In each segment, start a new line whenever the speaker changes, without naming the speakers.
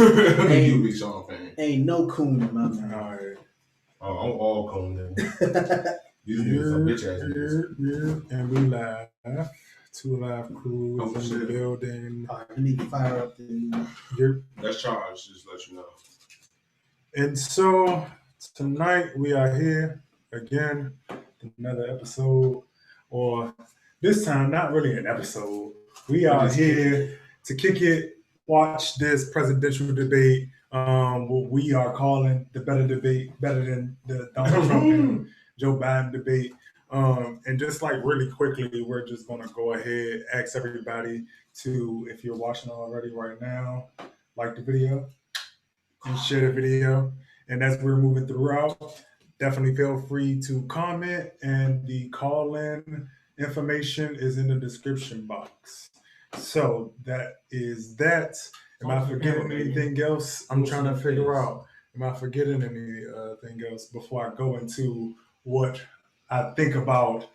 You be Sean fan.
Ain't no coon in my man.
All right.
Oh, I'm all coon then. These niggas some bitch ass niggas.
And we live. 2 live crews
Oh,
in
shit.
the building.
All right, we need to fire up the.
That's charged, just to let you know.
And so tonight we are here again, another episode, or this time not really an episode. We are here to kick it, watch this presidential debate, what we are calling the better debate, better than the Donald Trump and Joe Biden debate. And just like really quickly, we're just gonna go ahead, ask everybody to, if you're watching already right now, like the video and share the video. And as we're moving throughout, definitely feel free to comment, and the call-in information is in the description box. So that is that. Am I forgetting anything else? I'm trying to figure out, am I forgetting anything else before I go into what I think about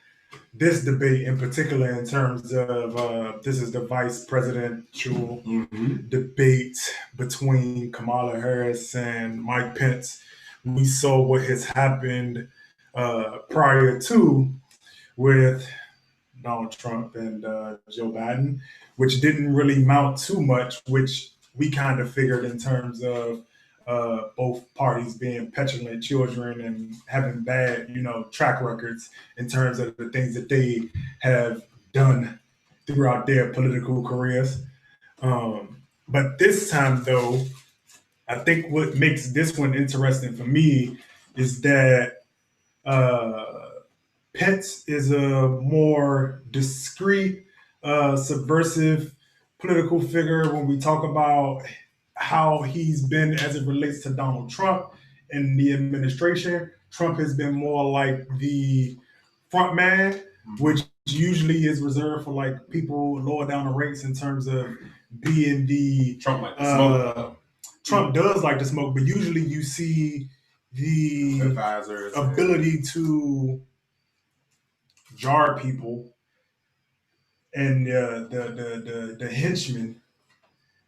this debate in particular in terms of this is the vice presidential debate between Kamala Harris and Mike Pence. We saw what has happened prior to with Donald Trump and Joe Biden, which didn't really mount too much, which we kind of figured in terms of both parties being petulant children and having bad, track records in terms of the things that they have done throughout their political careers. But this time, though, I think what makes this one interesting for me is that Pence is a more discreet, subversive political figure when we talk about how he's been as it relates to Donald Trump and the administration. Trump has been more like the front man, which usually is reserved for like people lower down the ranks in terms of being the
Trump like the smoke.
Trump does like to smoke, but usually you see the
advisors
ability to jar people, and the henchmen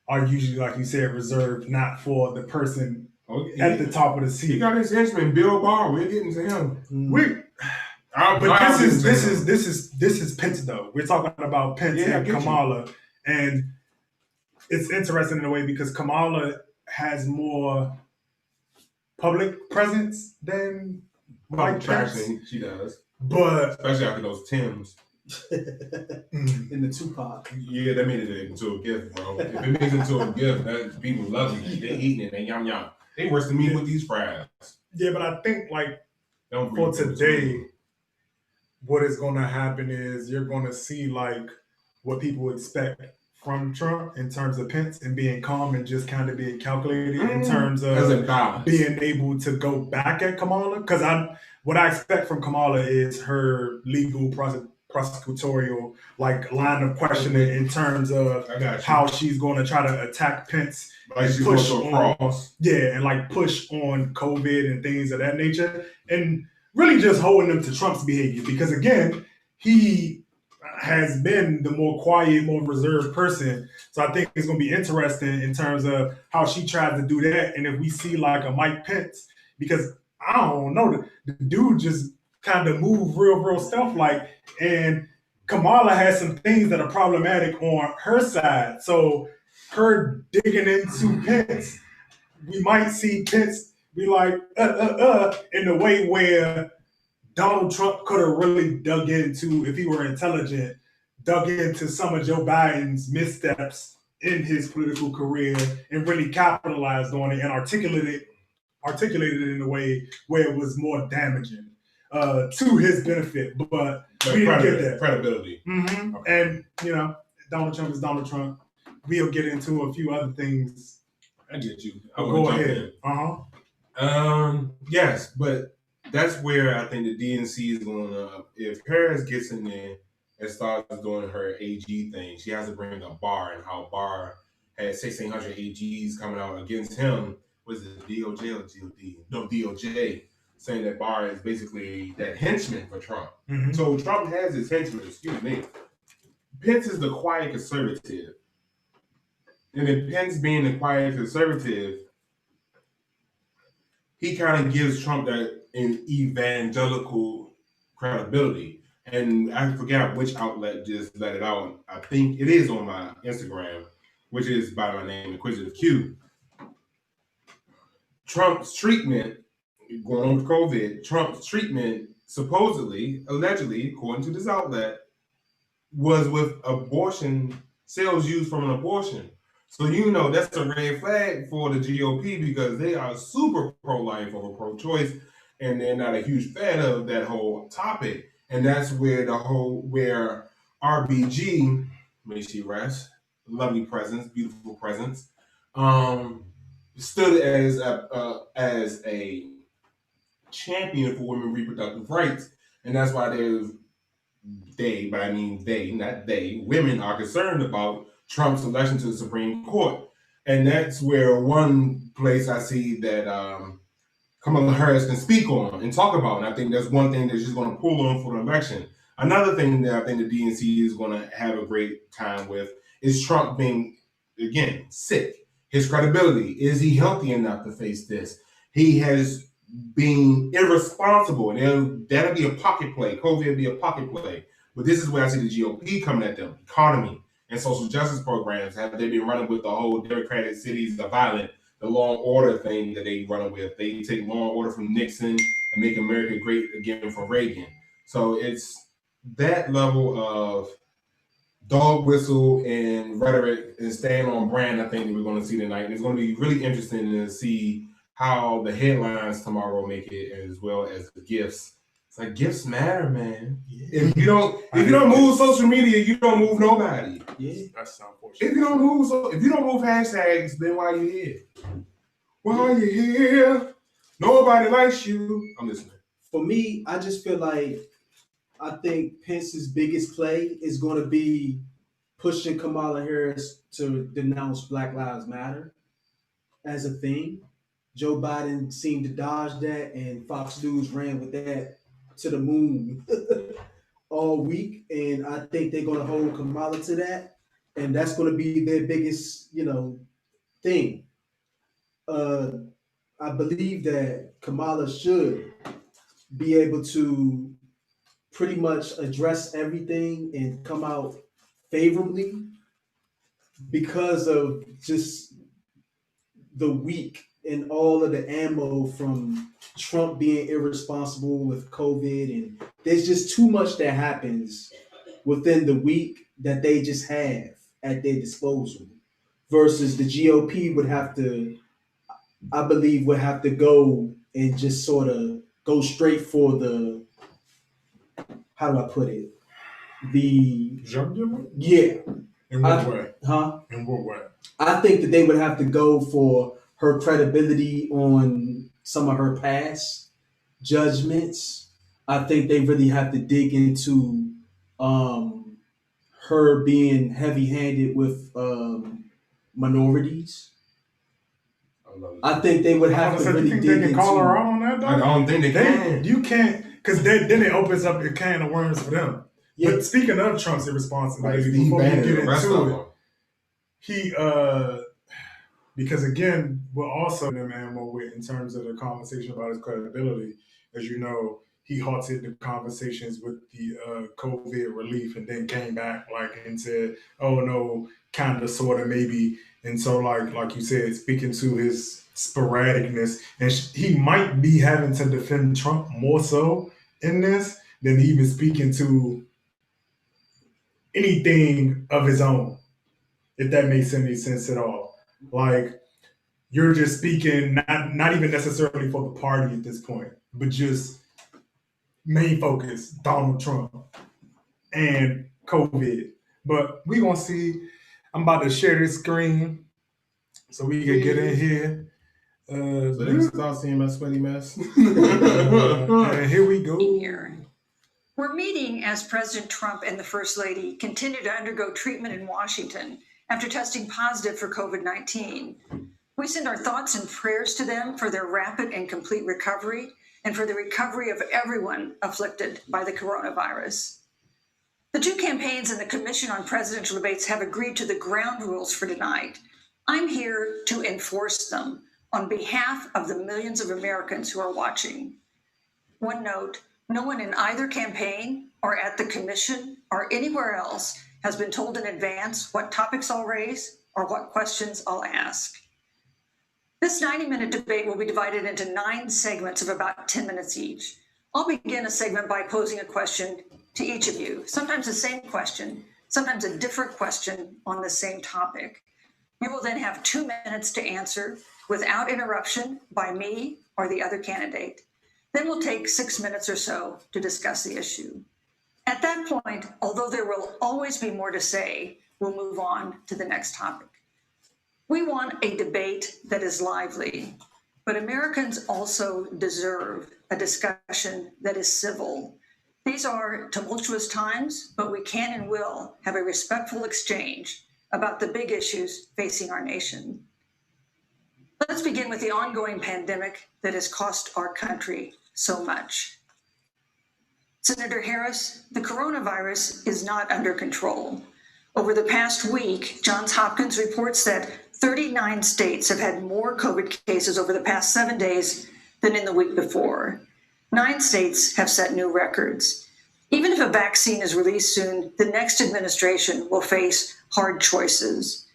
are usually, like you said, reserved not for the person at the top of the seat.
He got his henchman, Bill Barr. We're getting to him.
But this is Pence though. We're talking about Pence and Kamala, and it's interesting in a way because Kamala has more public presence than Mike Pence.
She does,
but
especially after those Timbs.
In the Tupac.
Yeah, that made it into a gift, bro. If it makes it into a gift, that people love it. They eating it. They yum yum. They worse than me with these fries.
Yeah, but I think like for today, what is going to happen is you're going to see like what people expect from Trump in terms of Pence and being calm and just kind of being calculated in terms of being able to go back at Kamala. Because what I expect from Kamala is her legal prosecutorial like line of questioning in terms of how she's going to try to attack Pence and push on and like push on COVID and things of that nature, and really just holding them to Trump's behavior, because again, he has been the more quiet, more reserved person. So I think it's going to be interesting in terms of how she tries to do that, and if we see like a Mike Pence, because I don't know, the dude just kind of move real stealth-like, and Kamala has some things that are problematic on her side. So her digging into Pence, we might see Pence be like, in the way where Donald Trump could have really dug into, if he were intelligent, dug into some of Joe Biden's missteps in his political career and really capitalized on it and articulated it in a way where it was more damaging to his benefit, but we didn't get that
credibility.
Mm-hmm. Okay. And Donald Trump is Donald Trump. We'll get into a few other things.
I get you.
Go ahead.
Yes, but that's where I think the DNC is going to. If Harris gets in there and starts doing her AG thing, she has to bring up Barr, and how Barr had 1,600 AGs coming out against him. Was it DOJ or GOD? No, DOJ, saying that Barr is basically that henchman for Trump. Mm-hmm. So Trump has his henchmen, excuse me. Pence is the quiet conservative. And if Pence being the quiet conservative, he kind of gives Trump that an evangelical credibility. And I forgot which outlet just let it out. I think it is on my Instagram, which is by my name, Inquisitive Q. Trump's treatment, going on with COVID, Trump's treatment supposedly, allegedly, according to this outlet, was with abortion, cells used from an abortion. So that's a red flag for the GOP because they are super pro-life or pro-choice, and they're not a huge fan of that whole topic. And that's where RBG, may she rest, lovely presence, beautiful presence, stood as a champion for women reproductive rights, and that's why but I mean they, not they, women are concerned about Trump's election to the Supreme Court. And that's where one place I see that Kamala Harris can speak on and talk about. And I think that's one thing that she's going to pull on for the election. Another thing that I think the DNC is going to have a great time with is Trump being, again, sick. His credibility. Is he healthy enough to face this? He has been irresponsible, and that'll be a pocket play. COVID will be a pocket play. But this is where I see the GOP coming at them. Economy and social justice programs. Have they been running with the whole Democratic cities are violent, the law and order thing that they running with? They take law and order from Nixon and make America great again from Reagan. So it's that level of dog whistle and rhetoric and staying on brand, I think that we're going to see tonight. And it's going to be really interesting to see how the headlines tomorrow make it, as well as the gifts. It's like gifts matter, man. Yeah. If you don't move social media, you don't move nobody.
Yeah,
that's unfortunate.
If you don't move hashtags, then why are you here? Why are you here? Nobody likes you. I'm listening.
For me, I just feel like I think Pence's biggest play is going to be pushing Kamala Harris to denounce Black Lives Matter as a thing. Joe Biden seemed to dodge that, and Fox News ran with that to the moon all week. And I think they're going to hold Kamala to that, and that's going to be their biggest, thing. I believe that Kamala should be able to pretty much address everything and come out favorably because of just the week and all of the ammo from Trump being irresponsible with COVID. And there's just too much that happens within the week that they just have at their disposal versus the GOP would have to, I believe, would have to go and just sort of go straight for the, how do I put it? Yeah.
In what way?
Huh?
In what way?
I think that they would have to go for her credibility on some of her past judgments. I think they really have to dig into her being heavy-handed with minorities. I think they would have to really dig into.
They can call her out on that, though?
I don't think they can.
You can't, because then it opens up a can of worms for them. Yeah. But speaking of Trump's irresponsibility, before we get into it, because again, we're also in ammo with in terms of the conversation about his credibility. As you know, he halted the conversations with the COVID relief and then came back and said, "Oh no, kind of, sort of, maybe." And so, like you said, speaking to his sporadicness, and he might be having to defend Trump more so in this than even speaking to anything of his own, if that makes any sense at all. Like, you're just speaking not even necessarily for the party at this point, but just main focus, Donald Trump and COVID. But we're gonna see. I'm about to share this screen so we can get in here.
So they can start seeing my sweaty mess.
And here we go.
We're meeting as President Trump and the First Lady continue to undergo treatment in Washington after testing positive for COVID-19. We send our thoughts and prayers to them for their rapid and complete recovery and for the recovery of everyone afflicted by the coronavirus. The two campaigns and the Commission on Presidential Debates have agreed to the ground rules for tonight, I'm here to enforce them on behalf of the millions of Americans who are watching. One note, no one in either campaign or at the commission or anywhere else has been told in advance what topics I'll raise or what questions I'll ask. This 90-minute debate will be divided into 9 segments of about 10 minutes each. I'll begin a segment by posing a question to each of you, sometimes the same question, sometimes a different question on the same topic. You will then have 2 minutes to answer without interruption by me or the other candidate. Then we'll take 6 minutes or so to discuss the issue. At that point, although there will always be more to say, we'll move on to the next topic. We want a debate that is lively, but Americans also deserve a discussion that is civil. These are tumultuous times, but we can and will have a respectful exchange about the big issues facing our nation. Let's begin with the ongoing pandemic that has cost our country so much. Senator Harris, the coronavirus is not under control. Over the past week, Johns Hopkins reports that 39 states have had more COVID cases over the past 7 days than in the week before. 9 states have set new records. Even if a vaccine is released soon, the next administration will face hard choices.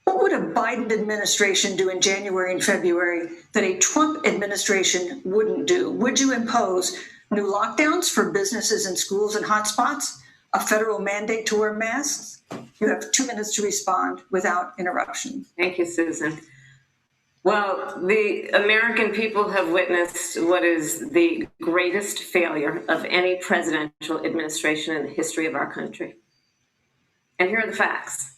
What would a Biden administration do in January and February that a Trump administration wouldn't do? Would you impose new lockdowns for businesses and schools and hotspots? A federal mandate to wear masks? You have 2 minutes to respond without interruption.
Thank you, Susan. Well, the American people have witnessed what is the greatest failure of any presidential administration in the history of our country. And here are the facts.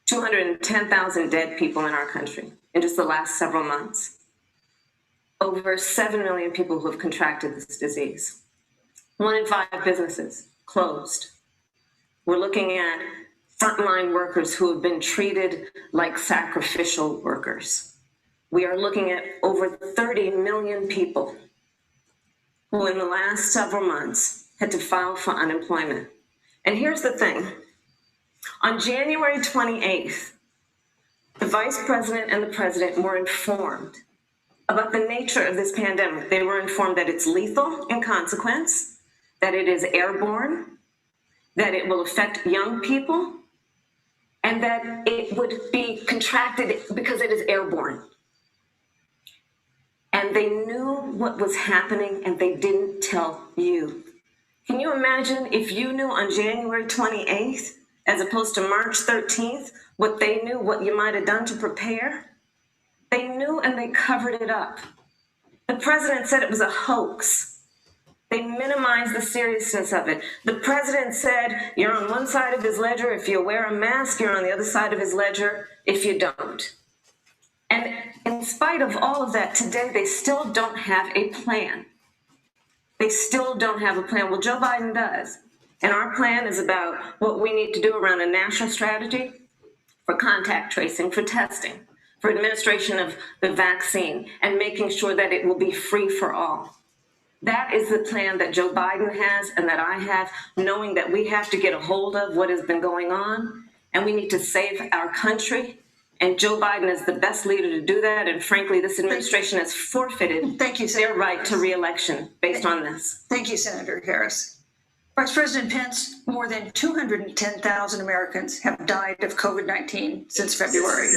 210,000 dead people in our country in just the last several months. Over 7 million people who have contracted this disease. 1 in 5 businesses closed. We're looking at frontline workers who have been treated like sacrificial workers. We are looking at over 30 million people who in the last several months had to file for unemployment. And here's the thing. On January 28th, the vice president and the president were informed about the nature of this pandemic. They were informed that it's lethal in consequence, that it is airborne, that it will affect young people, and that it would be contracted because it is airborne. And they knew what was happening and they didn't tell you. Can you imagine if you knew on January 28th, as opposed to March 13th, what they knew, what you might have done to prepare? They knew and they covered it up. The president said it was a hoax. They minimized the seriousness of it. The president said, you're on one side of his ledger if you wear a mask, you're on the other side of his ledger if you don't. And in spite of all of that, today they still don't have a plan. They still don't have a plan. Well, Joe Biden does. And our plan is about what we need to do around a national strategy for contact tracing, for testing, for administration of the vaccine, and making sure that it will be free for all. That is the plan that Joe Biden has and that I have, knowing that we have to get a hold of what has been going on, and we need to save our country. And Joe Biden is the best leader to do that. And frankly, this administration has forfeited their right to re-election based on this.
Thank you, Senator Harris. Vice President Pence, more than 210,000 Americans have died of COVID-19 since February.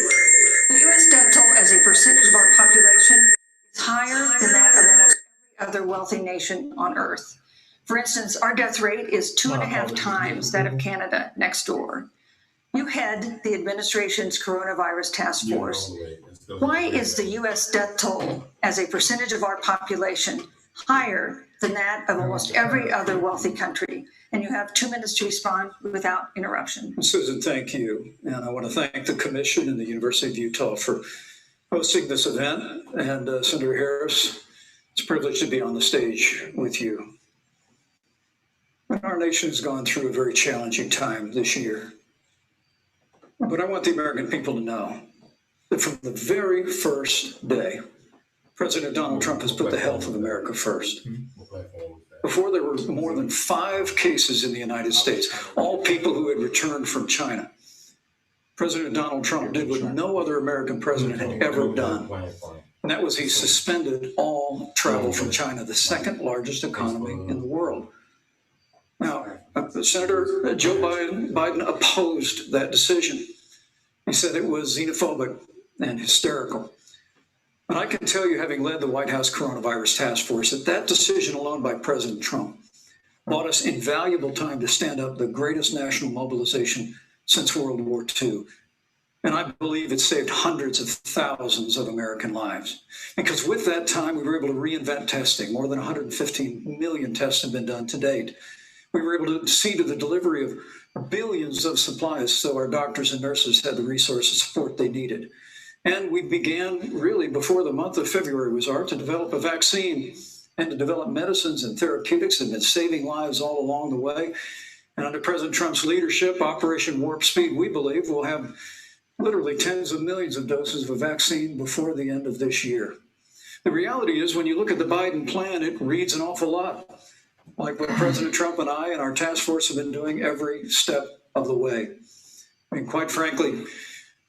The U.S. death toll as a percentage of our population is higher than that of almost every other wealthy nation on earth. For instance, our death rate is 2.5 times that of Canada next door. You head the administration's coronavirus task force. Why is the U.S. death toll as a percentage of our population higher than that of almost every other wealthy country? And you have 2 minutes to respond without interruption.
Susan, thank you. And I want to thank the Commission and the University of Utah for hosting this event. And Senator Harris, it's a privilege to be on the stage with you. Our nation has gone through a very challenging time this year. But I want the American people to know that from the very first day, President Donald Trump has put the health of America first. Before there were more than 5 cases in the United States, all people who had returned from China. President Donald Trump did what no other American president had ever done. And that was he suspended all travel from China, the second largest economy in the world. Now, Senator Joe Biden opposed that decision. He said it was xenophobic and hysterical. And I can tell you, having led the White House coronavirus task force, that decision alone by President Trump bought us invaluable time to stand up the greatest national mobilization since World War II. And I believe it saved hundreds of thousands of American lives. Because with that time, we were able to reinvent testing. More than 115 million tests have been done to date. We were able to see to the delivery of billions of supplies so our doctors and nurses had the resources and support they needed. And we began really before the month of February was to develop a vaccine and to develop medicines and therapeutics that have been saving lives all along the way. And under President Trump's leadership, Operation Warp Speed, we believe, will have literally tens of millions of doses of a vaccine before the end of this year. The reality is, when you look at the Biden plan, it reads an awful lot like what President Trump and I and our task force have been doing every step of the way. I mean, quite frankly,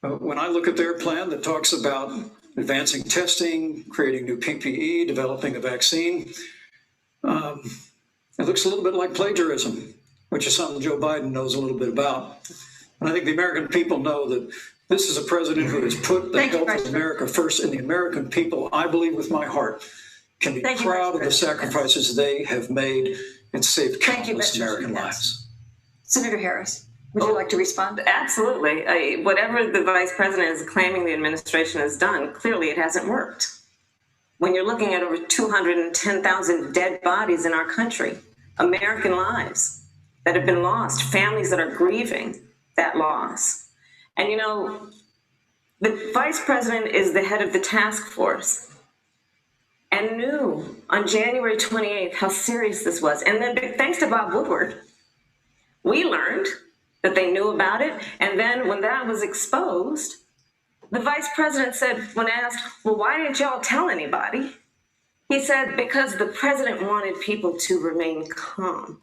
when I look at their plan that talks about advancing testing, creating new PPE, developing a vaccine, it looks a little bit like plagiarism, which is something Joe Biden knows a little bit about. And I think the American people know that this is a president who has put the health of America first, and the American people, I believe with my heart, can be proud of the sacrifices they have made and saved countless American lives.
Senator Harris, would you like to respond?
Absolutely. Whatever the vice president is claiming the administration has done, clearly it hasn't worked. When you're looking at over 210,000 dead bodies in our country, American lives that have been lost, families that are grieving that loss. And you know, the vice president is the head of the task force and knew on January 28th how serious this was. And then thanks to Bob Woodward, we learned that they knew about it. And then when that was exposed, the vice president said, when asked, well, why didn't y'all tell anybody? He said, because the president wanted people to remain calm.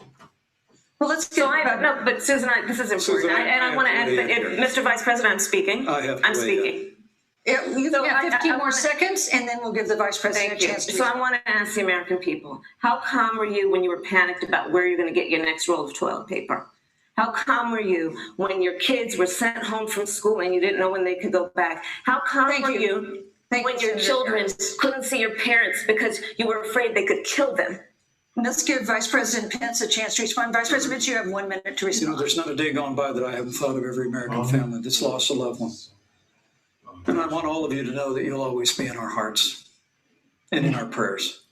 Well, let's
go. No, but Susan, this is important.
Susan,
I want to add, Mr. Vice President, I'm speaking. I'm speaking.
You have 15 more seconds, and then we'll give the vice president a chance to
So I want to ask the American people, how calm were you when you were panicked about where you're going to get your next roll of toilet paper? How calm were you when your kids were sent home from school and you didn't know when they could go back? How calm were you when your children couldn't see your parents because you were afraid they could kill them?
Let's give Vice President Pence a chance to respond. Vice President Pence, you have 1 minute to respond.
You know, there's not a day gone by that I haven't thought of every American family that's lost a loved one. And I want all of you to know that you'll always be in our hearts and in our prayers.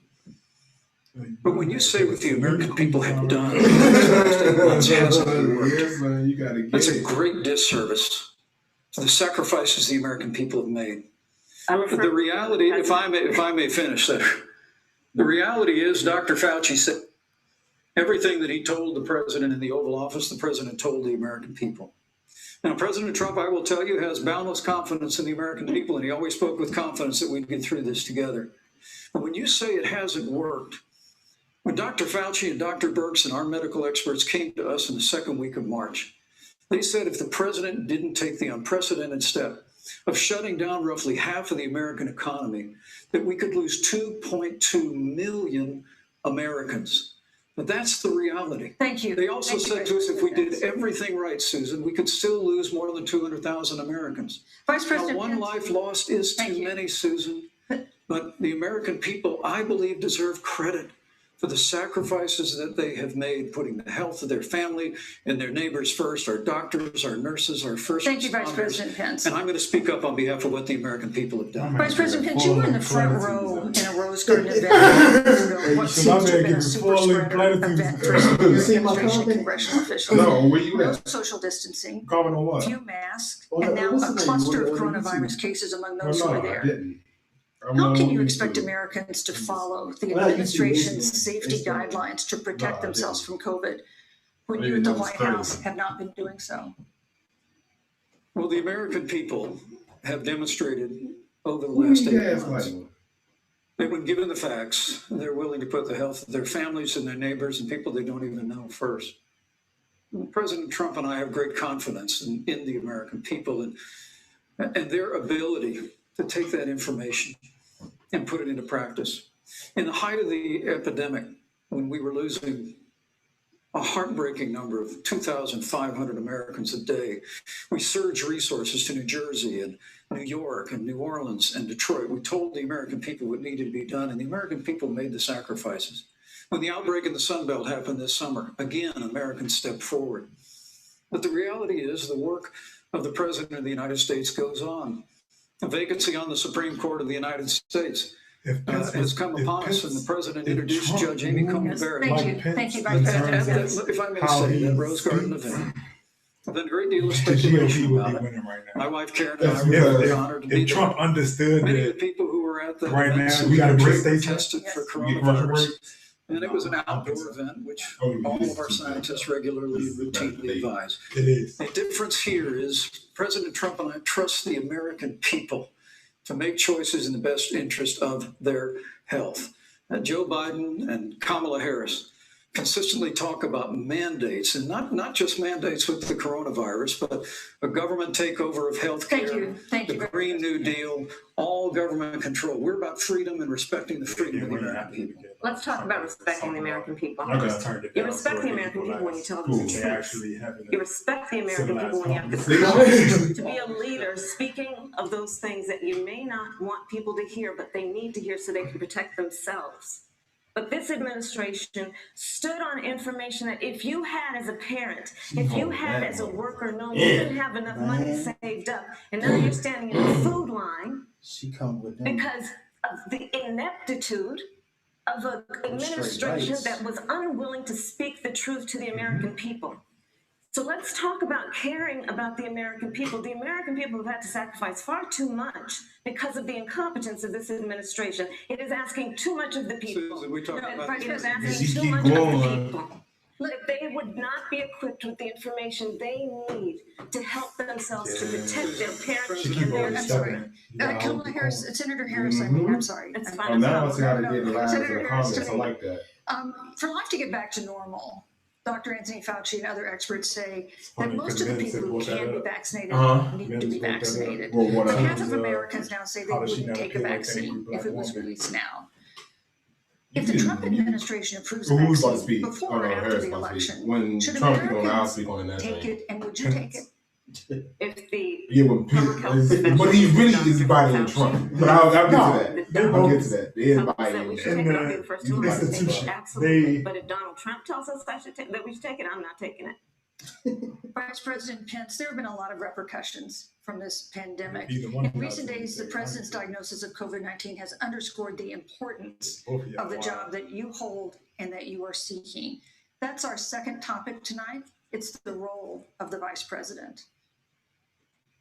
But when you say what the American people have done, that's a great disservice to the sacrifices the American people have made. The reality, if I may finish there, the reality is Dr. Fauci said everything that he told the president in the Oval Office, the president told the American people. Now, President Trump, I will tell you, has boundless confidence in the American people, and he always spoke with confidence that we'd get through this together. But when you say it hasn't worked, when Dr. Fauci and Dr. Birx and our medical experts came to us in the second week of March, they said if the president didn't take the unprecedented step of shutting down roughly half of the American economy, that we could lose 2.2 million Americans. But that's the reality.
Thank you.
They also said to us, if we did everything right, Susan, we could still lose more than 200,000 Americans.
Vice President,
now, one life lost is too many, Susan. But the American people, I believe, deserve credit for the sacrifices that they have made, putting the health of their family and their neighbors first, our doctors, our nurses, our first responders.
Thank you, Vice President Pence.
And I'm going to speak up on behalf of what the American people have done.
Vice President Pence, you were in the front row in a Rose Garden event. What seems to have been a super spreader event for administration and congressional officials.
No, where you at?
Social distancing,
Comment on what?
few masks, and now a cluster of coronavirus cases among those who are there. How can you expect Americans to follow the administration's safety guidelines to protect themselves from COVID when you at the White House have not been doing so?
Well, the American people have demonstrated over the last 8 months that when given the facts, they're willing to put the health of their families and their neighbors and people they don't even know first. President Trump and I have great confidence in the American people and their ability to take that information and put it into practice. In the height of the epidemic, when we were losing a heartbreaking number of 2,500 Americans a day, we surged resources to New Jersey and New York and New Orleans and Detroit. We told the American people what needed to be done, and the American people made the sacrifices. When the outbreak in the Sun Belt happened this summer, again, Americans stepped forward. But the reality is the work of the President of the United States goes on. A vacancy on the Supreme Court of the United States has come upon us, and the President introduced Judge Amy Coney Barrett.
Thank you, Vice President.
If I may say, that Rose Garden event, I've done a great deal of speculation about it. My wife Karen and I were very honored to be
Trump
there.
understood
Many
that
of the people who were at the
right
event
now we got a break station
tested for coronavirus. And it was an outdoor event, which all of our scientists regularly and routinely advise.
It is.
The difference here is President Trump and I trust the American people to make choices in the best interest of their health. Joe Biden and Kamala Harris consistently talk about mandates, and not just mandates with the coronavirus, but a government takeover of health care, the Green New Deal, all government control. We're about freedom and respecting the freedom of the American people.
Let's talk about respecting the American people.
Okay.
You respect the American people when you tell them
Cool.
the truth. You respect the American people when you have the
civilized
courage to be a leader, speaking of those things that you may not want people to hear, but they need to hear so they can protect themselves. But this administration stood on information that if you had as a parent, if you had as a worker known you didn't have enough money saved up, and now you're standing in the food line because of the ineptitude of an administration that was unwilling to speak the truth to the American people. So let's talk about caring about the American people. The American people have had to sacrifice far too much because of the incompetence of this administration. It is asking too much of the people.
Susan, we talk about
It is asking too much of the people. If they would not be equipped with the information they need to help themselves to protect their parents and their
I'm sorry. Kamala Harris, Senator Harris, I mean, I'm sorry.
It's
Oh,
fine.
now I see how they did the last
Senator Harris,
comments. I like that.
For life to get back to normal, Dr. Anthony Fauci and other experts say that most of the people who can be vaccinated need to be vaccinated.
Well,
So half of Americans now say they wouldn't take a vaccine if it was released now. If the Trump administration approves the
Who's about to
vaccine
speak?
before or after
Harris
the
about to speak.
election,
When
should
Trump is going, I'll
Americans
speak on that.
take it, and would you take it?
If the
Yeah, but he really is biting Trump. But I'll get to that. I'll get to that. They is biting.
we should take it, I'll be the first to admit it.
institution,
Absolutely. But if Donald Trump tells us that we should take it, I'm not taking it.
Vice President Pence, there have been a lot of repercussions from this pandemic.
Either one
In
of us
recent
would
days, the
take
president's
it.
diagnosis of COVID-19 has underscored the importance
Both of y'all
of the
wild.
job that you hold and that you are seeking. That's our second topic tonight. It's the role of the vice president.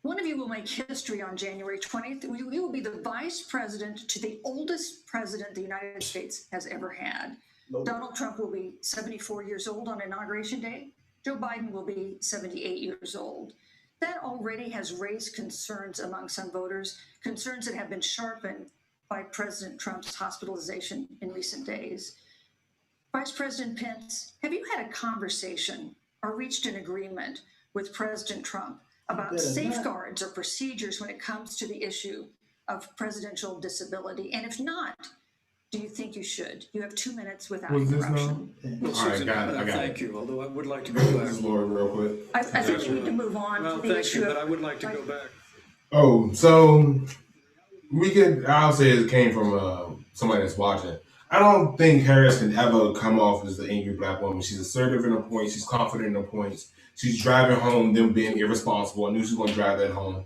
One of you will make history on January 20th. You will be the vice president to the oldest president the United States has ever had. Donald Trump will be 74 years old on Inauguration Day. Joe Biden will be 78 years old. That already has raised concerns among some voters, concerns that have been sharpened by President Trump's hospitalization in recent days. Vice President Pence, have you had a conversation or reached an agreement with President Trump about safeguards or procedures when it comes to the issue of presidential disability? And if not, do you think you should? You have 2 minutes without interruption.
Well,
All right,
Susan,
got it. I got
thank
it.
you, although I would like to go back.
This is Lord real quick.
I think we need to move on
Well,
to the
thank
issue
you, but I
of.
would like to go back.
Oh, so I'll say it came from somebody that's watching. I don't think Harris can ever come off as the angry black woman. She's assertive in her points. She's confident in her points. She's driving home them being irresponsible. I knew she was going to drive that home.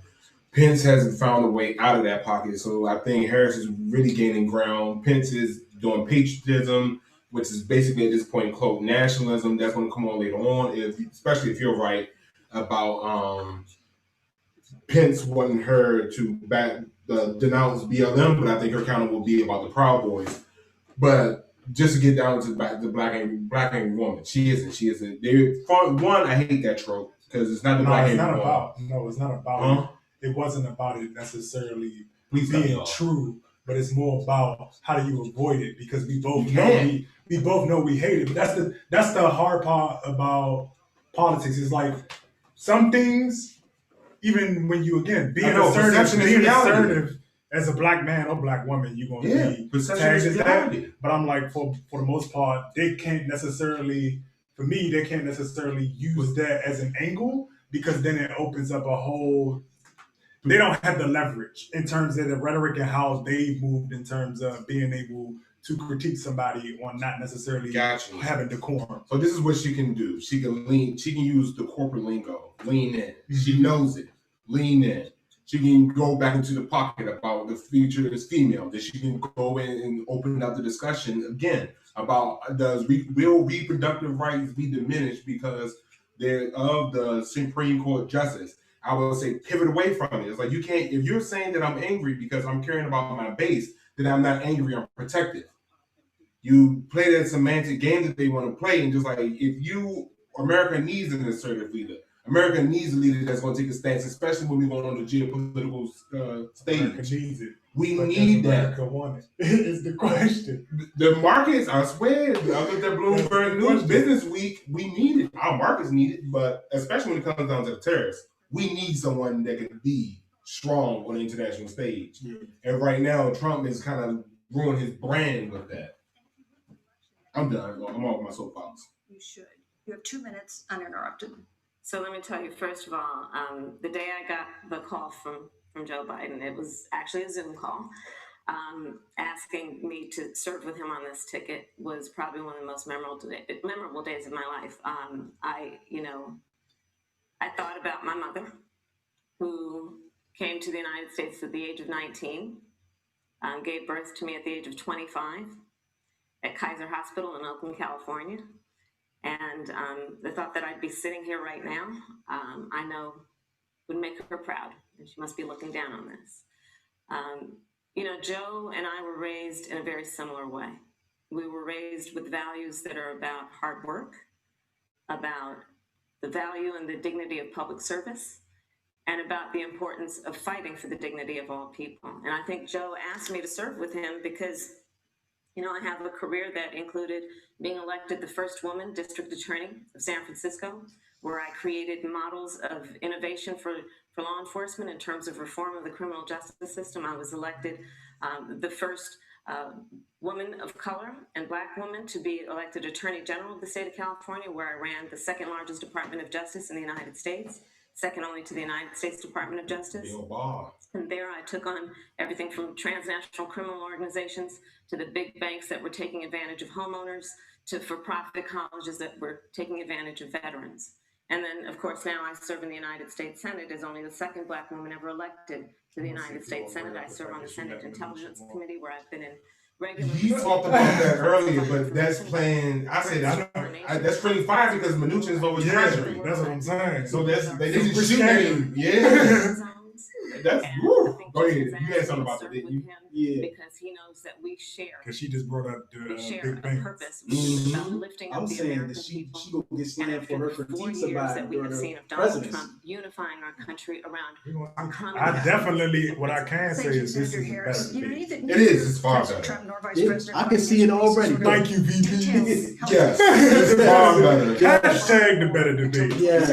Pence hasn't found a way out of that pocket. So I think Harris is really gaining ground. Pence is doing patriotism, which is basically at this point, quote, nationalism. That's going to come on later on, especially if you're right about Pence wanting her to denounce BLM, but I think her counter will be about the Proud Boys. But just to get down to the black angry woman, she isn't. One, I hate that trope because it's not the black angry woman.
It's not about it. It wasn't about it necessarily being true, but it's more about how do you avoid it, because we both know we hate it. But that's the hard part about politics. It's like some things, even when you being
perception is reality.
assertive as a black man or black woman, you're gonna be
perception
tagged
is
as
reality.
that. But I'm like, for the most part, they can't necessarily use that as an angle, because then it opens up a whole. They don't have the leverage in terms of the rhetoric and how they've moved in terms of being able to critique somebody on not necessarily having decorum.
So this is what she can do. She can use the corporate lingo. Lean in. She knows it. Lean in. She can go back into the pocket about the future is female. That she can go in and open up the discussion again about will reproductive rights be diminished because of the Supreme Court justice. I will say pivot away from it. It's like you can't, if you're saying that I'm angry because I'm caring about my base, then I'm not angry, I'm protective. You play that semantic game that they want to play, and just like America needs an assertive leader. America needs a leader that's going to take a stance, especially when we go on the geopolitical stage.
America needs it.
We need that.
America want it. Is the question.
The markets, I swear, I looked at Bloomberg News Business Week, we need it. Our markets need it, but especially when it comes down to the tariffs, we need someone that can be strong on the international stage. Yeah. And right now, Trump is kind of ruining his brand with that. I'm done. I'm off my soapbox.
You should. You have 2 minutes uninterrupted.
So let me tell you, first of all, the day I got the call from Joe Biden, it was actually a Zoom call, asking me to serve with him on this ticket was probably one of the most memorable days of my life. I thought about my mother, who came to the United States at the age of 19, gave birth to me at the age of 25 at Kaiser Hospital in Oakland, California. And the thought that I'd be sitting here right now, I know would make her proud. And she must be looking down on this. Joe and I were raised in a very similar way. We were raised with values that are about hard work, about the value and the dignity of public service, and about the importance of fighting for the dignity of all people. And I think Joe asked me to serve with him because, I have a career that included being elected the first woman district attorney of San Francisco, where I created models of innovation for law enforcement in terms of reform of the criminal justice system. I was elected the first woman of color and Black woman to be elected Attorney General of the state of California, where I ran the second largest Department of Justice in the United States, second only to the United States Department of Justice. And there I took on everything from transnational criminal organizations to the big banks that were taking advantage of homeowners to for-profit colleges that were taking advantage of veterans. And then, of course, now I serve in the United States Senate as only the second Black woman ever elected to the United States Senate. I serve on the Senate Intelligence Committee, where I've been in regular.
You talked about that earlier, but that's playing. I said that's friendly fire because Mnuchin's over the treasury.
That's what I'm saying.
So they didn't shoot him. Yeah. That's woo. Go ahead. You had something about that, didn't you?
Yeah. Because he knows that we share.
Because she just brought up the big
bank. Purpose about lifting up the American people.
She gonna get slammed for her critiquing somebody
that we have seen of Donald Trump unifying our country around our common.
I definitely, what I can say is this is better.
It is. It's far better.
Trump nor Vice President
I can see it already.
Thank you, VP.
Yes, it's far better.
Hashtag the better debate.
Yeah,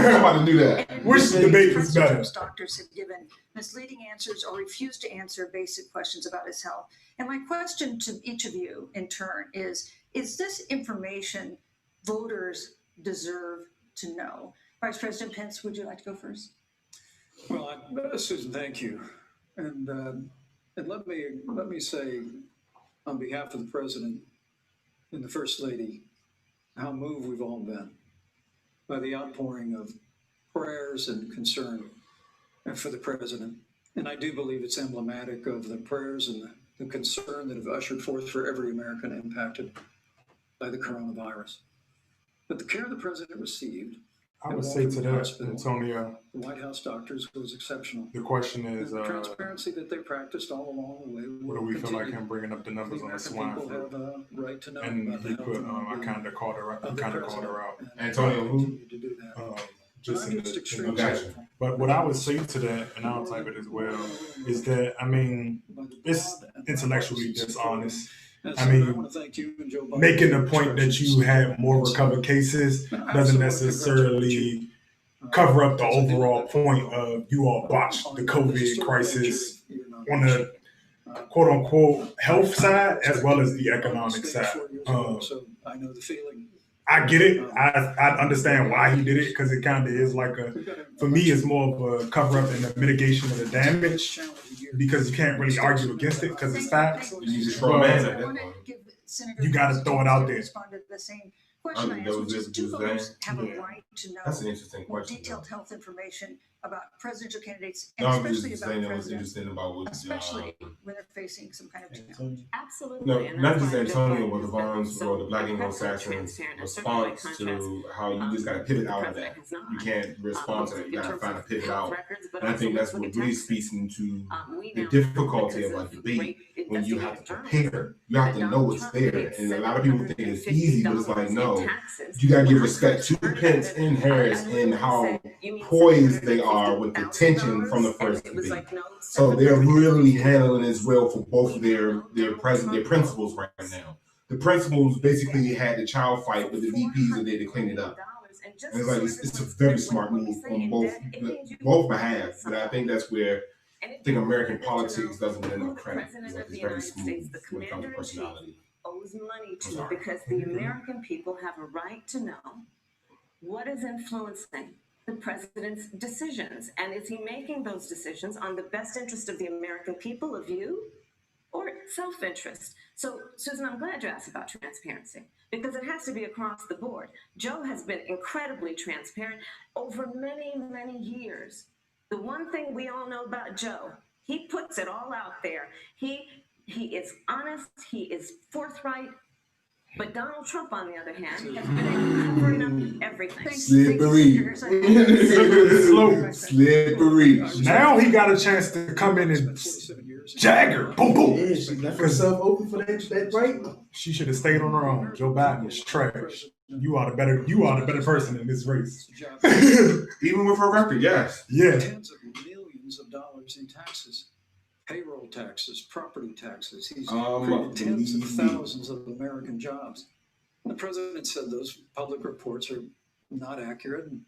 I'm about to do that.
Which debate is better?
Doctors have given misleading answers or refused to answer basic questions about his health. And my question to each of you in turn is this information voters deserve to know? Vice President Pence, would you like to go first?
Well, Susan, thank you. And let me say, on behalf of the President and the First Lady, how moved we've all been by the outpouring of prayers and concern for the President. And I do believe it's emblematic of the prayers and the concern that have ushered forth for every American impacted by the coronavirus. But the care the President received,
I would say to that, Antonio,
the White House doctors was exceptional.
The question is,
the transparency that they practiced all along the way.
What do we feel like him bringing up the numbers on the swine flu?
People have a right to know.
And he put, I kind of called her out.
Antonio, who?
Just in the but what I would say to that, and I'll type it as well, is that, I mean, it's intellectually dishonest I mean,
I want to thank you and Joe Biden
making
for
the point that
instructions.
you had more recovered cases doesn't necessarily cover up the overall point of you all botched the COVID crisis on the quote unquote health side as well as the economic side.
So I know the feeling.
I get it. I understand why he did it, because it kind of is like for me, it's more of a cover up and a mitigation of the damage, because you can't really argue against it because it's facts.
You just romance at that point.
You got to throw it out there.
Question I asked, which is, do voters have a
Yeah.
right to know
That's an interesting
more
question.
detailed health information about presidential candidates,
No,
and
I'm
especially
just
about
saying that was
presidents,
interesting about what,
especially when they're facing some kind of challenge?
Absolutely.
no,
and
not
that's
just
why
Antonio,
Joe
but the
Biden has
Vons
been
or the Black
incredibly
Anglo-Saxons
transparent, and certainly by
response
contrast,
to how you just got to pivot out of
the
that.
president has not.
You can't respond to that. You
In
got to
terms
find a
of
pivot
health
out.
records, but
And I
also
think that's
look
what
at
really
Texas.
speaks into
We
the
now,
difficulty
because
of a debate
great
when you have to
investigative
prepare. You have to know it's
Trump
there.
paid
And a lot of people think it's easy, but it's like,
$750
no.
in taxes.
You got to give
When I
respect
first
to
heard
Pence
about
and
it,
Harris
I
and
literally
how
said, "You mean
poised they are with the tension from the
$750,000?"
first
And it was
debate.
like, no,
So they're really handling
$750,000.
this well for both of their principles right now. The principals basically had the child fight, but the VPs are there to clean it up. And it's like it's a very smart move on both behalves. But I think that's where I think American politics doesn't get enough credit. It's like it's very smooth when it comes to personality.
Owes money to because the American people have a right to know what is influencing the president's decisions, and is he making those decisions on the best interest of the American people, of you, or self-interest? So, Susan, I'm glad you asked about transparency, because it has to be across the board. Joe has been incredibly transparent over many, many years. The one thing we all know about Joe, he puts it all out there. He is honest, he is forthright. But Donald Trump, on the other hand, has been covering up everything.
Slippery. Slippery.
Now he got a chance to come in and jagger, boom, boom.
Yeah, she left herself open for that right.
She should have stayed on her own. Joe Biden is trash. You are the better person in this race.
Even with her record, yes.
Yeah.
Tens of millions of dollars in taxes. Payroll taxes, property taxes. He's created tens of thousands of American jobs. The president said those public reports are not accurate. And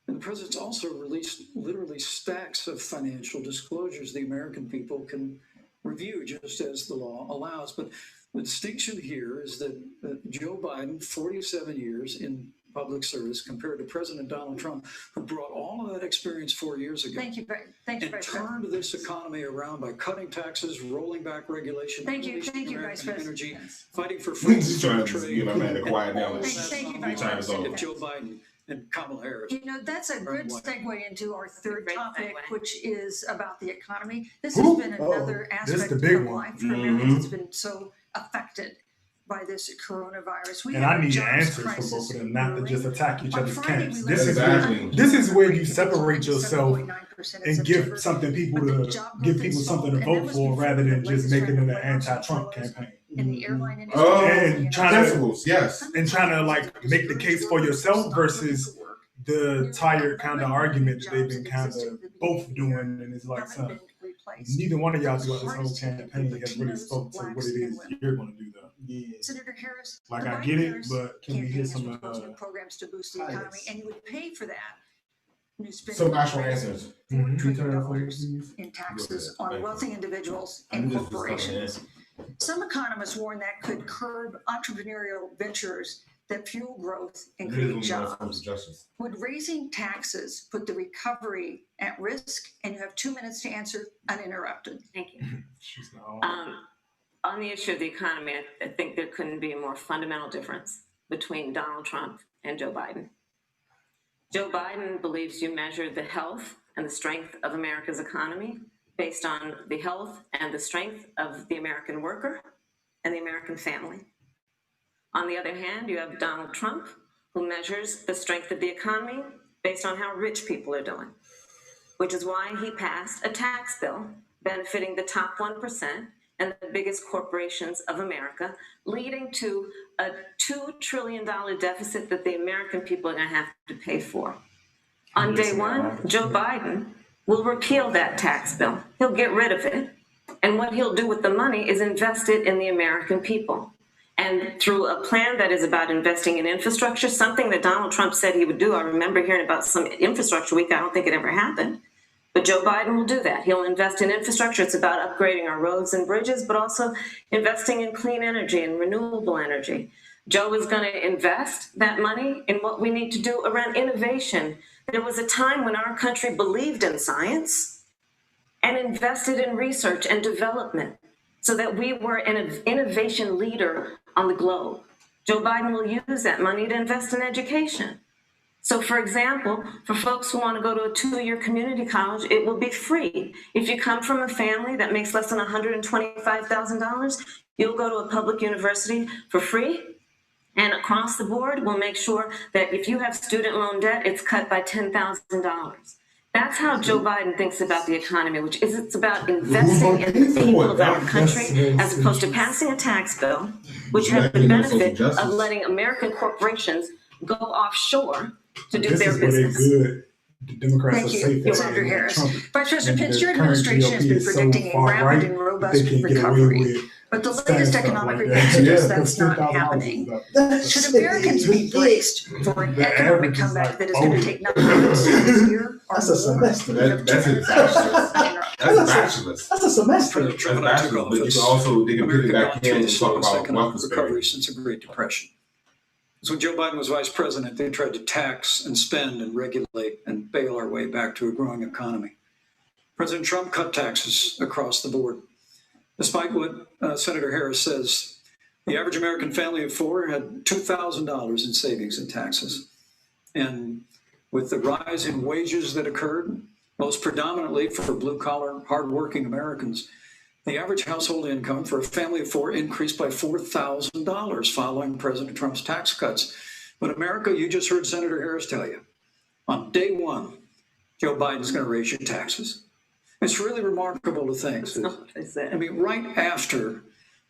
the president's also released literally stacks of financial disclosures the American people can review just as the law allows. But the distinction here is that Joe Biden, 47 years in public service, compared to President Donald Trump, who brought all of that experience 4 years ago.
Thank you, Vice
And turned this economy around by cutting taxes, rolling back regulation,
Thank you,
unleashing
Vice
American
President.
energy, fighting for free
Just trying to
trade.
get my man to quiet down.
Thank you, Vice
Trying to
President.
go.
If Joe Biden and Kamala Harris.
You know, that's a good segue into our third
Great
topic,
segue.
which is about the economy. This
Ooh.
has been another
This
aspect
the big
of
one.
life for Americans that's been so affected by this coronavirus. We
And
have
I
a
need
jobs
answers from
crisis
both of them, not to
brewing.
just attack each
On
other's
Friday,
camps.
we
This
learned
is
that
where
Exactly.
this is where you
it's
separate yourself
7.9% in
and
September,
give something people
but the
to
job
give
growth
people
is
something to
stalled, and that
vote
was
for
before
rather
the
than just
latest
making
round
it
of
an
layoffs and
anti-Trump
furloughs
campaign.
in the airline industry.
Oh,
And trying to
principles, yes.
and trying to like make the case for yourself versus the tired kind of argument that they've been kind of both doing, and it's like, son, neither one of y'all throughout this whole campaign has really spoke to what it is you're going to do, though.
Yeah.
Senator Harris,
Like,
the
I
Biden
get it,
Harris
but can we
campaign
hear
has
some
proposed new programs to boost the
highlights.
economy, and you would pay for that. New spending
Some actual
to raise
answers.
$4
Mhm.
trillion in taxes
Go ahead.
on wealthy individuals
I
and
knew this was coming
corporations. Some economists warn that could curb entrepreneurial ventures that fuel growth and create jobs.
Justice.
Would raising taxes put the recovery at risk? And you have 2 minutes to answer uninterrupted.
Thank you.
She's not.
On the issue of the economy, I think there couldn't be a more fundamental difference between Donald Trump and Joe Biden. Joe Biden believes you measure the health and the strength of America's economy based on the health and the strength of the American worker and the American family. On the other hand, you have Donald Trump, who measures the strength of the economy based on how rich people are doing, which is why he passed a tax bill benefiting the top 1% and the biggest corporations of America, leading to a $2 trillion deficit that the American people are going to have to pay for. On day one, Joe Biden will repeal that tax bill. He'll get rid of it. And what he'll do with the money is invest it in the American people. And through a plan that is about investing in infrastructure, something that Donald Trump said he would do. I remember hearing about some infrastructure week. I don't think it ever happened. But Joe Biden will do that. He'll invest in infrastructure. It's about upgrading our roads and bridges, but also investing in clean energy and renewable energy. Joe is going to invest that money in what we need to do around innovation. There was a time when our country believed in science and invested in research and development so that we were an innovation leader on the globe. Joe Biden will use that money to invest in education. So, for example, for folks who want to go to a 2-year community college, it will be free. If you come from a family that makes less than $125,000, you'll go to a public university for free. And across the board, we'll make sure that if you have student loan debt, it's cut by $10,000. That's how Joe Biden thinks about the economy, which is it's about investing in the people of our country as opposed to passing a tax bill, which has the benefit of letting American corporations go offshore to do their business.
Good. The Democrats
Thank
are
you,
safe.
Senator Harris. Vice President
And
Pence,
the
your
current
administration has
GOP
been
is so
predicting a
far
rapid
right
and
that
robust
they can't get away
recovery.
with
But the
saying
latest
stuff
economic
like
report
that.
suggests
Yeah,
that's not
$10,000
happening.
is up.
Should Americans be braced for an
The
economic
average is
comeback
like
that is going to
40.
take 9 months to a year or
That's a semester.
That's a bachelor's. That's a bachelor's.
That's a semester.
President Trump and I
That's
took
bachelor's, but you
office.
can also they can put it
America
back
gone through
in
the
and talk
slowest
about
economic
wealth
recovery
disparity.
since the Great Depression. So when Joe Biden was vice president, they tried to tax and spend and regulate and bail our way back to a growing economy. President Trump cut taxes across the board. Despite what Senator Harris says, the average American family of 4 had $2,000 in savings in taxes. And with the rise in wages that occurred, most predominantly for blue-collar, hardworking Americans, the average household income for a family of 4 increased by $4,000 following President Trump's tax cuts. But America, you just heard Senator Harris tell you, on day one, Joe Biden's going to raise your taxes. It's really remarkable to think. I mean, right after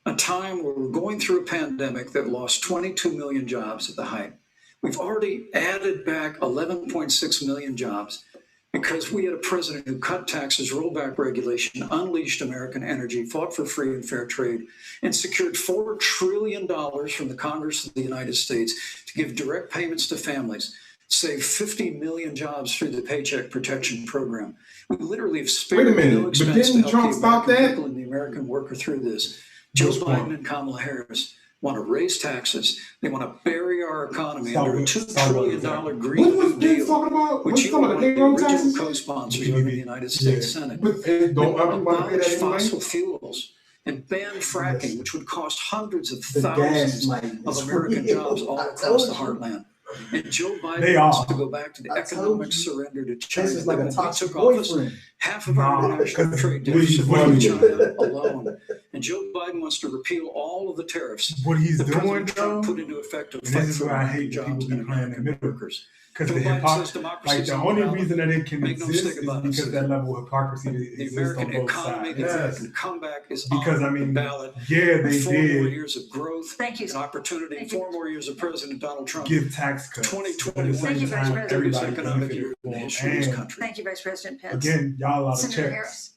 a time where we're going through a pandemic that lost 22 million jobs at the height, we've already added back 11.6 million jobs because we had a president who cut taxes, rolled back regulation, unleashed American energy, fought for free and fair trade, and secured $4 trillion from the Congress of the United States to give direct payments to families, save 50 million jobs through the Paycheck Protection Program. We literally have spared
Wait a minute,
no
but
expense to
didn't
help
Trump
the
stop
American
that?
people and the American worker through this. Joe Biden and Kamala Harris want to raise taxes. They want to bury our economy under a $2 trillion Green
What was
New
Pence
Deal,
talking about?
which
What's
you
talking
were
about?
one of the
Payroll
original
taxes?
co-sponsors of in the United States Senate.
But
They
don't
want to
everybody pay
abolish
that anyway?
fossil fuels and ban fracking, which would cost hundreds of
The gas
thousands
money
of
is
American
real.
jobs all
I
across the
told you.
heartland. And Joe Biden
They
wants
are.
to go back to the
I told
economic
you.
surrender to China.
This is like
When
a
we
toxic
took office,
boyfriend.
half of our
Nah,
international
because
trade
what he's
deficit was
doing-
China alone. And Joe Biden wants to repeal all of the tariffs
What he's
that
doing,
President Trump
though,
put into effect to
and
fight
this is
for
why I
American
hate that
jobs
people be
and
playing in the
American
middle.
workers.
because
Joe
the
Biden says
hypocrisy,
democracy
like
is
the
on
only
the ballot.
reason that it can
Make no
exist
mistake
is
about it.
because that level of hypocrisy
The
exists
American
on both
economy,
sides.
the
Yes.
American comeback is
Because
on
I mean,
the ballot.
yeah, they
4 more
did
years of growth
Thank you.
and opportunity,
Thank you.
4 more years of President Donald Trump.
give tax cuts.
2021
But at
Thank
the
you,
same
Vice
time,
President.
everybody
economic
benefited
year in the
from
history of this
and
country.
Thank you, Vice President Pence.
again, y'all a lot of
Senator
checks.
Harris.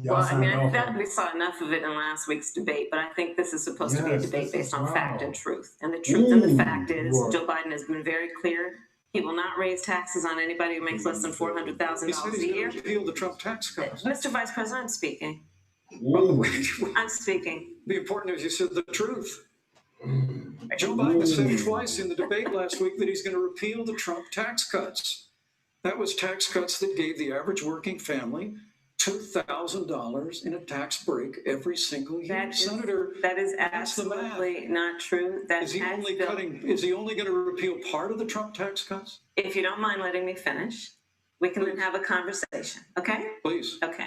Y'all
Well, I
signed
mean,
off
that
on
we
it.
saw enough of it in last week's debate, but I think this is supposed to be a
Yes,
debate
this
based
is
on fact
wow.
and truth. And the truth and the
Ooh,
fact is,
right.
Joe Biden has been very clear. He will not raise taxes on anybody who makes less than
He
$400,000
said
a
he's
year.
going to repeal the Trump tax cuts.
Mr. Vice President, I'm speaking.
Ooh.
I'm speaking.
The important is you said the truth. Joe Biden said
Ooh.
twice in the debate last week that he's going to repeal the Trump tax cuts. That was tax cuts that gave the average working family $2,000 in a tax break every single year.
That is,
Senator,
that is
that's the math.
absolutely not true. That
is he
tax
only
bill,
is he only going to repeal part of the Trump tax cuts?
if you don't mind letting me finish, we can then have a conversation, okay?
Please.
Okay.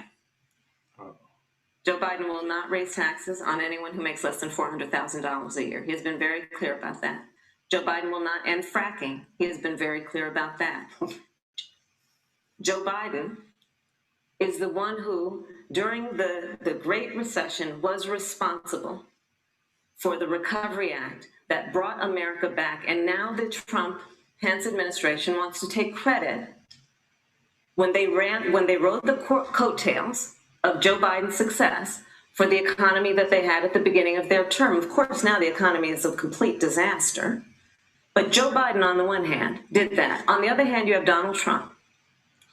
Joe Biden will not raise taxes on anyone who makes less than $400,000 a year. He has been very clear about that. Joe Biden will not end fracking. He has been very clear about that. Joe Biden is the one who, during the Great Recession, was responsible for the Recovery Act that brought America back. And now the Trump-Pence administration wants to take credit when they rode the coattails of Joe Biden's success for the economy that they had at the beginning of their term. Of course, now the economy is a complete disaster. But Joe Biden, on the one hand, did that. On the other hand, you have Donald Trump,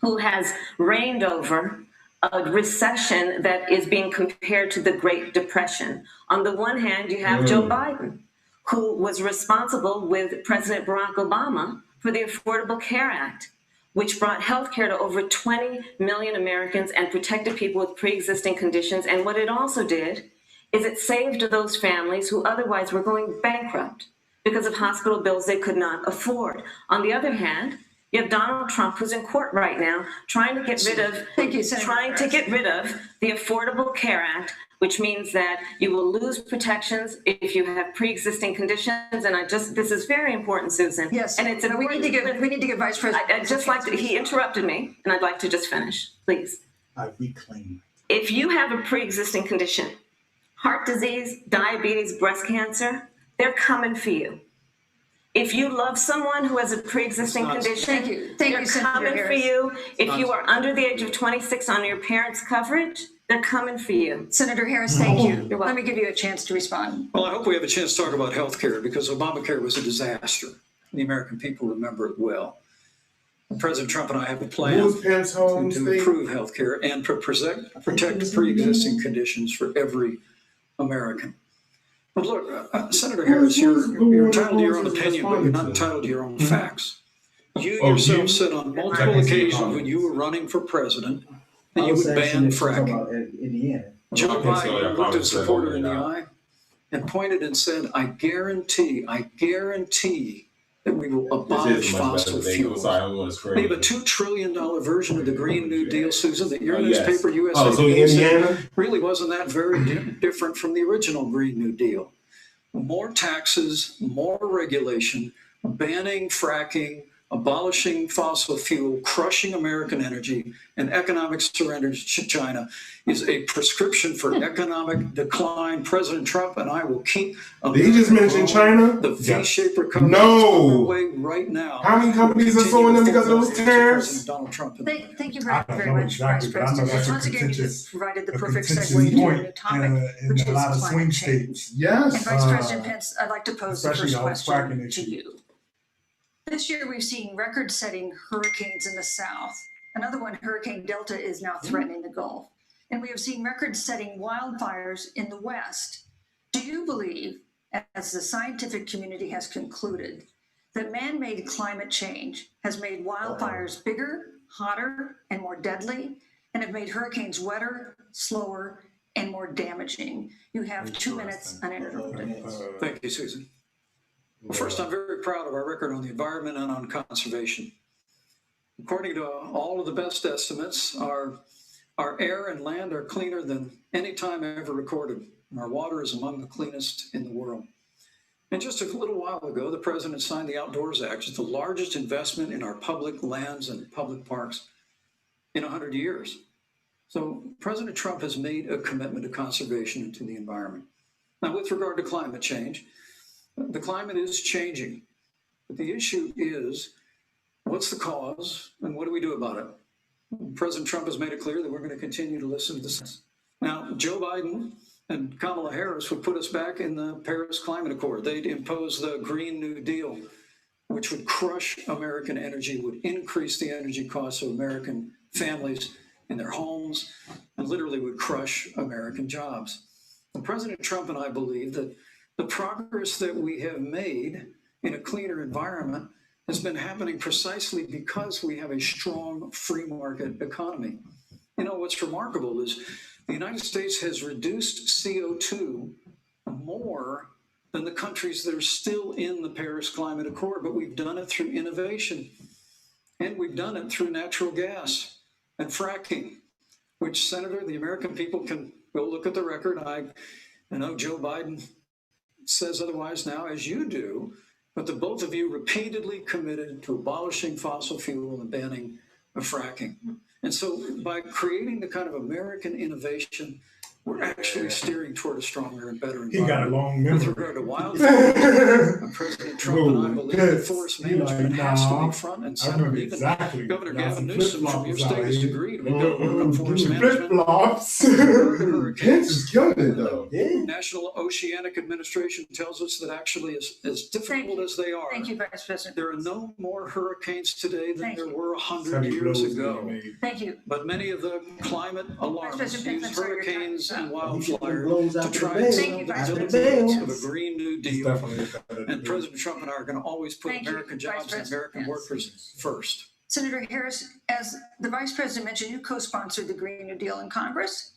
who has reigned over a recession that is being compared to the Great Depression. On the one hand, you have Joe Biden, who was responsible with President Barack Obama for the Affordable Care Act, which brought health care to over 20 million Americans and protected people with pre-existing conditions. And what it also did is it saved those families who otherwise were going bankrupt because of hospital bills they could not afford. On the other hand, you have Donald Trump, who's in court right now, trying to get rid of the Affordable Care Act, which means that you will lose protections if you have pre-existing conditions. And this is very important, Susan.
Yes,
and it's
we need to give Vice President.
I'd just like to, he interrupted me, and I'd like to just finish, please.
I reclaim.
If you have a pre-existing condition, heart disease, diabetes, breast cancer, they're coming for you. If you love someone who has a pre-existing condition, they're coming for you. If you are under the age of 26 on your parents' coverage, they're coming for you.
Senator Harris, thank you. Let me give you a chance to respond.
Well, I hope we have a chance to talk about health care, because Obamacare was a disaster. The American people remember it well. President Trump and I have a plan to improve health care and to protect pre-existing conditions for every American. But look, Senator Harris, you're entitled to your own opinion, but you're not entitled to your own facts. You yourself said on multiple occasions when you were running for president that you would ban fracking. Joe Biden looked his supporter in the eye and pointed and said, I guarantee that we will abolish fossil fuels. We have a $2 trillion version of the Green New Deal, Susan, that your newspaper, USA, really wasn't that very different from the original Green New Deal. More taxes, more regulation, banning fracking, abolishing fossil fuel, crushing American energy, and economic surrender to China is a prescription for economic decline. President Trump and I will keep.
Did he just mention China?
The V-shaped recovery
no.
is underway right now.
How many companies are suing them because of those tariffs?
Donald Trump.
Thank you very much, Vice President. Once again, you just provided the perfect segue to a topic, which is climate change.
Yes.
And Vice President Pence, I'd like to pose the first question to you. This year, we've seen record-setting hurricanes in the south. Another one, Hurricane Delta, is now threatening the Gulf. And we have seen record-setting wildfires in the west. Do you believe, as the scientific community has concluded, that man-made climate change has made wildfires bigger, hotter, and more deadly, and have made hurricanes wetter, slower, and more damaging? You have 2 minutes uninterrupted.
Thank you, Susan. Well, first, I'm very proud of our record on the environment and on conservation. According to all of the best estimates, our air and land are cleaner than any time ever recorded. And our water is among the cleanest in the world. And just a little while ago, the president signed the Outdoors Act, which is the largest investment in our public lands and public parks in 100 years. So President Trump has made a commitment to conservation and to the environment. Now, with regard to climate change, the climate is changing, but the issue is, what's the cause and what do we do about it? President Trump has made it clear that we're going to continue to listen to this. Now, Joe Biden and Kamala Harris would put us back in the Paris Climate Accord. They'd impose the Green New Deal, which would crush American energy, would increase the energy costs of American families in their homes, and literally would crush American jobs. And President Trump and I believe that the progress that we have made in a cleaner environment has been happening precisely because we have a strong free market economy. You know, what's remarkable is the United States has reduced CO2 more than the countries that are still in the Paris Climate Accord, but we've done it through innovation, and we've done it through natural gas and fracking, which, Senator, the American people can go look at the record. I know Joe Biden says otherwise now, as you do, but the both of you repeatedly committed to abolishing fossil fuel and banning fracking. And so by creating the kind of American innovation we're actually steering toward a stronger and better
He got a
environment.
long
With
memory.
regard to wildfire, President Trump and I believe that forest
He like,
management has to
nah,
be front and
I
center.
remember
Even
exactly.
Governor
Y'all
Gavin
some
Newsom from your
flip-flops
state
out
has
here.
agreed. We've got to work on forest
Flip
management.
flops.
Pence is killing it though.
Yeah.
National Oceanic Administration tells us that actually, as difficult as they are,
Thank you, Vice President.
there are no more hurricanes today than
Thank
there
you.
were 100
Heavy
years
blows
ago.
being made.
Thank you.
But many of the climate alarms
President Pence, I'm
use
sorry, your time
hurricanes
is
and
up.
He
wildfire
blows
to
out the
try
bell.
and
Thank
sell
you,
the
Vice
benefits
President.
of a Green New
It's
Deal.
definitely better
And President Trump and I are going to always put
Thank you,
American
Vice
jobs and
President
American
Pence.
workers first.
Senator Harris, as the Vice President mentioned, you co-sponsored the Green New Deal in Congress.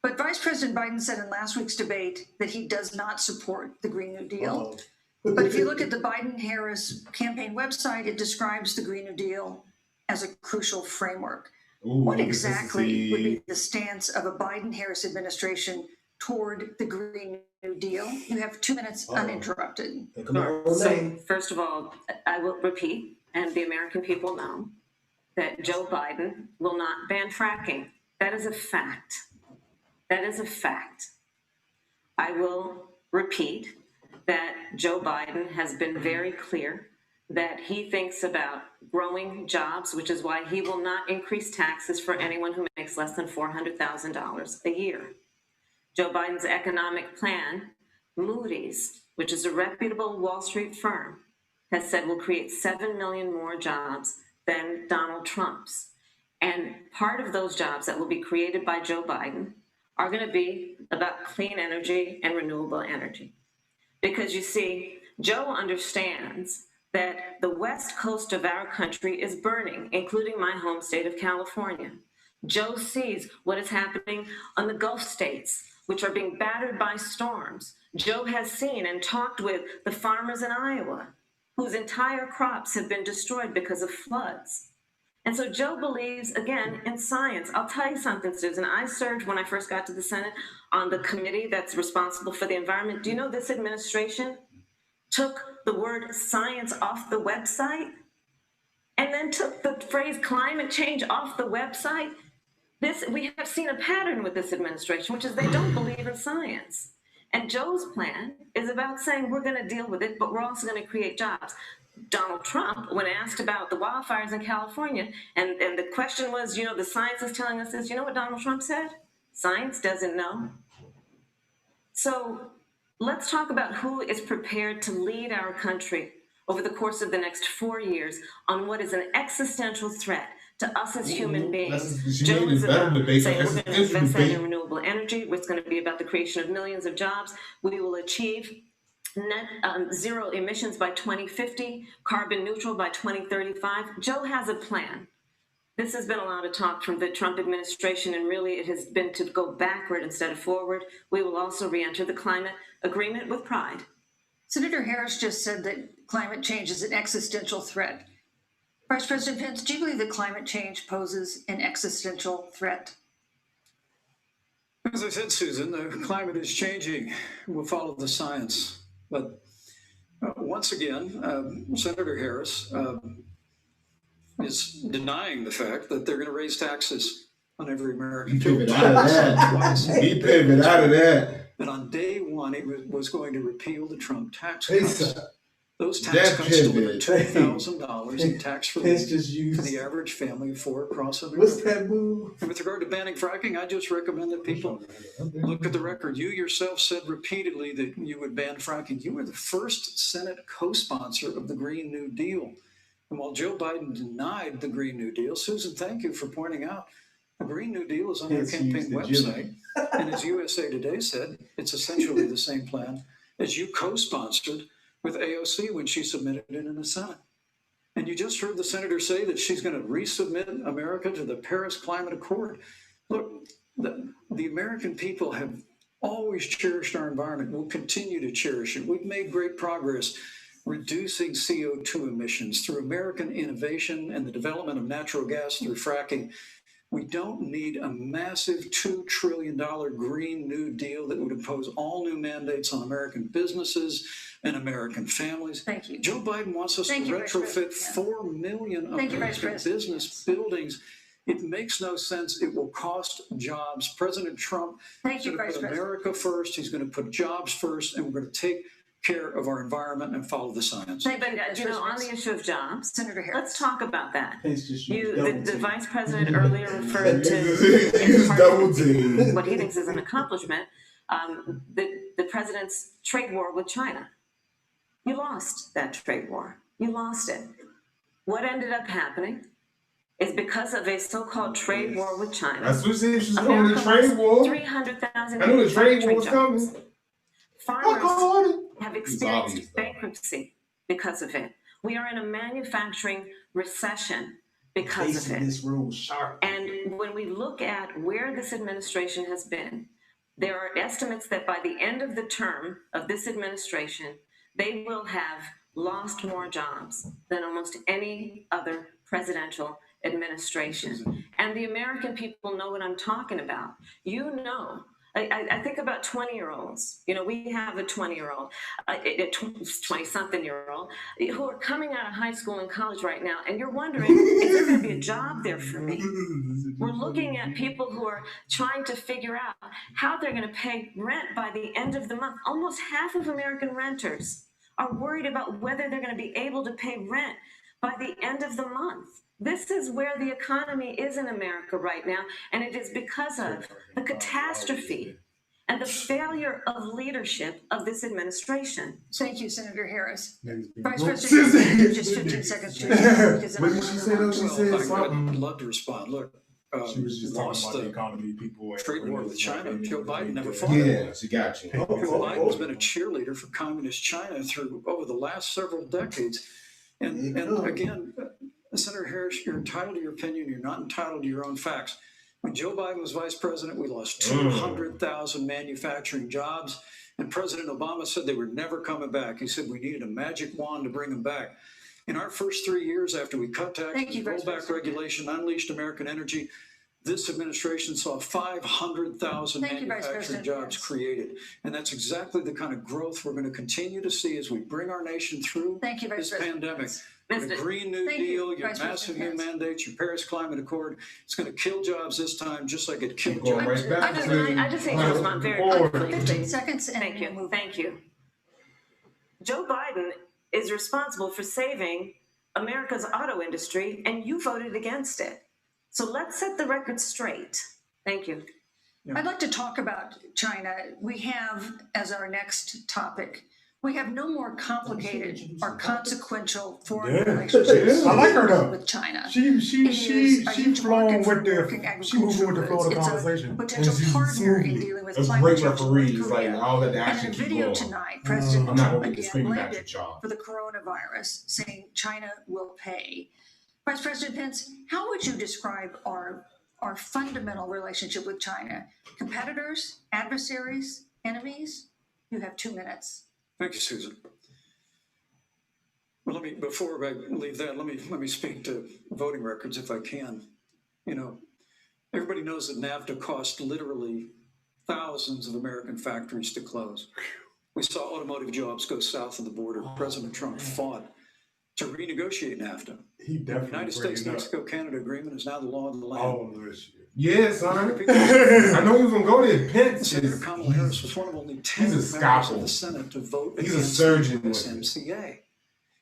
But Vice President Biden said in last week's debate that he does not support the Green New Deal. But if you look at the Biden-Harris campaign website, it describes the Green New Deal as a crucial framework.
Ooh,
What exactly would be
consistency.
the stance of a Biden-Harris administration toward the Green New Deal? You have 2 minutes uninterrupted.
Sure. So, first of all, I will repeat, and the American people know, that Joe Biden will not ban fracking. That is a fact. That is a fact. I will repeat that Joe Biden has been very clear that he thinks about growing jobs, which is why he will not increase taxes for anyone who makes less than $400,000 a year. Joe Biden's economic plan, Moody's, which is a reputable Wall Street firm, has said will create 7 million more jobs than Donald Trump's. And part of those jobs that will be created by Joe Biden are going to be about clean energy and renewable energy. Because you see, Joe understands that the west coast of our country is burning, including my home state of California. Joe sees what is happening on the Gulf states, which are being battered by storms. Joe has seen and talked with the farmers in Iowa, whose entire crops have been destroyed because of floods. And so Joe believes, again, in science. I'll tell you something, Susan. I served, when I first got to the Senate, on the committee that's responsible for the environment. Do you know this administration took the word science off the website and then took the phrase climate change off the website? We have seen a pattern with this administration, which is they don't believe in science. And Joe's plan is about saying we're going to deal with it, but we're also going to create jobs. Donald Trump, when asked about the wildfires in California, and the question was, the science is telling us this, you know what Donald Trump said? Science doesn't know. So let's talk about who is prepared to lead our country over the course of the next 4 years on what is an existential threat to us as human beings. Joe is about saying we're going to invest in renewable energy. It's going to be about the creation of millions of jobs. We will achieve net zero emissions by 2050, carbon neutral by 2035. Joe has a plan. This has been a lot of talk from the Trump administration, and really it has been to go backward instead of forward. We will also re-enter the climate agreement with pride.
Senator Harris just said that climate change is an existential threat. Vice President Pence, do you believe that climate change poses an existential threat?
As I said, Susan, the climate is changing. We'll follow the science. But once again, Senator Harris is denying the fact that they're going to raise taxes on every American.
Pivot out of that. He pivot out of that.
And on day one, he was going to repeal the Trump tax cuts. Those tax
That
cuts
pivot.
delivered $2,000 in tax relief for the average family of four across America.
What's that move?
And with regard to banning fracking, I just recommend that people look at the record. You yourself said repeatedly that you would ban fracking. You were the first Senate co-sponsor of the Green New Deal. And while Joe Biden denied the Green New Deal, Susan, thank you for pointing out, the Green New Deal is on your campaign website. And as USA Today said, it's essentially the same plan as you co-sponsored with AOC when she submitted it in the Senate. And you just heard the senator say that she's going to resubmit America to the Paris Climate Accord. Look, the American people have always cherished our environment. We'll continue to cherish it. We've made great progress reducing CO2 emissions through American innovation and the development of natural gas through fracking. We don't need a massive $2 trillion Green New Deal that would impose all new mandates on American businesses and American families.
Thank you.
Joe Biden wants us to retrofit 4 million American business buildings It makes no sense. It will cost jobs. President Trump is going to put America first. He's going to put jobs first, and we're going to take care of our environment and follow the science.
But, on the issue of jobs,
Senator Harris,
let's talk about that.
The
vice president earlier referred to what he thinks is an accomplishment, the president's trade war with China. You lost that trade war. You lost it. What ended up happening is because of a so-called trade war with China.
That's what she was going to trade war.
300,000.
I knew the trade war was coming.
Farmers have experienced bankruptcy because of it. We are in a manufacturing recession because of it.
This room sharp.
And when we look at where this administration has been, there are estimates that by the end of the term of this administration, they will have lost more jobs than almost any other presidential administration. And the American people know what I'm talking about. You know, I think about 20-year-olds. You know, we have a 20-year-old, a 20-something-year-old who are coming out of high school and college right now, and you're wondering, is there going to be a job there for me? We're looking at people who are trying to figure out how they're going to pay rent by the end of the month. Almost half of American renters are worried about whether they're going to be able to pay rent by the end of the month. This is where the economy is in America right now, and it is because of the catastrophe and the failure of leadership of this administration.
thank you, Senator Harris. Vice President, just 15 seconds.
What did she say though? She said something.
I'd love to respond. Look,
She was just talking about the economy, people.
Trade war with China. Joe Biden never fought.
Yeah, she got you.
Joe Biden has been a cheerleader for communist China over the last several decades. And again, Senator Harris, you're entitled to your opinion. You're not entitled to your own facts. When Joe Biden was vice president, we lost 200,000 manufacturing jobs. And President Obama said they were never coming back. He said we needed a magic wand to bring them back. In our first 3 years after we cut taxes, rolled back regulation, unleashed American energy, this administration saw 500,000 manufacturing jobs created. And that's exactly the kind of growth we're going to continue to see as we bring our nation through this pandemic. The Green New Deal, your massive new mandates, your Paris Climate Accord, it's going to kill jobs this time, just like it killed jobs.
I just think to respond very quickly.
15 seconds.
Thank you. Joe Biden is responsible for saving America's auto industry, and you voted against it. So let's set the record straight. Thank you.
I'd like to talk about China. We have, as our next topic, we have no more complicated or consequential foreign relationships
I like her though.
with China.
She flown with she moved with the flow of the conversation.
Potential partner in dealing with
a
climate
great
change.
referee. He's like, I'll let the
And
action
in a
keep
video
going.
tonight, President
I'm not
Trump
going to get
again
screaming at
blamed
your job.
for the coronavirus, saying China will pay. Vice President Pence, how would you describe our fundamental relationship with China? Competitors, adversaries, enemies? You have 2 minutes.
Thank you, Susan. Well, before I leave that, let me speak to voting records if I can. You know, everybody knows that NAFTA cost literally thousands of American factories to close. We saw automotive jobs go south of the border. President Trump fought to renegotiate NAFTA.
He definitely
The United States-Mexico-Canada agreement is now the law of the land.
Oh, this shit.
Yes, son. I know he was going to go there. Pence
Senator Kamala Harris was one of only 10 members of the Senate to vote
He's a
against
surgeon
this
with it.
MCA.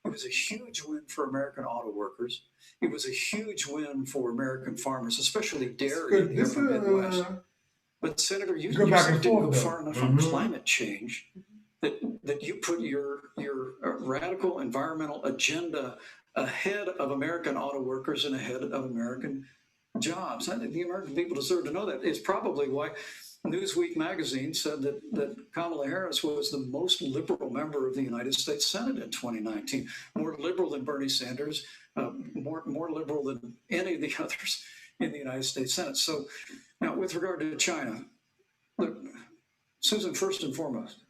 It was a huge win for American auto workers. It was a huge win for American farmers, especially dairy here from the Midwest. But Senator, you didn't go far enough on climate change that you put your radical environmental agenda ahead of American auto workers and ahead of American jobs. I think the American people deserve to know that. It's probably why Newsweek magazine said that Kamala Harris was the most liberal member of the United States Senate in 2019, more liberal than Bernie Sanders, more liberal than any of the others in the United States Senate. So now with regard to China, look, Susan, first and foremost,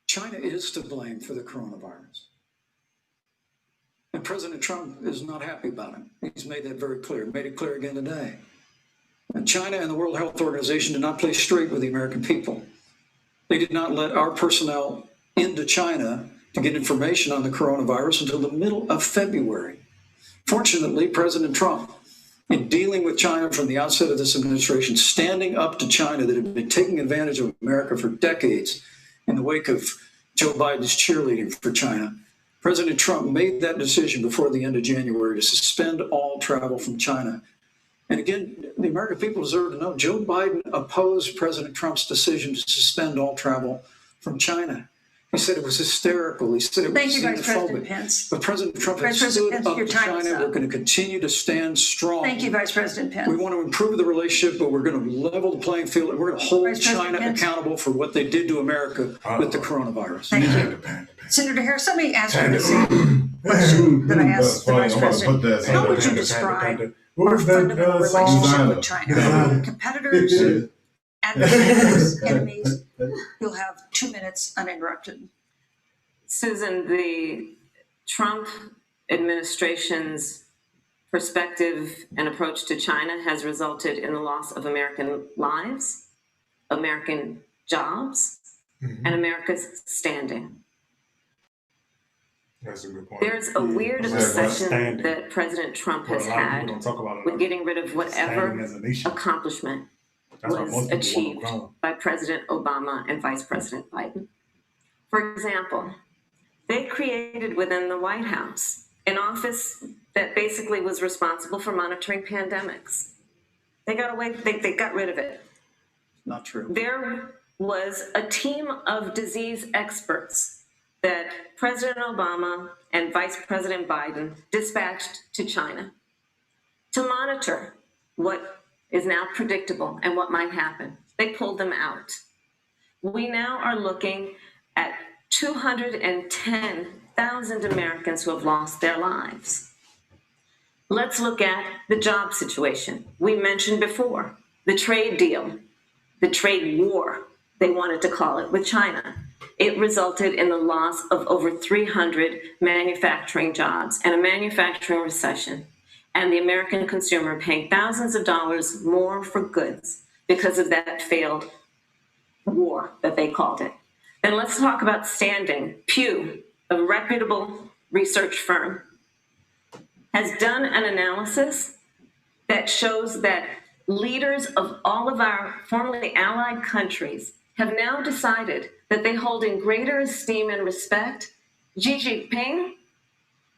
China is to blame for the coronavirus. And President Trump is not happy about it. He's made that very clear, made it clear again today. And China and the World Health Organization did not play straight with the American people. They did not let our personnel into China to get information on the coronavirus until the middle of February. Fortunately, President Trump, in dealing with China from the outset of this administration, standing up to China that had been taking advantage of America for decades in the wake of Joe Biden's cheerleading for China, President Trump made that decision before the end of January to suspend all travel from China. And again, the American people deserve to know Joe Biden opposed President Trump's decision to suspend all travel from China. He said it was hysterical. He said it was
Thank you, Vice President
xenophobic.
Pence.
But President Trump has
Vice
stood
President
up
Pence,
to
your time is
China.
up.
We're going to continue to stand strong.
Thank you, Vice President Pence.
We want to improve the relationship, but we're going to level the playing field, and we're going to hold
Vice President
China
Pence.
accountable for what they did to America with the coronavirus.
Thank you. Senator Harris, let me ask you the same question that I asked the Vice President. How would you describe
What
our
was
fundamental
that song?
relationship with China? Competitors, adversaries, enemies. You'll have 2 minutes uninterrupted.
Susan, the Trump administration's perspective and approach to China has resulted in the loss of American lives, American jobs, and America's standing.
That's a good point.
There's a weird obsession that President Trump has had with getting rid of whatever accomplishment was achieved by President Obama and Vice President Biden. For example, they created within the White House an office that basically was responsible for monitoring pandemics. They got away, they got rid of it.
Not true.
There was a team of disease experts that President Obama and Vice President Biden dispatched to China to monitor what is now predictable and what might happen. They pulled them out. We now are looking at 210,000 Americans who have lost their lives. Let's look at the job situation. We mentioned before the trade deal, the trade war, they wanted to call it, with China. It resulted in the loss of over 300 manufacturing jobs and a manufacturing recession, and the American consumer paying thousands of dollars more for goods because of that failed war that they called it. Then let's talk about standing. Pew, a reputable research firm, has done an analysis that shows that leaders of all of our formerly allied countries have now decided that they hold in greater esteem and respect Xi Jinping,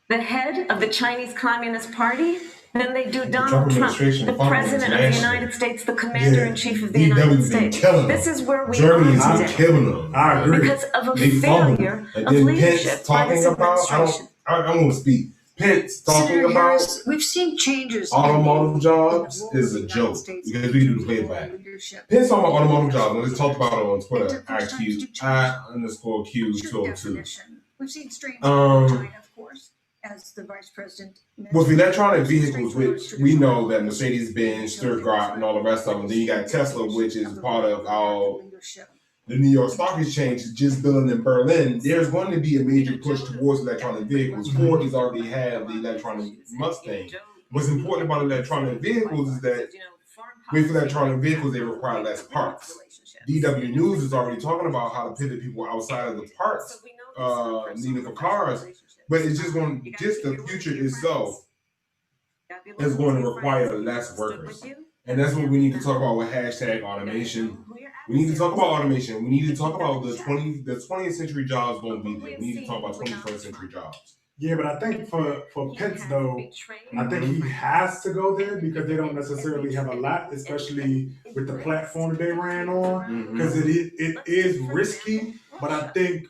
the head of the Chinese Communist Party, than they do Donald Trump, the President of the United States, the Commander-in-Chief of the United States. This is where we are today.
I agree.
Because of a failure of leadership by this administration.
I want to speak. Pence talking
Senator
about
Harris, we've seen changes.
automotive jobs is a joke because we do the playback. Pence talking about automotive jobs. Let's talk about it on Twitter. I_Q202.
We've seen strange China, of course, as the Vice President.
With electronic vehicles, which we know that Mercedes-Benz, Stuttgart, and all the rest of them. Then you got Tesla, which is part of our the New York Stock Exchange is just building in Berlin. There's going to be a major push towards electronic vehicles. Ford has already had the electronic Mustang. What's important about electronic vehicles is that with electronic vehicles, they require less parts. DW News is already talking about how to pivot people outside of the parts needed for cars. But it's just the future itself is going to require less workers. And that's what we need to talk about with hashtag automation. We need to talk about automation. We need to talk about the 20th century jobs won't be there. We need to talk about 21st century jobs.
Yeah, but I think for Pence, though, I think he has to go there because they don't necessarily have a lot, especially with the platform that they ran on, because it is risky. But I think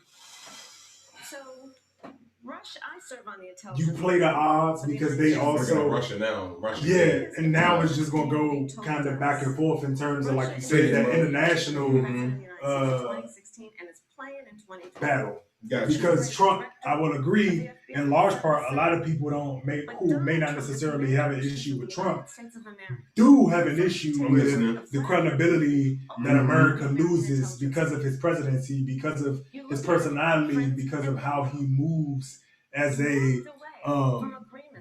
you play the odds because they also
Russia now.
And now it's just gonna go kind of back and forth in terms of, like you said, that international battle.
Gotcha.
Because Trump, I will agree, in large part, a lot of people who may not necessarily have an issue with Trump do have an issue with the credibility that America loses because of his presidency, because of his personality, because of how he moves as a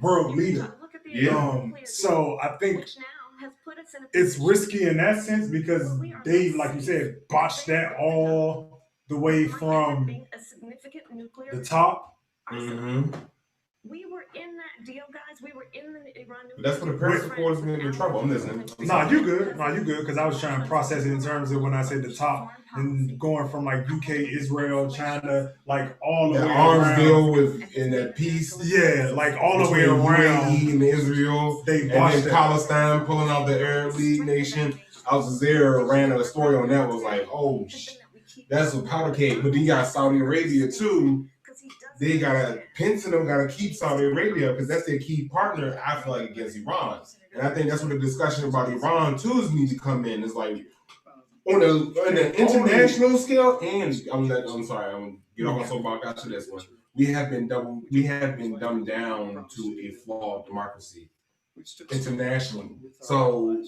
world leader. So I think it's risky in that sense because they, like you said, botched that all the way from the top.
We were in that deal, guys. We were in the Iran.
But that's what the Paris Accords get in trouble. I'm listening.
Nah, you good. Nah, you good. Because I was trying to process it in terms of when I said the top and going from like UK, Israel, China, like all the
The
way
arms
around.
deal with in that peace.
Yeah, like all the way
between
around.
UAE and Israel,
They
and
botched
then
it.
Palestine pulling out the Arab League nation. Al Jazeera ran a story on that. Was like, oh, that's a powder cake. But then you got Saudi Arabia too. They gotta Pence and them gotta keep Saudi Arabia because that's their key partner. I feel like against Iran, and I think that's what the discussion about Iran too is need to come in. It's like on an international scale, and I'm sorry, I'm gonna get off my soapbox after this one. We have been dumbed down to a flawed democracy internationally. So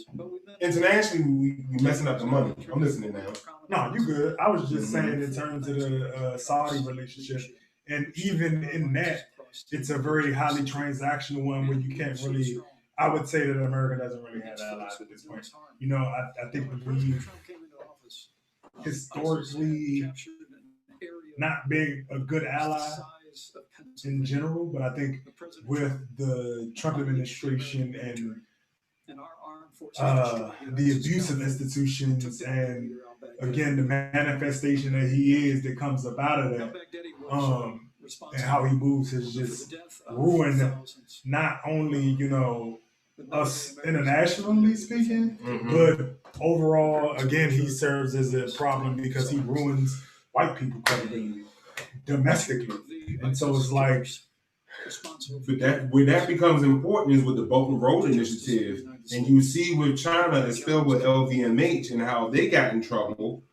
internationally, we messing up the money. I'm listening now.
No, you good. I was just saying in terms of the Saudi relationship, and even in that, it's a very highly transactional one where you can't really. I would say that America doesn't really have allies at this point. You know, I think we've historically not been a good ally in general, but I think with the Trump administration and the abuse of institutions and again the manifestation that he is that comes up out of that, and how he moves has just ruined not only, you know, us internationally speaking, but overall, again, he serves as a problem because he ruins white people credibility domestically. And so it's like,
but that where that becomes important is with the Belt and Road Initiative, and you see with China, it's still with LVMH and how they got in trouble.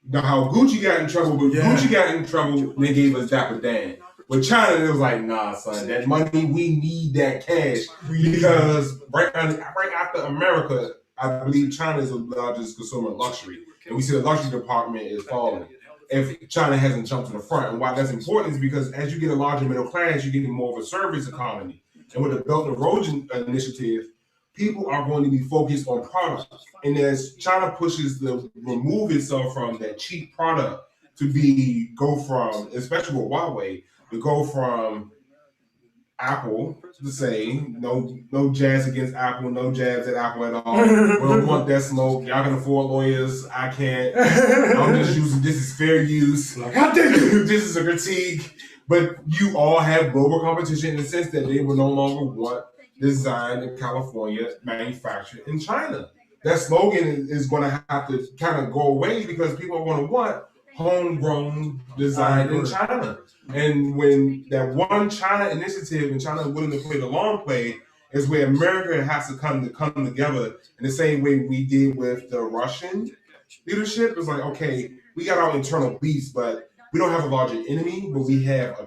Now how Gucci got in trouble, but Gucci got in trouble. They gave us Dapper Dan. With China, it was like, nah, son, that money, we need that cash because right after America, I believe China is the largest consumer of luxury, and we see the luxury department is falling. If China hasn't jumped to the front, and why that's important is because as you get a larger middle class, you're getting more of a service economy, and with the Belt and Road Initiative, people are going to be focused on product, and as China pushes to remove itself from that cheap product to go from, especially with Huawei, to go from Apple to say no jazz against Apple, no jabs at Apple at all. We don't want that smoke. Y'all can afford lawyers. I can't. I'm just using this is fair use.
like, how dare you?
This is a critique. But you all have global competition in the sense that they will no longer want design in California, manufactured in China. That slogan is going to have to kind of go away because people are going to want homegrown design in China. And when that one China initiative and China is willing to play the long play is where America has to come together in the same way we did with the Russian leadership. It's like, okay, we got our internal beefs, but we don't have a larger enemy, but we have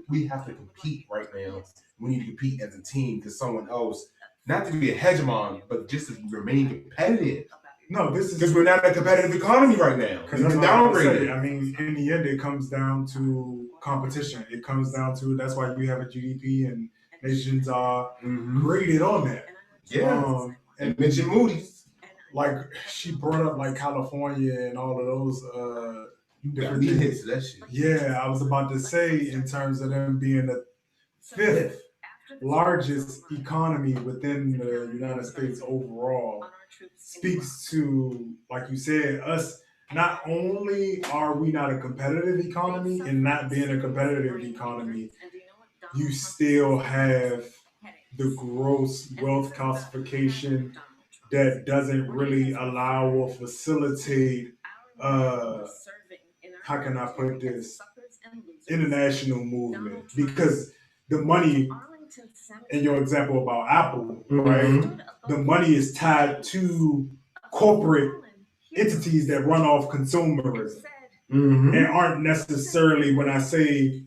we have to compete right now. We need to compete as a team because someone else, not to be a hegemon, but just to remain competitive.
No, this is
because we're not in a competitive economy right now.
Because that's what I say. I mean, in the end, it comes down to competition. It comes down to that's why we have a GDP and nations are graded on that.
Yeah, and mention Moody's.
Like she brought up like California and all of those different
hits that shit.
Yeah, I was about to say in terms of them being the 5th largest economy within the United States overall. Speaks to, like you said, us. Not only are we not a competitive economy, and not being a competitive economy, you still have the gross wealth calcification that doesn't really allow or facilitate, how can I put this, international movement. Because the money, in your example about Apple, right? The money is tied to corporate entities that run off consumerism and aren't necessarily, when I say,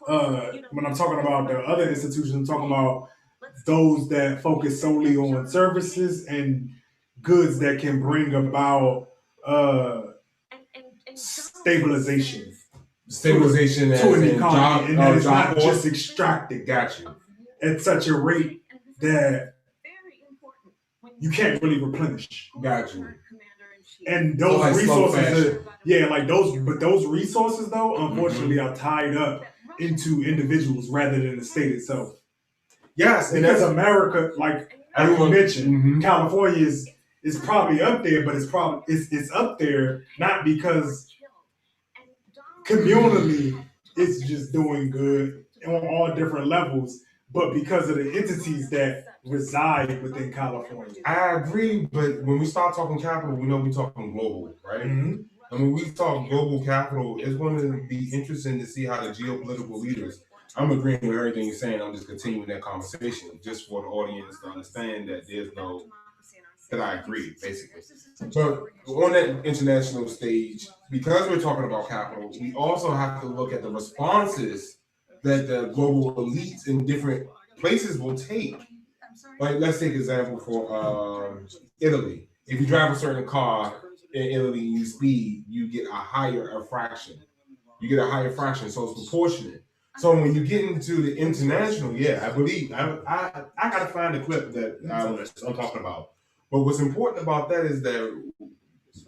when I'm talking about the other institutions, I'm talking about those that focus solely on services and goods that can bring about stabilization to an economy, and that is not just extracted.
Got you.
At such a rate that you can't really replenish.
Got you.
And those resources, but those resources though, unfortunately, are tied up into individuals rather than the state itself.
Yes, and
Because
that's
America, like you
everyone
mentioned,
mhm.
California is probably up there, but it's up there not because communally it's just doing good on all different levels, but because of the entities that reside within California.
I agree, but when we start talking capital, we know we're talking global, right?
Mhm.
And when we talk global capital, it's going to be interesting to see how the geopolitical leaders. I'm agreeing with everything you're saying. I'm just continuing that conversation just for the audience to understand that there's no that I agree, basically. But on that international stage, because we're talking about capital, we also have to look at the responses that the global elites in different places will take. Like, let's take an example for Italy. If you drive a certain car in Italy and you speed, you get a higher fraction. You get a higher fraction, so it's proportionate. So when you get into the international, yeah, I believe I gotta find the clip that I'm talking about. But what's important about that is that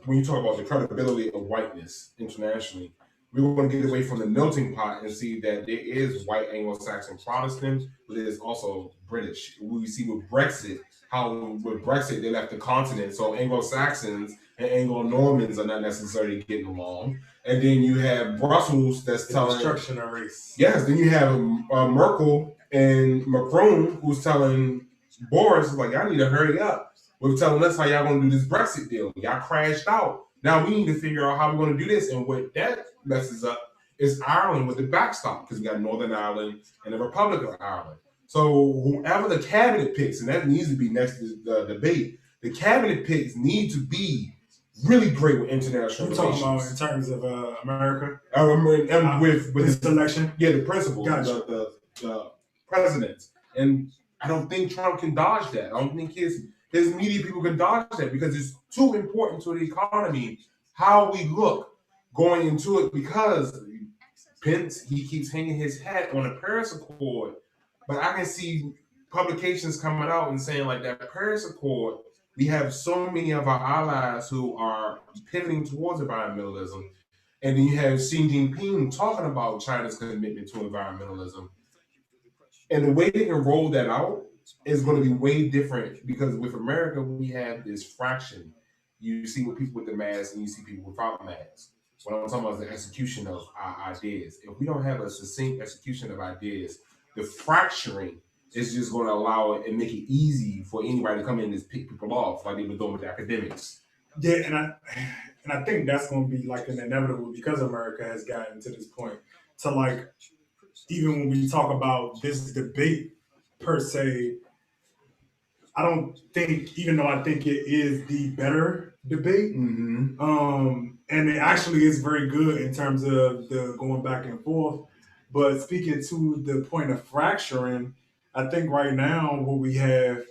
when you talk about the credibility of whiteness internationally, we want to get away from the melting pot and see that there is white Anglo-Saxon Protestant, but there's also British. We see with Brexit, how with Brexit they left the continent, so Anglo-Saxons and Anglo-Normans are not necessarily getting along. And then you have Brussels that's
The
telling
destruction of race.
yes. Then you have Merkel and Macron who's telling Boris like, "I need to hurry up." We're telling us how y'all gonna do this Brexit deal. Y'all crashed out. Now we need to figure out how we're gonna do this. And what that messes up is Ireland with the backstop because we got Northern Ireland and the Republic of Ireland. So whoever the cabinet picks, and that needs to be next to the debate, the cabinet picks need to be really great with international
You're talking about
relations.
in terms of America?
And with
This election?
yeah, the principles,
Gotcha.
the presidents. And I don't think Trump can dodge that. I don't think his media people can dodge that because it's too important to the economy how we look going into it because Pence, he keeps hanging his hat on the Paris Accord, but I can see publications coming out and saying like that Paris Accord, we have so many of our allies who are pivoting towards environmentalism. And then you have Xi Jinping talking about China's commitment to environmentalism. And the way they can roll that out is going to be way different because with America, we have this fraction. You see with people with the mask and you see people without masks. What I'm talking about is the execution of our ideas. If we don't have a succinct execution of ideas, the fracturing is just going to allow it and make it easy for anybody to come in and just pick people off like they've been doing with academics.
Yeah, and I think that's going to be like an inevitable because America has gotten to this point. So like, even when we talk about this debate per se, I don't think, even though I think it is the better debate, and it actually is very good in terms of the going back and forth. But speaking to the point of fracturing, I think right now what we have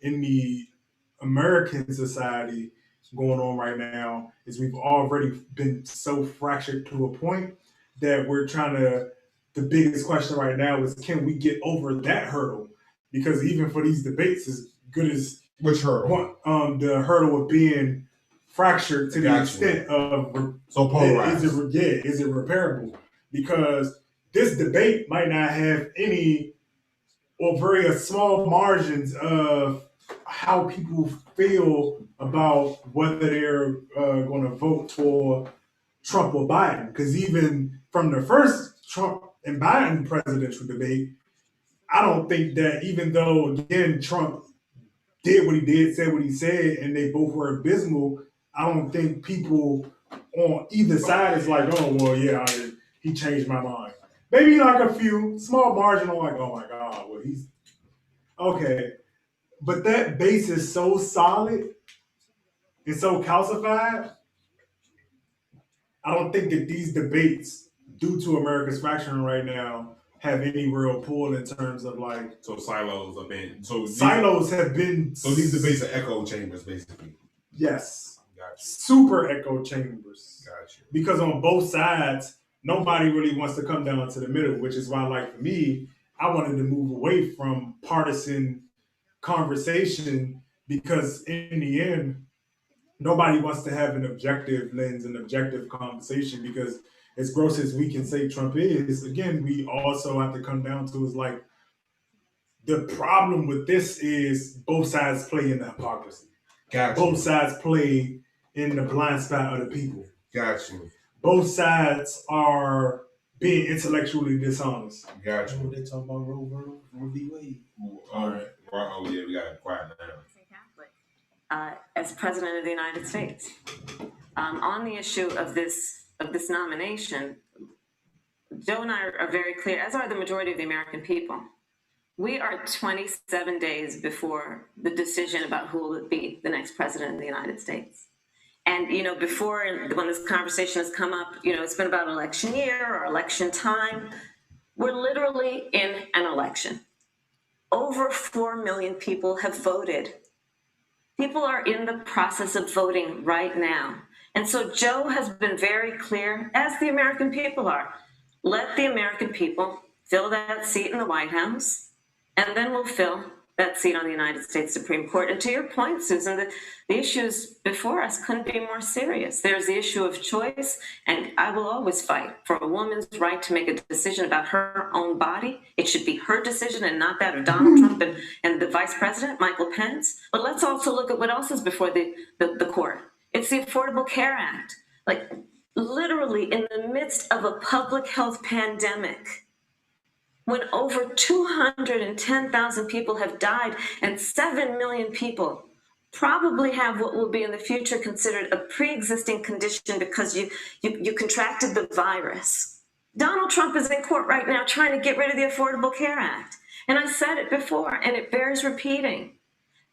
in the American society going on right now is we've already been so fractured to a point that we're trying to. The biggest question right now is, can we get over that hurdle? Because even for these debates, as good as
which hurdle?
The hurdle of being fractured to the
Gotcha.
extent of
So polarized.
Is it repairable? Because this debate might not have any or very small margins of how people feel about whether they're going to vote for Trump or Biden. Because even from the first Trump and Biden presidential debate, I don't think that even though, again, Trump did what he did, said what he said, and they both were abysmal, I don't think people on either side is like, oh, well, yeah, he changed my mind. Maybe like a few, small margin on like, oh my God, well, he's okay. But that base is so solid and so calcified, I don't think that these debates, due to America's fracturing right now, have any real pull in terms of like.
So silos have been.
Silos have been.
So these debates are echo chambers, basically.
Yes.
Gotcha.
Super echo chambers.
Gotcha.
Because on both sides, nobody really wants to come down to the middle, which is why, like for me, I wanted to move away from partisan conversation because in the end, nobody wants to have an objective lens, an objective conversation because as gross as we can say Trump is, again, we also have to come down to is like the problem with this is both sides play in the hypocrisy.
Gotcha.
Both sides play in the blind spot of the people.
Gotcha.
Both sides are being intellectually dishonest.
Gotcha.
They talking about Roe v. Wade.
All right. Oh yeah, we got to quiet down.
As president of the United States, on the issue of this nomination, Joe and I are very clear, as are the majority of the American people. We are 27 days before the decision about who will be the next president of the United States. And, before, when this conversation has come up, it's been about election year or election time. We're literally in an election. Over 4 million people have voted. People are in the process of voting right now. And so Joe has been very clear, as the American people are. Let the American people fill that seat in the White House, and then we'll fill that seat on the United States Supreme Court. And to your point, Susan, the issues before us couldn't be more serious. There's the issue of choice, and I will always fight for a woman's right to make a decision about her own body. It should be her decision and not that of Donald Trump and the Vice President, Michael Pence. But let's also look at what else is before the court. It's the Affordable Care Act. Like, literally in the midst of a public health pandemic, when over 210,000 people have died and 7 million people probably have what will be in the future considered a pre-existing condition because you contracted the virus. Donald Trump is in court right now trying to get rid of the Affordable Care Act. And I said it before, and it bears repeating.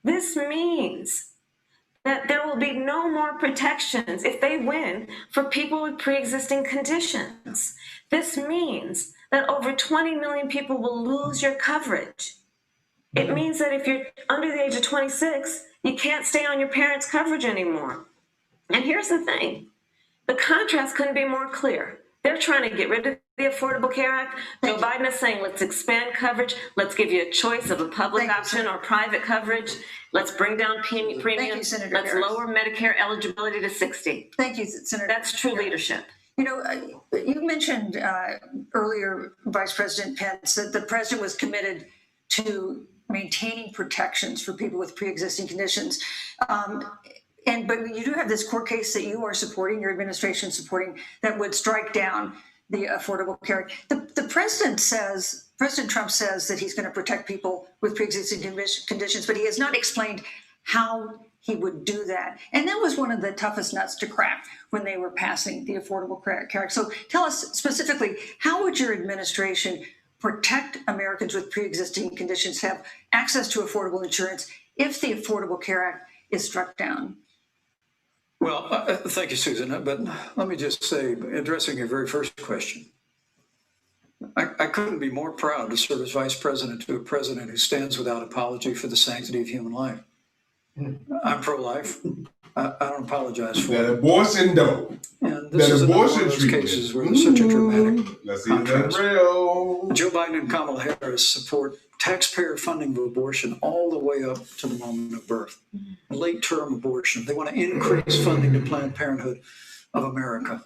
This means that there will be no more protections if they win for people with pre-existing conditions. This means that over 20 million people will lose your coverage. It means that if you're under the age of 26, you can't stay on your parents' coverage anymore. And here's the thing, the contrast couldn't be more clear. They're trying to get rid of the Affordable Care Act. Joe Biden is saying, let's expand coverage. Let's give you a choice of a public option or private coverage. Let's bring down premiums.
Thank you, Senator
Let's
Harris.
lower Medicare eligibility to 60.
Thank you, Senator.
That's true leadership.
You mentioned earlier, Vice President Pence, that the president was committed to maintaining protections for people with pre-existing conditions. But you do have this court case that you are supporting, your administration supporting, that would strike down the Affordable Care Act. The President Trump says that he's going to protect people with pre-existing conditions, but he has not explained how he would do that. And that was one of the toughest nuts to crack when they were passing the Affordable Care Act. So tell us specifically, how would your administration protect Americans with pre-existing conditions to have access to affordable insurance if the Affordable Care Act is struck down?
Well, thank you, Susan. But let me just say, addressing your very first question, I couldn't be more proud to serve as vice president to a president who stands without apology for the sanctity of human life. I'm pro-life. I don't apologize for
that
it.
abortion, though.
And this is another one of those cases where there's such a dramatic
Let's see
contrast.
that real.
Joe Biden and Kamala Harris support taxpayer funding of abortion all the way up to the moment of birth. Late-term abortion. They want to increase funding to Planned Parenthood of America.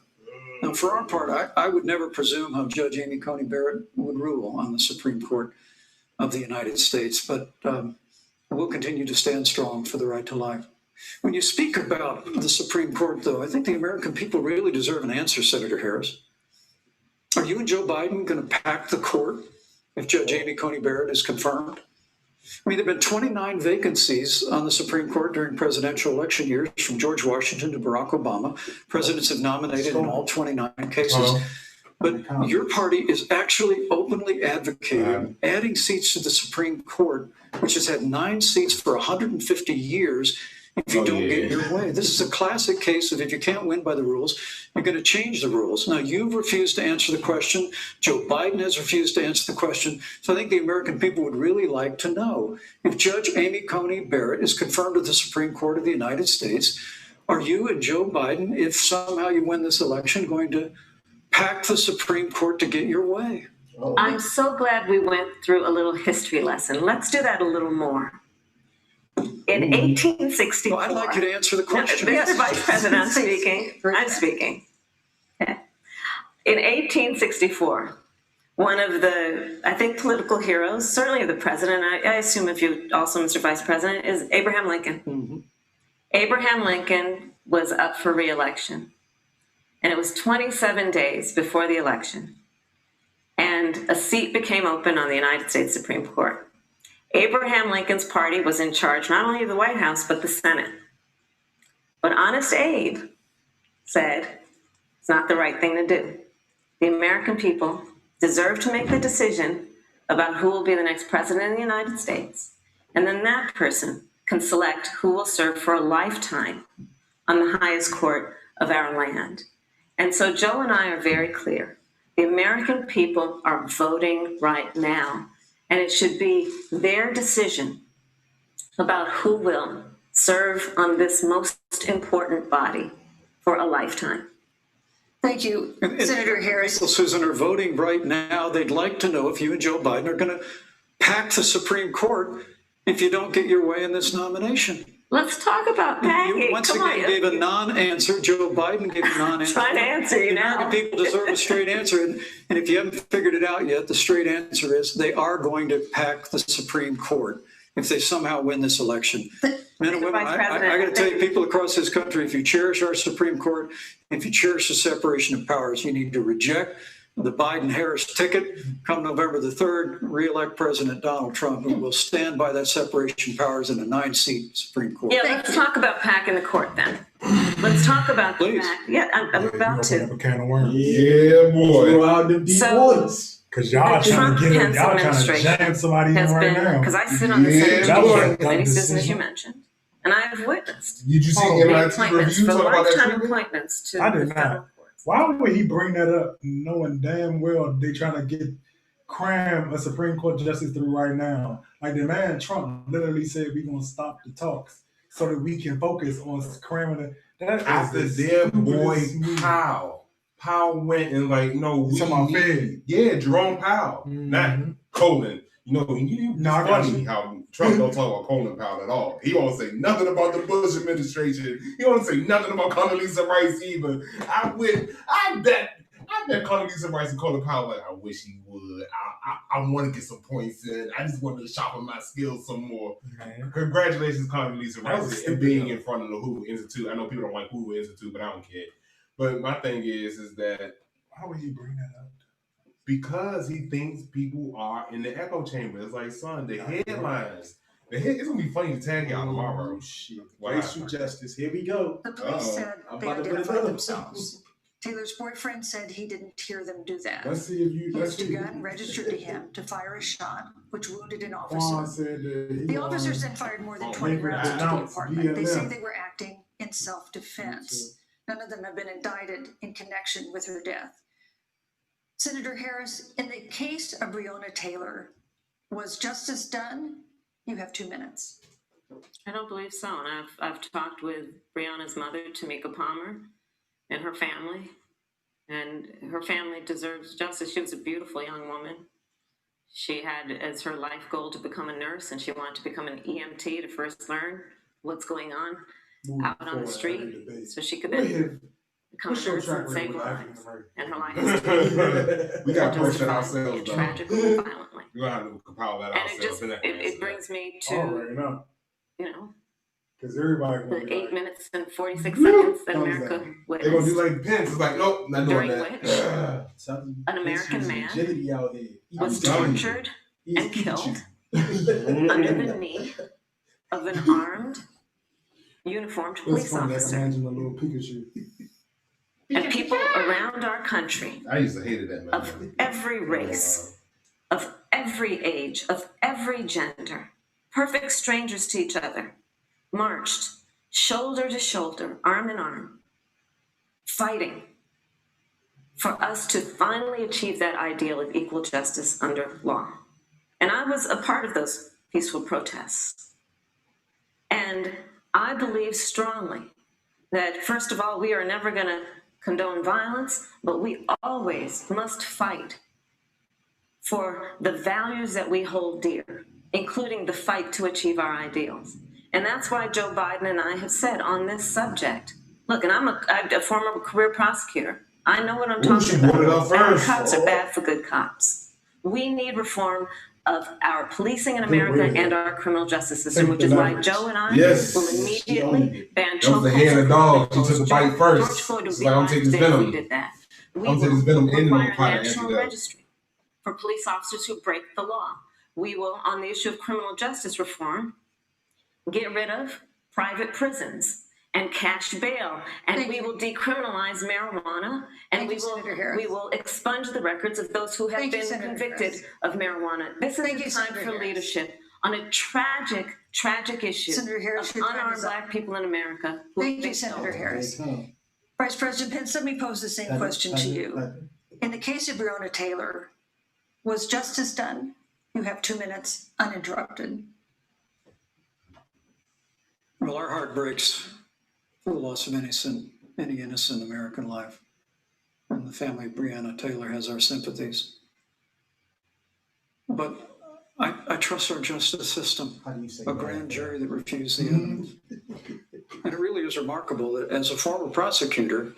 Now, for our part, I would never presume how Judge Amy Coney Barrett would rule on the Supreme Court of the United States, but we'll continue to stand strong for the right to life. When you speak about the Supreme Court, though, I think the American people really deserve an answer, Senator Harris. Are you and Joe Biden going to pack the court if Judge Amy Coney Barrett is confirmed? I mean, there have been 29 vacancies on the Supreme Court during presidential election years, from George Washington to Barack Obama. Presidents have nominated in all 29 cases. But your party is actually openly advocating adding seats to the Supreme Court, which has had 9 seats for 150 years, if you don't get your way. This is a classic case of if you can't win by the rules, you're going to change the rules. Now, you've refused to answer the question. Joe Biden has refused to answer the question. So I think the American people would really like to know, if Judge Amy Coney Barrett is confirmed to the Supreme Court of the United States, are you and Joe Biden, if somehow you win this election, going to pack the Supreme Court to get your way?
I'm so glad we went through a little history lesson. Let's do that a little more. In 1864.
Well, I'd like you to answer the question.
Mr. Vice President, I'm speaking. I'm speaking. In 1864, one of the, I think, political heroes, certainly the president, I assume if you also, Mr. Vice President, is Abraham Lincoln.
Mm-hmm.
Abraham Lincoln was up for re-election, and it was 27 days before the election, and a seat became open on the United States Supreme Court. Abraham Lincoln's party was in charge not only of the White House, but the Senate. But Honest Abe said it's not the right thing to do. The American people deserve to make the decision about who will be the next president of the United States. And then that person can select who will serve for a lifetime on the highest court of our land. And so Joe and I are very clear. The American people are voting right now, and it should be their decision about who will serve on this most important body for a lifetime.
Thank you, Senator Harris.
Well, Susan, are voting right now. They'd like to know if you and Joe Biden are going to pack the Supreme Court if you don't get your way in this nomination.
Let's talk about packing.
You once again gave a non-answer. Joe Biden gave a non-answer.
Trying to answer you now.
American people deserve a straight answer. And if you haven't figured it out yet, the straight answer is they are going to pack the Supreme Court if they somehow win this election. Men and women, I got to tell you, people across this country, if you cherish our Supreme Court, if you cherish the separation of powers, you need to reject the Biden-Harris ticket. Come November the 3rd, re-elect President Donald Trump, and we'll stand by that separation of powers in a 9-seat Supreme Court.
Yeah, let's talk about packing the court then. Let's talk about
Please.
the pack. Yeah, I'm about
Open up
to.
a can of worms.
Yeah, boy.
Throw out them deep
So-
waters.
Because y'all
The
trying to get in,
Trump-Pence
y'all trying to
administration
jam somebody in
Has
right
been,
now.
because I sit on the
Yeah,
Senate
that was
Judiciary
a
Committee,
dumb
Susan, as you
decision.
mentioned, and I have witnessed
Did you see
the
MIT
appointments
review
for
talk about that
lifetime
treatment?
appointments to
I
the
did
federal
not.
courts.
Why would he bring that up knowing damn well they trying to cram a Supreme Court justice through right now? Like the man Trump literally said we're going to stop the talks so that we can focus on cramming it. That is
After
the
their boy
stupidest move.
Powell went and like, no, we
talking about
need,
Fed?
yeah, Jerome Powell,
Mhm.
not Colin. You know, it's
No, I got
funny
you.
how Trump don't talk about Colin Powell at all. He won't say nothing about the Bush administration. He won't say nothing about Condoleezza Rice either. I bet Condoleezza Rice and Colin Powell like, I wish he would. I want to get some points in. I just wanted to sharpen my skills some more.
Man.
Congratulations, Condoleezza
That was
Rice, and
stupid,
being
though.
in front of the Hoover Institute. I know people don't like Hoover Institute, but I don't care. But my thing is that
Why would he bring that up?
because he thinks people are in the echo chamber. It's like, son, the headlines. It's gonna be funny to tag y'all tomorrow.
Oh, shit.
Wow.
Racial justice. Here we go.
The police said
I'm
they
about to put it
identified
up.
themselves. Taylor's boyfriend said he didn't hear them do that.
Let's see if you.
He
Let's
used a
see.
gun registered to him to fire a shot, which wounded an
Quan
officer.
said that he
The officers then fired more than
Oh,
20
maybe
rounds into the
announced
apartment. They say
BLM.
they were acting in self-defense. None of them have been indicted in connection with her death. Senator Harris, in the case of Breonna Taylor, was justice done? You have 2 minutes.
I don't believe so. And I've talked with Breonna's mother, Tamika Palmer, and her family. And her family deserves justice. She was a beautiful young woman. She had as her life goal to become a nurse, and she wanted to become an EMT to first learn what's going on out on the street, so she could then become a nurse and save lives. And her life is
We got to push that
taken
ourselves, though.
tragically and violently.
We're gonna have to compile that
And
ourselves.
it brings me to,
Already know.
you know,
Because everybody
the
gonna be
8
like,
minutes and 46 seconds that
Thumbs
America
down.
They're gonna do
witnessed.
like Pence. It's like, nope, not doing
During
that.
which
An
an American man
agility out here.
was
telling you.
tortured
He's
and
Pikachu.
killed under the knee of an armed, uniformed
it's
police
funny. I
officer.
imagine a little Pikachu.
And people around our country
I used to hate that man.
of every race, of every age, of every gender, perfect strangers to each other, marched shoulder to shoulder, arm in arm, fighting for us to finally achieve that ideal of equal justice under law. And I was a part of those peaceful protests. And I believe strongly that, first of all, we are never going to condone violence, but we always must fight for the values that we hold dear, including the fight to achieve our ideals. And that's why Joe Biden and I have said on this subject, look, and I'm a former career prosecutor. I know what I'm
Ooh, she
talking
brought it up
about. Bad
first.
cops are bad for good cops. We need reform of our policing in
Good
America
word.
and our criminal justice system,
Take
which
the
is why
leverage.
Joe and I
Yes.
will
She
immediately
owned it.
ban
That was the
chokeholds
hand of
and
dog. She
criminal
took a bite
George
first.
Floyd would
It's
be
like, I'm
alive
taking this
today if we
venom.
did that. We
I'm taking this
will
venom in and I'm
require a
applying it
national
after that.
registry for police officers who break the law. We will, on the issue of criminal justice reform, get rid of private prisons and cash bail, and
Thank
we
you.
will decriminalize marijuana, and
Thank
we
you,
will
Senator Harris.
we will expunge the records of those who have
Thank you,
been
Senator
convicted
Harris.
of marijuana. This is
Thank
a
you,
time
Senator
for
Harris.
leadership on a tragic issue
Senator Harris,
of
your time
unarmed
is up.
Black people in America. who
Thank
have
you,
been
Senator
killed.
Harris.
Here it come.
Vice President Pence, let me pose the same question to you.
Clapping.
In the case of Breonna Taylor, was justice done? You have 2 minutes uninterrupted.
Well, our heart breaks for the loss of any innocent American life. And the family of Breonna Taylor has our sympathies. But I trust our justice system,
How do you say
a
that?
grand jury that refused the evidence. And it really is remarkable that as a former prosecutor,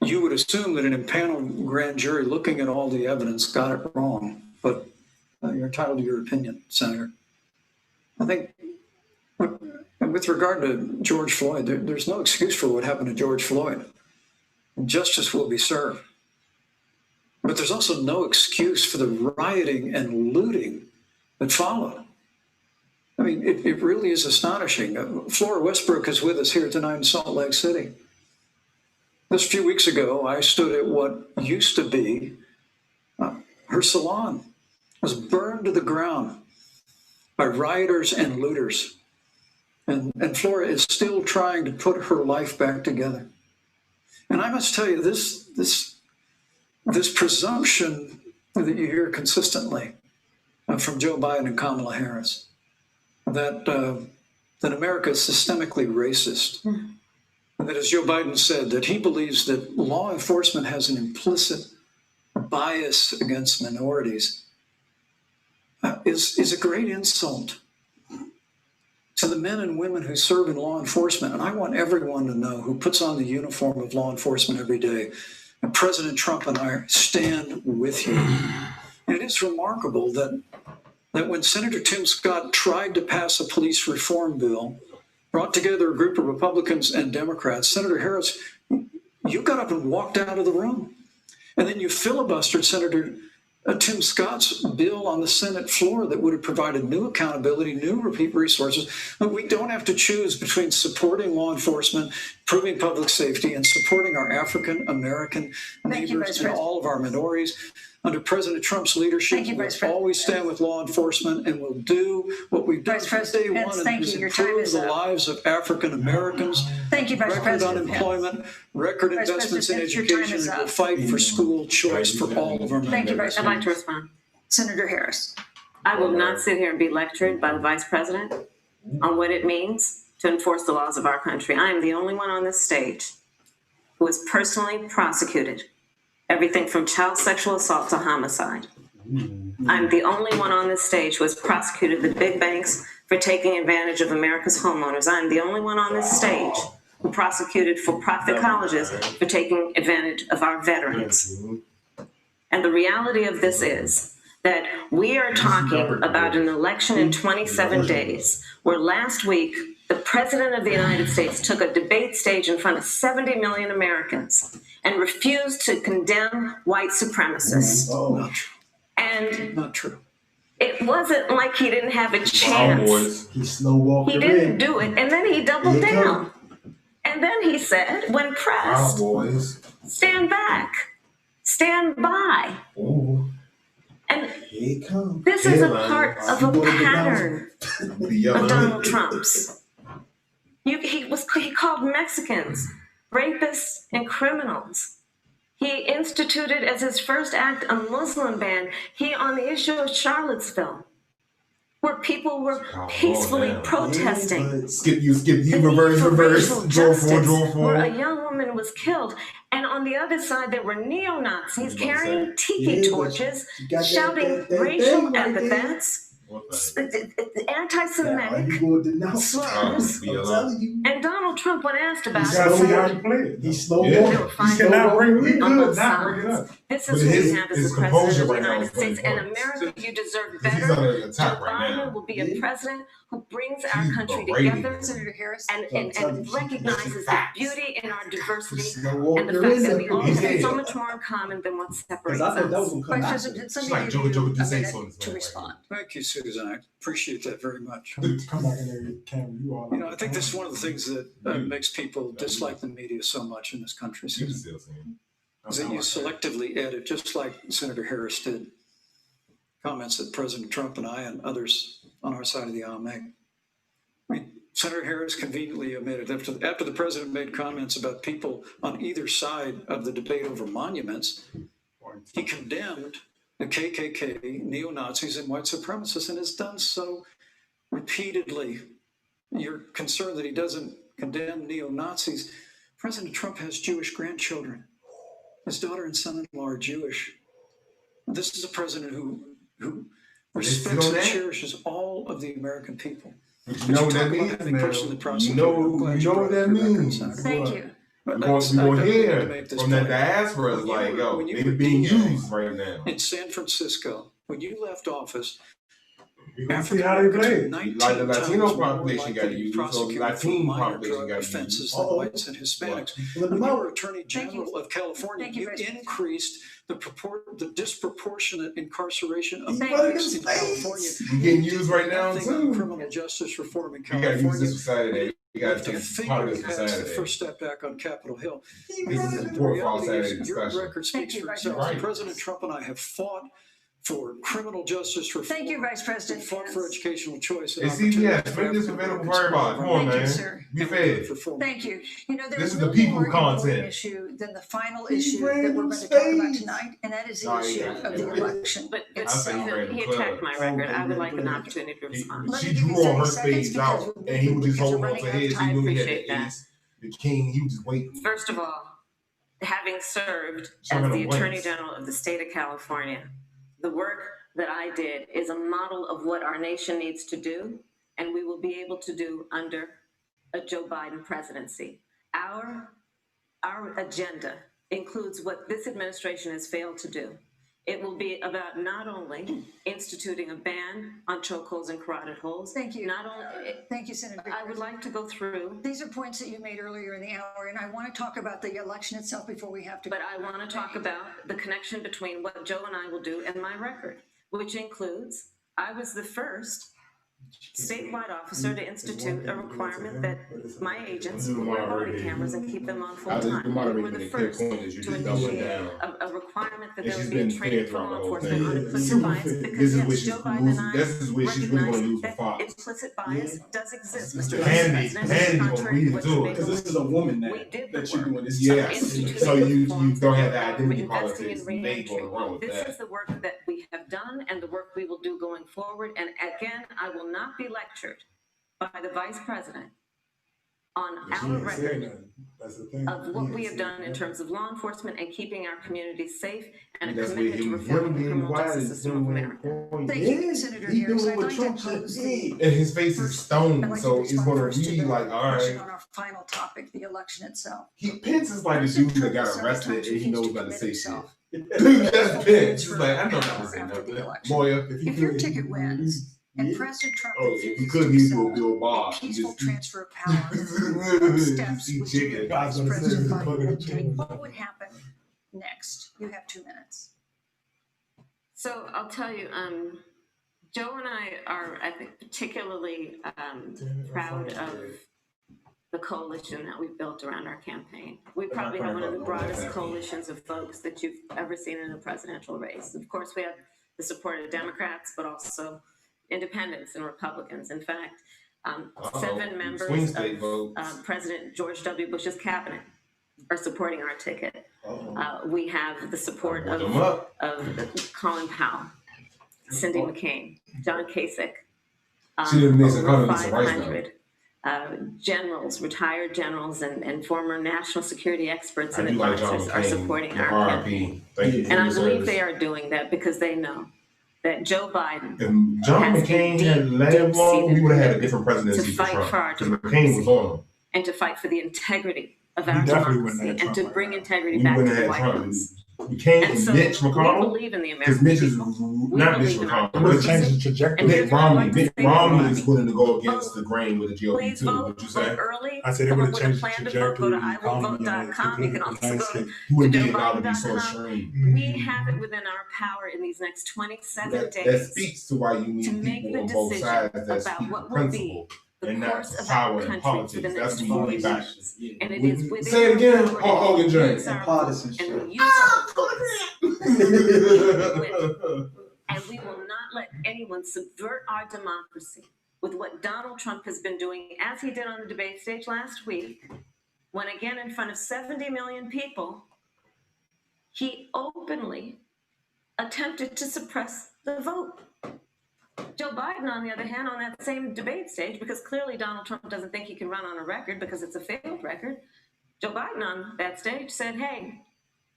you would assume that an impaneled grand jury looking at all the evidence got it wrong. But you're entitled to your opinion, Senator. I think with regard to George Floyd, there's no excuse for what happened to George Floyd. Justice will be served. But there's also no excuse for the rioting and looting that followed. I mean, it really is astonishing. Flora Westbrook is with us here tonight in Salt Lake City. Just a few weeks ago, I stood at what used to be her salon. It was burned to the ground by rioters and looters. And Flora is still trying to put her life back together. And I must tell you, this presumption that you hear consistently from Joe Biden and Kamala Harris, that America is systemically racist, and that, as Joe Biden said, that he believes that law enforcement has an implicit bias against minorities, is a great insult to the men and women who serve in law enforcement. And I want everyone to know who puts on the uniform of law enforcement every day, and President Trump and I stand with you. And it is remarkable that when Senator Tim Scott tried to pass a police reform bill, brought together a group of Republicans and Democrats, Senator Harris, you got up and walked out of the room. And then you filibustered Senator Tim Scott's bill on the Senate floor that would have provided new accountability, new resources. But we don't have to choose between supporting law enforcement, improving public safety, and supporting our African American neighbors and all of our minorities. Under President Trump's leadership, we'll always stand with law enforcement, and we'll do what we've done from day one, and is improve the lives of African Americans.
Thank you, Vice
Record
President
unemployment, record
Vice
investments in
President Pence, your time
education,
is
and we'll
up.
fight for school choice for all of our
Thank you,
members.
Vice
I'd like to respond.
Senator Harris.
I will not sit here and be lectured by the Vice President on what it means to enforce the laws of our country. I am the only one on this stage who was personally prosecuted, everything from child sexual assault to homicide. I'm the only one on this stage who has prosecuted the big banks for taking advantage of America's homeowners. I'm the only one on this stage who prosecuted for-profit colleges for taking advantage of our veterans. And the reality of this is that we are talking about an election in 27 days, where last week the President of the United States took a debate stage in front of 70 million Americans and refused to condemn white supremacists.
Not true.
And
Not true.
it wasn't like he didn't have a chance.
He slow walked
He
her
didn't
in.
do it, and then he doubled
Here it
down. And then he said, when pressed, stand back, stand by.
Ooh.
And
Here it comes.
this is a part of a pattern of Donald Trump's. He called Mexicans rapists and criminals. He instituted as his first act a Muslim ban. He, on the issue of Charlottesville, where people were peacefully protesting.
Skip you, reverse, draw four.
Where a young woman was killed. And on the other side, there were neo-Nazis carrying tiki torches, shouting racial epithets, anti-Semitic slurs. And Donald Trump, when asked about
You gotta see how
it,
you play it.
He's slow
there
walking.
were
He
five
cannot bring
people
it
on
up.
both
Not bring it
sides.
up.
This
But
is what
his-
we have as
his
the president of
composure
the
right now
United
is
States.
very
And
important.
America, you deserve
Because he's
better.
under attack
Joe
right
Biden
now.
will be a president who brings our
He's
country
berating
together
Senator Harris.
and recognizes the beauty in our diversity
Slow
and the
walking.
fact that we all
He's
have so
dead.
much more in common than what
Because
separates
I thought that was
us.
gonna come
Vice
after.
President,
It's
somebody
like
give
Joe
you
Joe
a
just say
minute
something
to respond.
Thank you, Susan. I appreciate that very much.
Come back in there, Cameron. You all.
You know, I think this is one of the things that makes people dislike the media so much in this country,
You
Susan,
still saying.
is that you selectively edit, just like Senator Harris did, comments that President Trump and I and others on our side of the aisle make. I mean, Senator Harris conveniently omitted, after the president made comments about people on either side of the debate over monuments, he condemned the KKK, neo-Nazis, and white supremacists, and has done so repeatedly. You're concerned that he doesn't condemn neo-Nazis. President Trump has Jewish grandchildren. His daughter and son-in-law are Jewish. This is a president who respects and cherishes all of the American people.
You know what that means, man. You know what that means.
Thank you.
We're going to hear from that diaspora is like, yo, they're being used right now.
In San Francisco, when you left office,
We're going to see how they play.
Like the Latino population got to use, so the Latino population got to
offenses
use.
than whites and Hispanics. When you were Attorney General of California, you increased the disproportionate incarceration of blacks in California.
You're getting used right now,
Nothing on
too.
criminal justice reform in
You got to use
California.
this for Saturday. You got to
To
take part of this for
that's the
Saturday.
first step back on Capitol Hill.
This is
The
important for our
reality
Saturday
is your
discussion.
record
Thank
speaks
you,
for
Vice
itself.
President.
President Trump and I have fought for criminal justice reform.
Thank you, Vice President.
We fought for educational choice.
Hey, CBS, make this available for everybody. Come on,
Thank you,
man.
sir.
Be fed.
Thank you. You know,
This
there's
is the
really
people
more important
content.
issue than the final issue that we're going to talk about tonight, and that is the issue of the election
But
I say he ran the
he
club.
attacked my record. I would like an opportunity to respond.
Let me
She
give you
drew all her
30 seconds
spades out,
because
and he was just
because we're
holding on
running
to
out of
his.
time.
He knew he had
I appreciate
the ace, the king. He was just waiting.
First of all, having served
Some
as
of
the
them
Attorney
wins.
General of the state of California, the work that I did is a model of what our nation needs to do, and we will be able to do under a Joe Biden presidency. Our agenda includes what this administration has failed to do. It will be about not only instituting a ban on chokeholds and carotid holes.
Thank you.
Not only,
Thank you, Senator.
I would like to go through,
These are points that you made earlier in the hour, and I want to talk about the election itself before we have to.
but I want to talk about the connection between what Joe and I will do and my record, which includes, I was the first statewide officer to institute a requirement that my agents wear body cameras and keep them on full
I was
time.
the
We
moderator
were
for
the
the clear
first
point is you
to
just doubling
initiate
down.
a requirement that
And
there
she's
would be
been
training
fair
for
throughout
law
the whole
enforcement
thing.
on implicit
Super
bias,
fair.
because
This is
yes,
what
Joe
she's
Biden and I
this is what she's really going to
recognize
use for
that
Fox.
implicit bias does exist, Mr.
Hannity-
President.
Hannity gonna
Contrary
read
to what
into
you
it.
may
Because this
believe.
is a woman now
We did the
that you're
work.
doing this.
Yes. So you don't have the identity
Investing
politics.
in
They ain't going to run with
This
that.
is the work that we have done and the work we will do going forward. And again, I will not be lectured by the Vice President on
She
our
ain't said
record
nothing. That's the thing.
of
He
what
ain't
we have
said
done in
nothing.
terms of law enforcement and keeping our communities safe and a
That's where
commitment to
he was
reforming the
being
criminal
quiet
justice
and
system of
doing
America.
point.
Thank you, Senator
He
Harris.
doing
I'd
what
like
Trump
to
just
pose
did.
And his face is
I'd
stoned,
like
so
to
it's
respond
going to
first to
read
the
like, all
question
right.
on our final topic, the election itself.
Pence is like the dude that got
Several
arrested
times
and he
refused
knows
to
not to
commit
say shit.
himself.
Dude, that's Pence. He's like, I know not to say
After the
nothing.
election.
Moya,
If your ticket wins and President Trump
oh, if you
refuses
could,
to
he'd do a
accept
Bill
a
Bob.
peaceful
Just
transfer of power,
eat
what steps would you
chicken.
advise
God's gonna
President
say,
Biden would take?
Republican.
What would happen next? You have 2 minutes.
So I'll tell you, Joe and I are, I think, particularly proud of the coalition that we've built around our campaign. We probably have one of the broadest coalitions of folks that you've ever seen in a presidential race. Of course, we have the support of Democrats, but also independents and Republicans. In fact, 7
Swing
members
state
of
votes.
President George W. Bush's cabinet are supporting our ticket. We have the support
Put them up.
of Colin Powell, Cindy McCain, John Kasich,
She didn't miss a
over
color, Mr. Rice,
500 generals, retired generals, and former national security experts
I
and
do like John
advisors are
McCain.
supporting our campaign.
RIP. Thank you for
And I
your
believe
service.
they are doing that because they know that Joe Biden
If John
has a
McCain
deep,
had lived long, we would have had a different
to
presidency for
fight
Trump
for our
because McCain was on him.
and to fight for the integrity of
We
our
definitely wouldn't
democracy
have
and
Trump
to
right
bring
now.
integrity
We
back to
wouldn't
the
have
White
Trump.
House.
McCain
And
and
so
Mitch
we
McConnell,
believe in the
because
American
Mitch is
people. We
not Mitch
believe in our
McConnell.
It would have changed
democracy.
the trajectory.
And
Mitt
here's what I'd
Romney.
like to
Mitt
say
Romney
about
is
it.
willing to go against
Vote.
the grain with the GOP
Please
too.
vote.
Would you
Vote
say?
early.
I said it
Come
would
up
have
with a
changed the
plan to vote.
trajectory
Go
of
to
the economy and the
iwillvote.com. You can
political
also go
landscape.
He wouldn't be
to
allowed to be so
joebiden.com.
extreme.
We have it within our power in these next 27
That
days
speaks to why you
to
need
make
people
the
on both
decision
sides that
about
speak
what
the
will be
principle
the
and not
course of
power
our
and
country
politics.
for the
That's
next
when you
40
need back.
years. And it is within
Say it again.
our
Hulk
power
Hogan
to
joint.
use our vote
Partisanship.
and use our voice. And we will not let anyone subvert our democracy with what Donald Trump has been doing, as he did on the debate stage last week, when again in front of 70 million people, he openly attempted to suppress the vote. Joe Biden, on the other hand, on that same debate stage, because clearly Donald Trump doesn't think he can run on a record because it's a failed record, Joe Biden on that stage said, hey,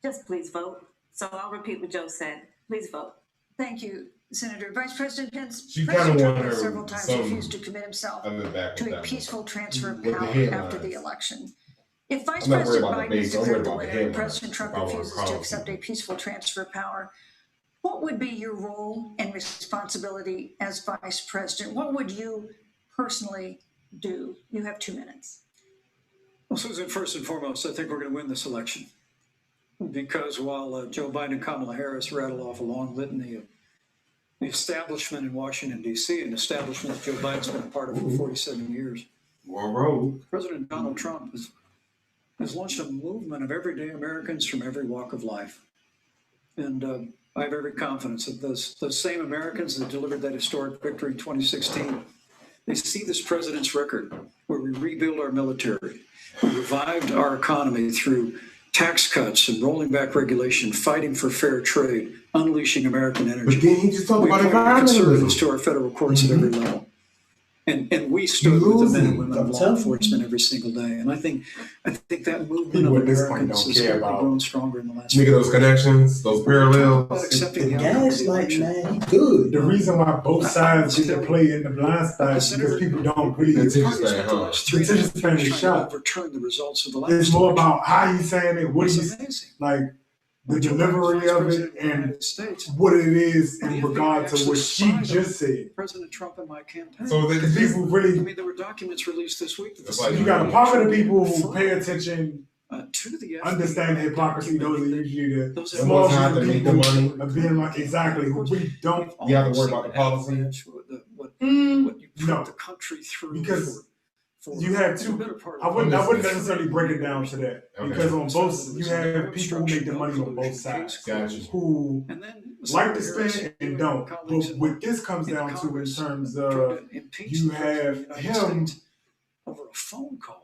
just please vote. So I'll repeat what Joe said. Please vote.
Thank you, Senator. Vice President Pence,
She
President
kinda
Trump
wanted
has several times
some
refused to commit himself
other back with
to a
that
peaceful transfer of
With the
power
headlines.
after the election. If Vice
I'm not worried
President
about the
Biden is
base. I'm worried
declared the
about the
winner and
headlines.
President Trump
If I were to
refuses
call
to accept a
people.
peaceful transfer of power, what would be your role and responsibility as Vice President? What would you personally do? You have 2 minutes.
Well, Susan, first and foremost, I think we're going to win this election. Because while Joe Biden and Kamala Harris rattle off a long litany of the establishment in Washington, D.C., an establishment that Joe Biden's been a part of for 47 years,
One road.
President Donald Trump has launched a movement of everyday Americans from every walk of life. And I have every confidence that those same Americans that delivered that historic victory in 2016, they see this president's record where we rebuild our military, we revived our economy through tax cuts and rolling back regulation, fighting for fair trade, unleashing American energy.
But then he just talked
We
about
appointed conservatives
environmentalism.
to our federal courts at every level. And we stood with the men and women of law enforcement every single day. And I think that movement
People
of
at this point
Americans
don't
has
care
only
about
grown stronger in the last
Nigga, those connections, those parallels.
About accepting
The
the outcome of the
gaslight,
election.
man, he good.
The reason why both sides get to play in the blind spot is because people don't really.
The
Your
attention
party
span,
spent the
huh?
last
The
3
attention
years
span is
trying to
shot.
overturn the results of the last
It's more
election.
about how he's saying it, what
It's
he's
amazing.
like, the
Joe Biden
delivery
was
of
president
it,
of the
and
United States.
what it is
The
in
FBI
regard to
actually
what she
spied
just
on
said.
President Trump and my campaign.
So
Because
they
people
I
really,
mean, there were documents released this week. That
It's
the
like
you
CIA
got a part of the
actually
people who
referred,
pay attention,
to the FBI
understand the hypocrisy. Those are
document that
usually the
those
small
ones have
group
to
of
make the
people
money.
of being like exactly who really don't.
You have to worry about the policy.
What you put
No.
the country through
Because
for
you have
the
two.
better part
I
of
wouldn't
I'm just-
necessarily break it down to that
Okay.
because on both you have people who make the money on both sides
Gotcha.
who
And then
like to
Senator Harris
spend and
and
don't.
colleagues
But what this comes
in
down to in
Congress
terms
tried
of
to impeach
you
the president
have
of the United
him
States over a phone call.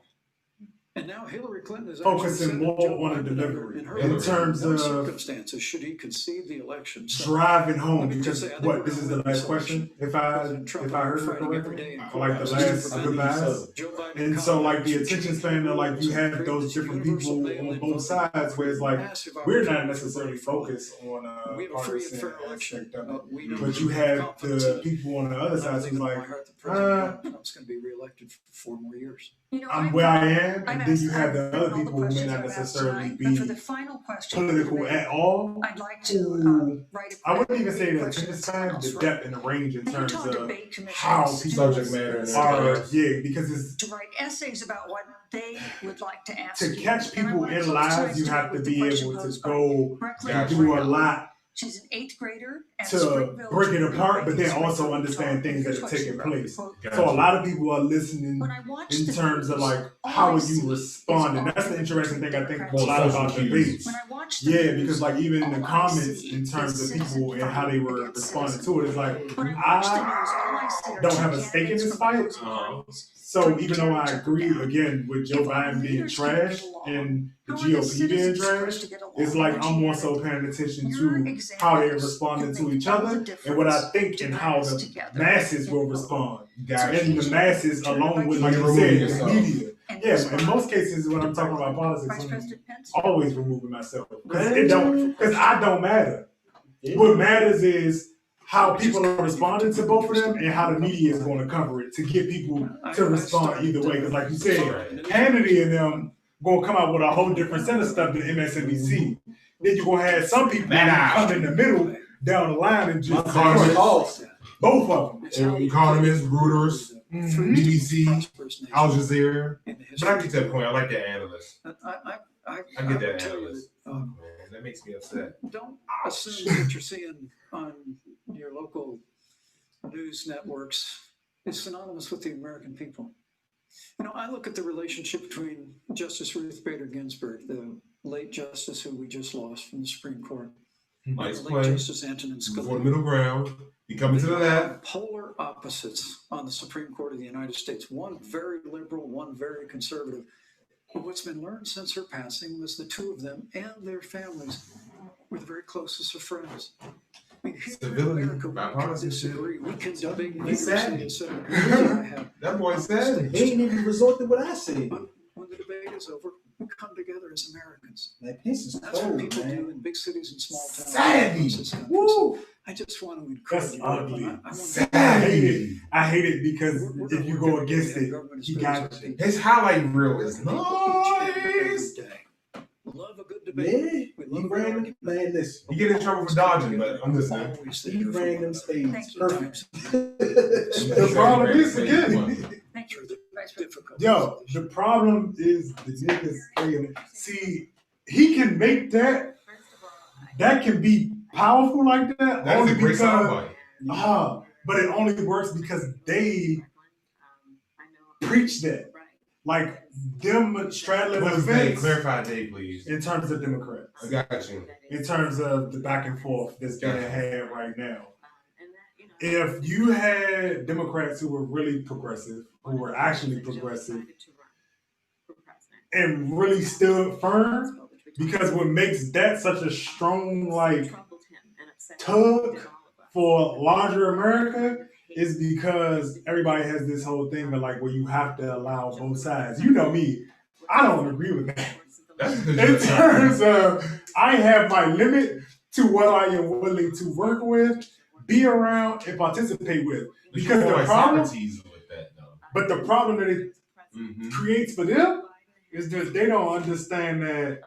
And now Hillary Clinton is
focusing
actually
more
said that Joe
on the
Biden
delivery
in her
in
words,
terms
no
of
circumstances should he concede the election. So
driving home
let me just
because
say, I think
what
we're
this
gonna
is the
win
last
this
question if I
President Trump
if I heard it
fighting every day
correctly
in
like the
courthouse
last
to
goodbyes
Joe Biden
and so like the
Kamala
attention
Harris
span of like you
to
have
create
those
this
different
universal
people
mail-in
on both
voting,
sides where it's like
massive
we're not
opportunity
necessarily
for voting.
focused on
We have a free and
partisan
fair election.
aspect of it
We know
but you
with
have
confidence
the
that
people on the other
I
side
believe
who's
in my
like
heart that President Donald Trump's going to be reelected for 4 more years.
You know,
I'm where I am,
I've
and then you
asked-
have the
I've
other
written all
people who may
questions
not
I've asked
necessarily
tonight, but for the
be
final question,
political at all.
I'd like to
Who
write a
I wouldn't even say the
question
attention
that's
span,
House
the
rule.
depth and the range in
And you
terms
told
of
debate commissioners
how
to
people
Subject matter and
are,
everything.
yeah, because it's
to write essays about what they would like to ask
to
you.
catch
And I
people
wanna
in
close
lives,
tonight's
you
debate
have to
with the
be
question
able to
posed by
go
Brooklyn
and
Gotcha.
do a
Brown.
lot
She's an 8th grader at
to
Springville
break it
Junior
apart, but then
High.
also understand
And
things that
here's
are
what she
taking
wrote,
place.
quote,
Gotcha.
So a lot of people are listening
when I watch
in
the
terms of
news,
like
all
how
I
are
see
you
is
responding. That's the
arguments
interesting thing I think
between
a lot
Democrats.
about
Social
debates.
cues.
When I watch the
Yeah,
news,
because like even in the
all I
comments
see
in terms
is
of people
citizen
and how they
fighting
were
against
responding
citizen.
to it, it's like
When I watch the news, all
I
I see are
don't
two
have a stake in
candidates
this
from
fight.
opposing parties.
So even though I agree again with Joe
If our
Biden being
leaders can't
trash
get along,
and the
how are the
GOP being
citizens
trash,
supposed to get along?
it's like
And
I'm
she
more
added,
so paying attention
your
to how they're
examples
responding
can
to
make
each
all
other
the
and what I
difference
think
to
and
bring
how
us
the
together.
masses will
End quote.
respond.
Gotcha.
And the masses along with, like you
Remove
said, the
yourself.
media.
And
Yeah, in
respond
most cases when
to
I'm talking about
Brooklyn.
politics,
Vice
I'm
President Pence.
always removing myself. Because I don't matter. What matters is how people are responding to both of them and how the media is going to cover it to get people to respond either way. Because like you said, Hannity and them going to come out with a whole different set of stuff than MSNBC. Then you're going to have some people come in the middle down the line and just
Economists,
both of them.
Economists, Reuters, BBC, Al Jazeera. But I get to that point. I like that analyst. I get that analyst. Oh man, that makes me upset.
Don't assume that you're seeing on your local news networks is synonymous with the American people. You know, I look at the relationship between Justice Ruth Bader Ginsburg, the late justice who we just lost from the Supreme Court,
Nice
and
play.
Justice Antonin
For the
Scalia.
middle ground. You coming to the left.
Polar opposites on the Supreme Court of the United States. One very liberal, one very conservative. But what's been learned since her passing was the two of them and their families were the very closest of friends. I mean, here in
Civility,
America, we can
bipartisanship.
disagree. We can debate
He's
vigorously
sad.
and set I have.
That boy said.
He ain't even resorted what I said.
But when the debate is over, we come together as Americans.
Like, this is
That's what
cold,
people do
man.
in big cities and small towns.
Savvy.
across this country.
Woo!
I just want to encourage
That's
you.
ugly.
I
I hate it. I hate it because if you go against it, he got you.
His highlight reel is
Every
nice.
day. Love a good debate.
Yeah,
We
he
love
ran
an
them,
argument.
man, listen.
You get in trouble for dodging, but I'm listening.
Always
He
there for
ran
one
them
another.
spades.
Thank you.
Perfect.
The problem is, again,
Thank you,
Through the
Vice President.
difficult.
yo, the problem is the niggas saying, see, he can make that can be powerful like that
That is
only
a great
because
soundbite.
but it only works because they preach that. Like them straddling the
What's Dave?
fence
Clarify Dave, please.
in terms of Democrats.
I got you.
In terms of the back and forth that's being had right now. If you had Democrats who were really progressive, who were actually progressive, and really stood firm, because what makes that such a strong tug for larger America is because everybody has this whole thing of where you have to allow both sides. You know me, I don't agree with that.
That's
In terms of, I have my limit to what I am willing to work with, be around, and participate with. Because the problem,
with that, though.
but the problem that it
Mm-hmm.
creates for them is that they don't understand that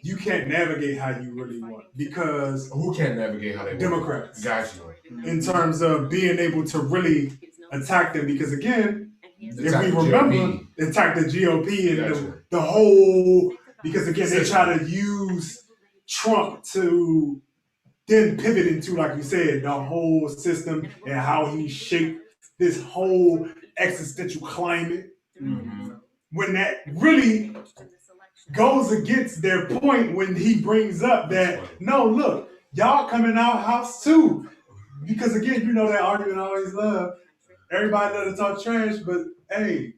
you can't navigate how you really want. Because
Who can't navigate how they want?
Democrats,
Got you.
in terms of being able to really attack them. Because again, if
Attack
we
the
remember,
GOP.
attack the GOP and
Gotcha.
the whole, because again, they try to use Trump to then pivot into, like you said, the whole system and how he shaped this whole existential climate.
Mm-hmm.
When that really goes against their point when he brings up that, no, look, y'all come in our house too. Because again, you know that argument I always love. Everybody love to talk trash, but hey,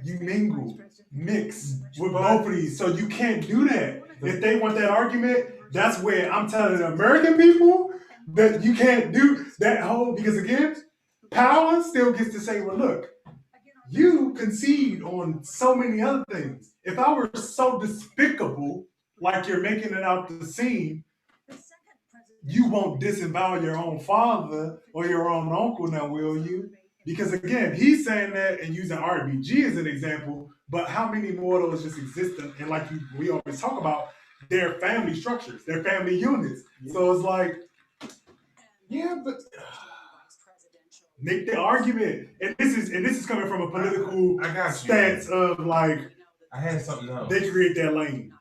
you mingle, mix with both of these. So you can't do that. If they want that argument, that's where I'm telling the American people that you can't do that whole, because again, power still gets to say, well, look, you concede on so many other things. If I were so despicable, like you're making it out the scene, you won't disavow your own father or your own uncle now, will you? Because again, he's saying that and using RBG as an example, but how many more of those just exist? And like we always talk about, their family structures, their family units. So it's like, yeah, but make the argument. And this is coming from a political
I got you.
stance of
I had something else.
they create their lane.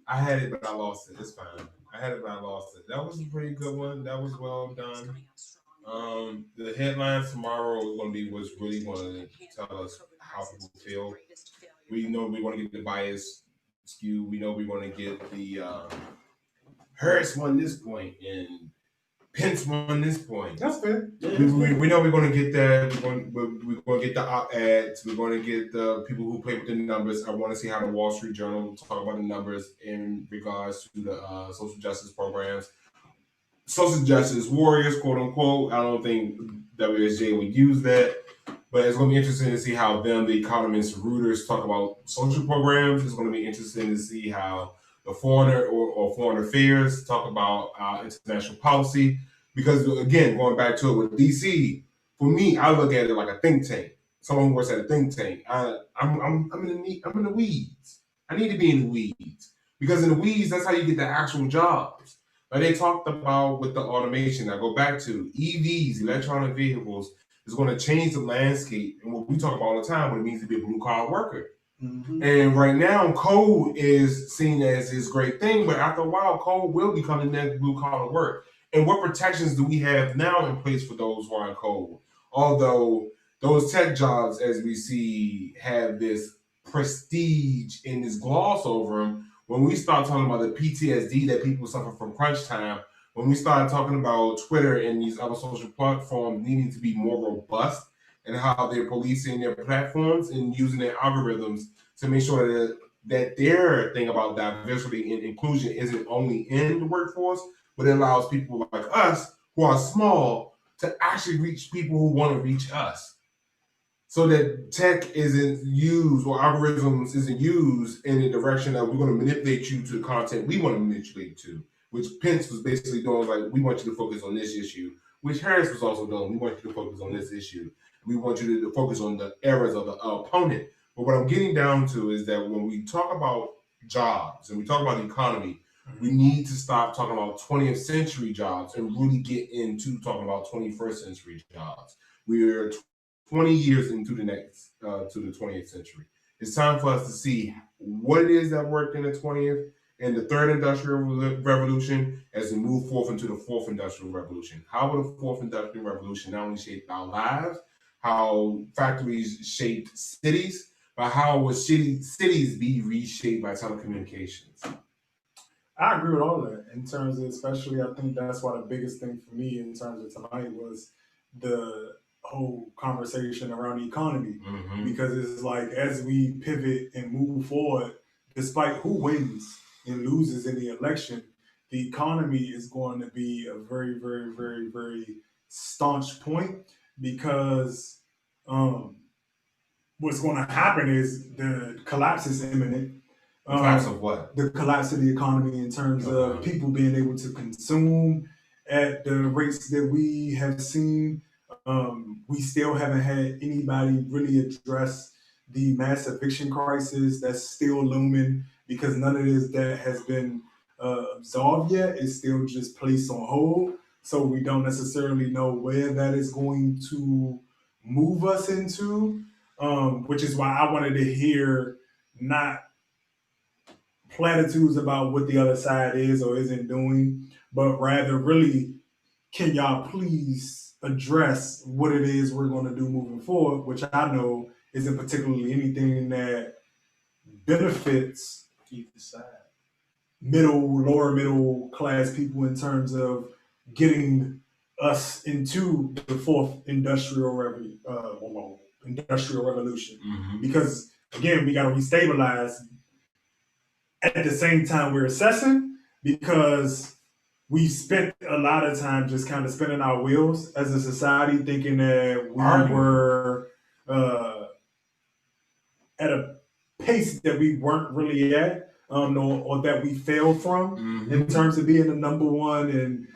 I had it, but I lost it. It's fine. I had it, but I lost it. That was a pretty good one. That was well done. The headlines tomorrow is going to be what's really going to tell us how people feel. We know we want to get the bias skew. We know we want to get the Harris won this point and Pence won this point.
That's fair.
We know we're going to get that. We're going to get the op-eds. We're going to get the people who play with the numbers. I want to see how the Wall Street Journal talk about the numbers in regards to the social justice programs. Social justice warriors, quote unquote. I don't think WSJ would use that. But it's going to be interesting to see how the economists, Reuters, talk about social programs. It's going to be interesting to see how the foreigner or foreign affairs talk about international policy. Because again, going back to it with DC, for me, I look at it like a think tank. Someone who works at a think tank. I'm in the weeds. I need to be in the weeds because in the weeds, that's how you get the actual jobs. Like they talked about with the automation. I go back to EVs, electronic vehicles, is going to change the landscape and what we talk about all the time, what it means to be a blue collar worker.
Mm-hmm.
And right now, code is seen as this great thing, but after a while, code will become the next blue collar work. And what protections do we have now in place for those who are in code? Although those tech jobs, as we see, have this prestige and this gloss over them, when we start talking about the PTSD that people suffer from crunch time, when we start talking about Twitter and these other social platforms needing to be more robust and how they're policing their platforms and using their algorithms to make sure that their thing about diversity and inclusion isn't only in the workforce, but it allows people like us who are small to actually reach people who want to reach us. So that tech isn't used or algorithms isn't used in the direction that we're going to manipulate you to the content we want to manipulate to, which Pence was basically doing, like, we want you to focus on this issue, which Harris was also doing. We want you to focus on this issue. We want you to focus on the errors of the opponent. But what I'm getting down to is that when we talk about jobs and we talk about the economy, we need to stop talking about 20th century jobs and really get into talking about 21st century jobs. We're 20 years into the next to the 20th century. It's time for us to see what it is that worked in the 20th and the third industrial revolution as we move forth into the fourth industrial revolution. How will the fourth industrial revolution not only shape our lives, how factories shaped cities, but how will cities be reshaped by telecommunications?
I agree with all that in terms of, especially, I think that's why the biggest thing for me in terms of tonight was the whole conversation around the economy.
Mm-hmm.
Because it's like, as we pivot and move forward, despite who wins and loses in the election, the economy is going to be a very, very, very, very staunch point because what's going to happen is the collapse is imminent.
Collapse of what?
The collapse of the economy in terms of people being able to consume at the rates that we have seen. We still haven't had anybody really address the mass eviction crisis that's still looming because none of this that has been absolved yet. It's still just placed on hold. So we don't necessarily know where that is going to move us into, which is why I wanted to hear not platitudes about what the other side is or isn't doing, but rather really, can y'all please address what it is we're going to do moving forward, which I know isn't particularly anything that benefits either side. Lower middle class people in terms of getting us into the fourth industrial revolution.
Mm-hmm.
Because again, we got to restabilize. At the same time, we're assessing because we spent a lot of time just kind of spinning our wheels as a society, thinking that we were at a pace that we weren't really at, or that we failed from in terms of being the number one and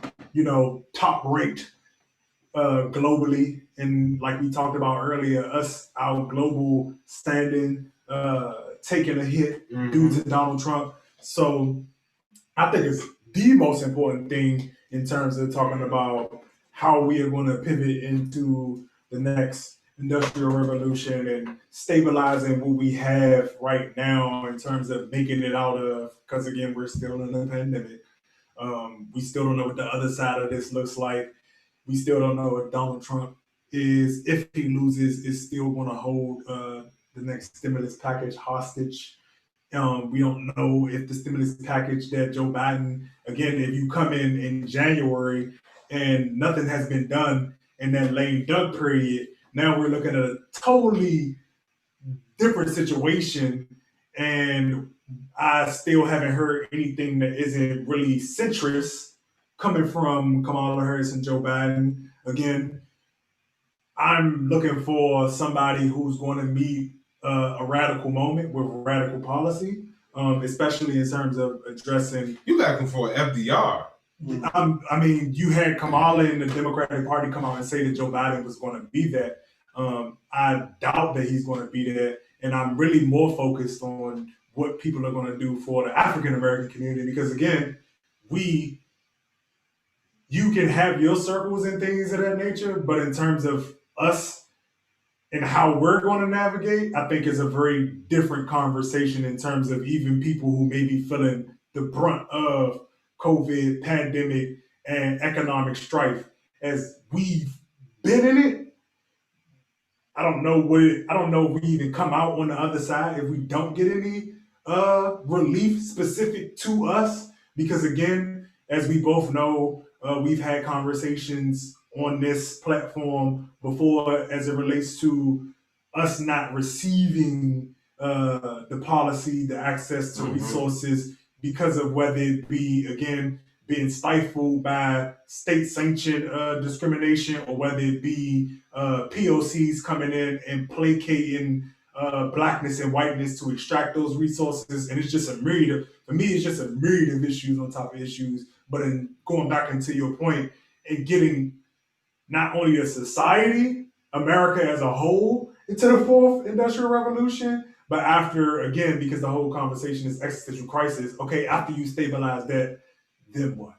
top ranked globally. And like we talked about earlier, our global standing taking a hit due to Donald Trump. So I think it's the most important thing in terms of talking about how we are going to pivot into the next industrial revolution and stabilizing what we have right now in terms of making it out of, because again, we're still in a pandemic. We still don't know what the other side of this looks like. We still don't know if Donald Trump if he loses, is still going to hold the next stimulus package hostage. We don't know if the stimulus package that Joe Biden, again, if you come in January and nothing has been done in that lame duck period, now we're looking at a totally different situation. And I still haven't heard anything that isn't really centrist coming from Kamala Harris and Joe Biden. Again, I'm looking for somebody who's going to meet a radical moment with radical policy, especially in terms of addressing.
You looking for FDR?
I mean, you had Kamala in the Democratic Party come out and say that Joe Biden was going to be that. I doubt that he's going to be that, and I'm really more focused on what people are going to do for the African American community because, again, you can have your circles and things of that nature, but in terms of us and how we're going to navigate, I think is a very different conversation in terms of even people who may be feeling the brunt of COVID, pandemic, and economic strife. As we've been in it, I don't know if we even come out on the other side if we don't get any relief specific to us. Because again, as we both know, we've had conversations on this platform before as it relates to us not receiving the policy, the access to resources because of whether it be, again, being stifled by state-sanctioned discrimination or whether it be POCs coming in and placating blackness and whiteness to extract those resources. And it's just a myriad of, for me, it's just a myriad of issues on top of issues. But in going back into your point and getting not only a society, America as a whole, into the fourth industrial revolution, but after, again, because the whole conversation is existential crisis, okay, after you stabilize that, then what?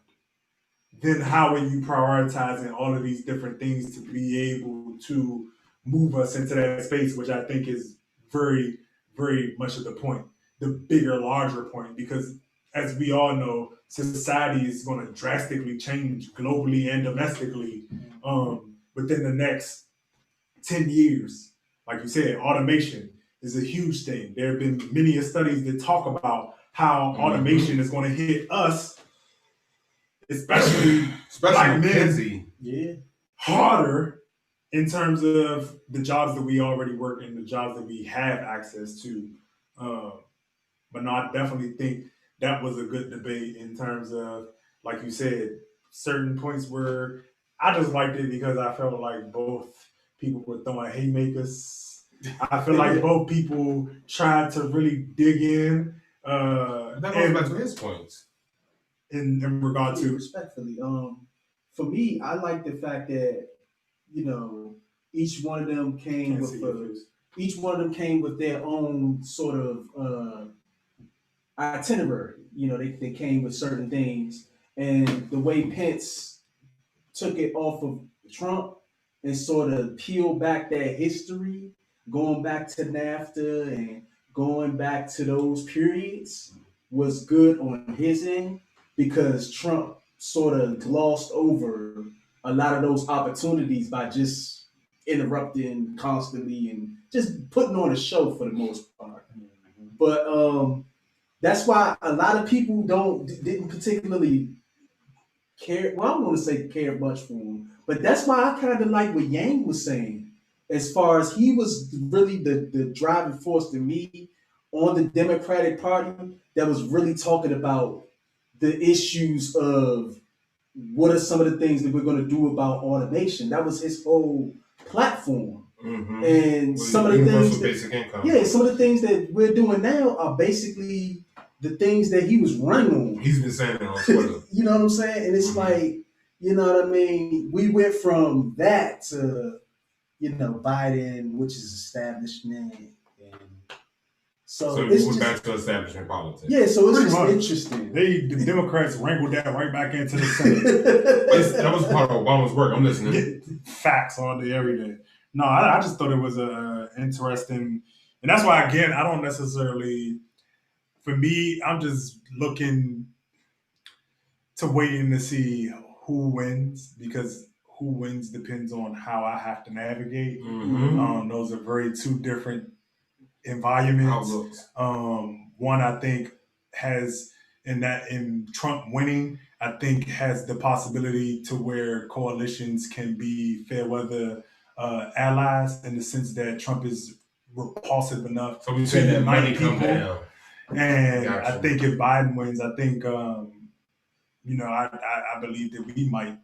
Then how are you prioritizing all of these different things to be able to move us into that space, which I think is very, very much of the point, the bigger, larger point, because as we all know, society is going to drastically change globally and domestically within the next 10 years. Like you said, automation is a huge thing. There have been many studies that talk about how automation is going to hit us, especially black men, harder in terms of the jobs that we already work in, the jobs that we have access to. But no, I definitely think that was a good debate in terms of, like you said, certain points where I just liked it because I felt like both people were throwing haymakers. I feel like both people tried to really dig in.
That goes back to his points.
In regard to
respectfully, for me, I like the fact that each one of them came with their own sort of itinerary. They came with certain things, and the way Pence took it off of Trump and sort of peeled back that history, going back to NAFTA and going back to those periods, was good on his end because Trump sort of glossed over a lot of those opportunities by just interrupting constantly and just putting on a show for the most part. But that's why a lot of people didn't particularly care. Well, I don't want to say care much for him, but that's why I kind of like what Yang was saying, as far as he was really the driving force to me on the Democratic Party that was really talking about the issues of what are some of the things that we're going to do about automation. That was his whole platform. And some of the things some of the things that we're doing now are basically the things that he was running on.
He's been saying it on Twitter.
You know what I'm saying? And it's like, you know what I mean? We went from that to, Biden, which is establishment. And so
it's went back to establishment politics.
Yeah, so it's just interesting.
The Democrats wrangled that right back into the Senate.
That was part of Obama's work. I'm listening.
Get facts all day, every day. No, I just thought it was interesting. And that's why, again, I don't necessarily, for me, I'm just looking to waiting to see who wins, because who wins depends on how I have to navigate. Those are very two different environments. One, I think, has in Trump winning, I think has the possibility to where coalitions can be fair weather allies, in the sense that Trump is repulsive enough
so we say that money come down.
And gotcha. I think if Biden wins, I think I believe that we might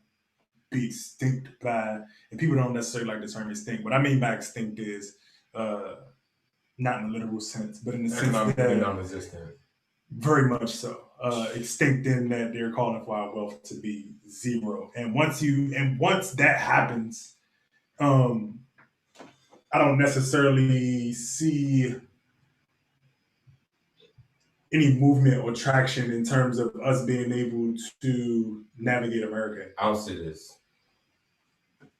be extinct by, and people don't necessarily like the term extinct. What I mean by extinct is not in a literal sense, but in the sense that
non-existent.
Very much so. Extinct in that they're calling for our wealth to be zero. And once that happens, I don't necessarily see any movement or traction in terms of us being able to navigate America.
I'll say this.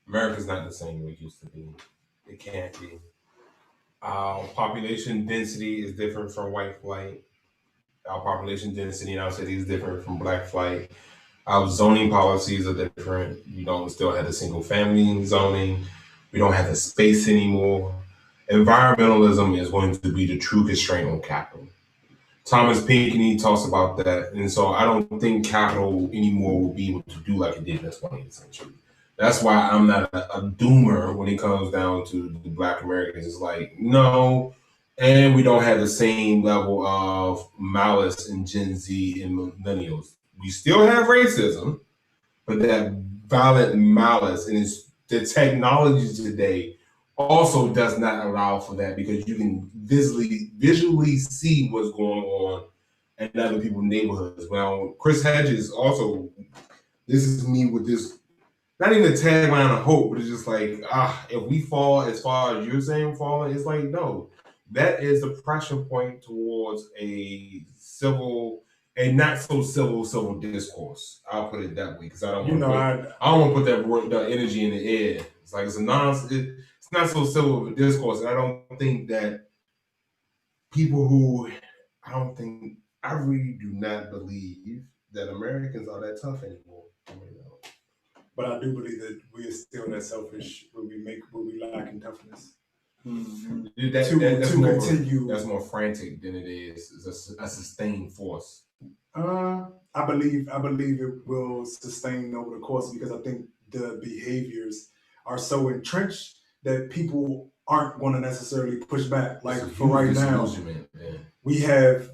America's not the same way it used to be. It can't be. Our population density is different from white flight. Our population density in our city is different from black flight. Our zoning policies are different. We don't still have the single family zoning. We don't have the space anymore. Environmentalism is going to be the true constraint on capital. Thomas Pinckney talks about that. And so I don't think capital anymore will be able to do like it did in the 20th century. That's why I'm not a doomer when it comes down to the Black Americans. It's like, no, and we don't have the same level of malice in Gen Z and millennials. We still have racism, but that violent malice and it's the technology today also does not allow for that because you can visually see what's going on in other people's neighborhoods. Well, Chris Hedges also, this is me with this, not even a tagline of hope, but it's just like, if we fall as far as you're saying falling, it's like, no, that is the pressure point towards a not so civil discourse. I'll put it that way because I don't want to put that energy in the air. It's like it's not so civil of a discourse, and I don't think that I really do not believe that Americans are that tough anymore.
But I do believe that we are still that selfish where we lack in toughness.
Mm-hmm. That's more frantic than it is. It's a sustained force.
I believe it will sustain over the course because I think the behaviors are so entrenched that people aren't going to necessarily push back. Like for right now, we have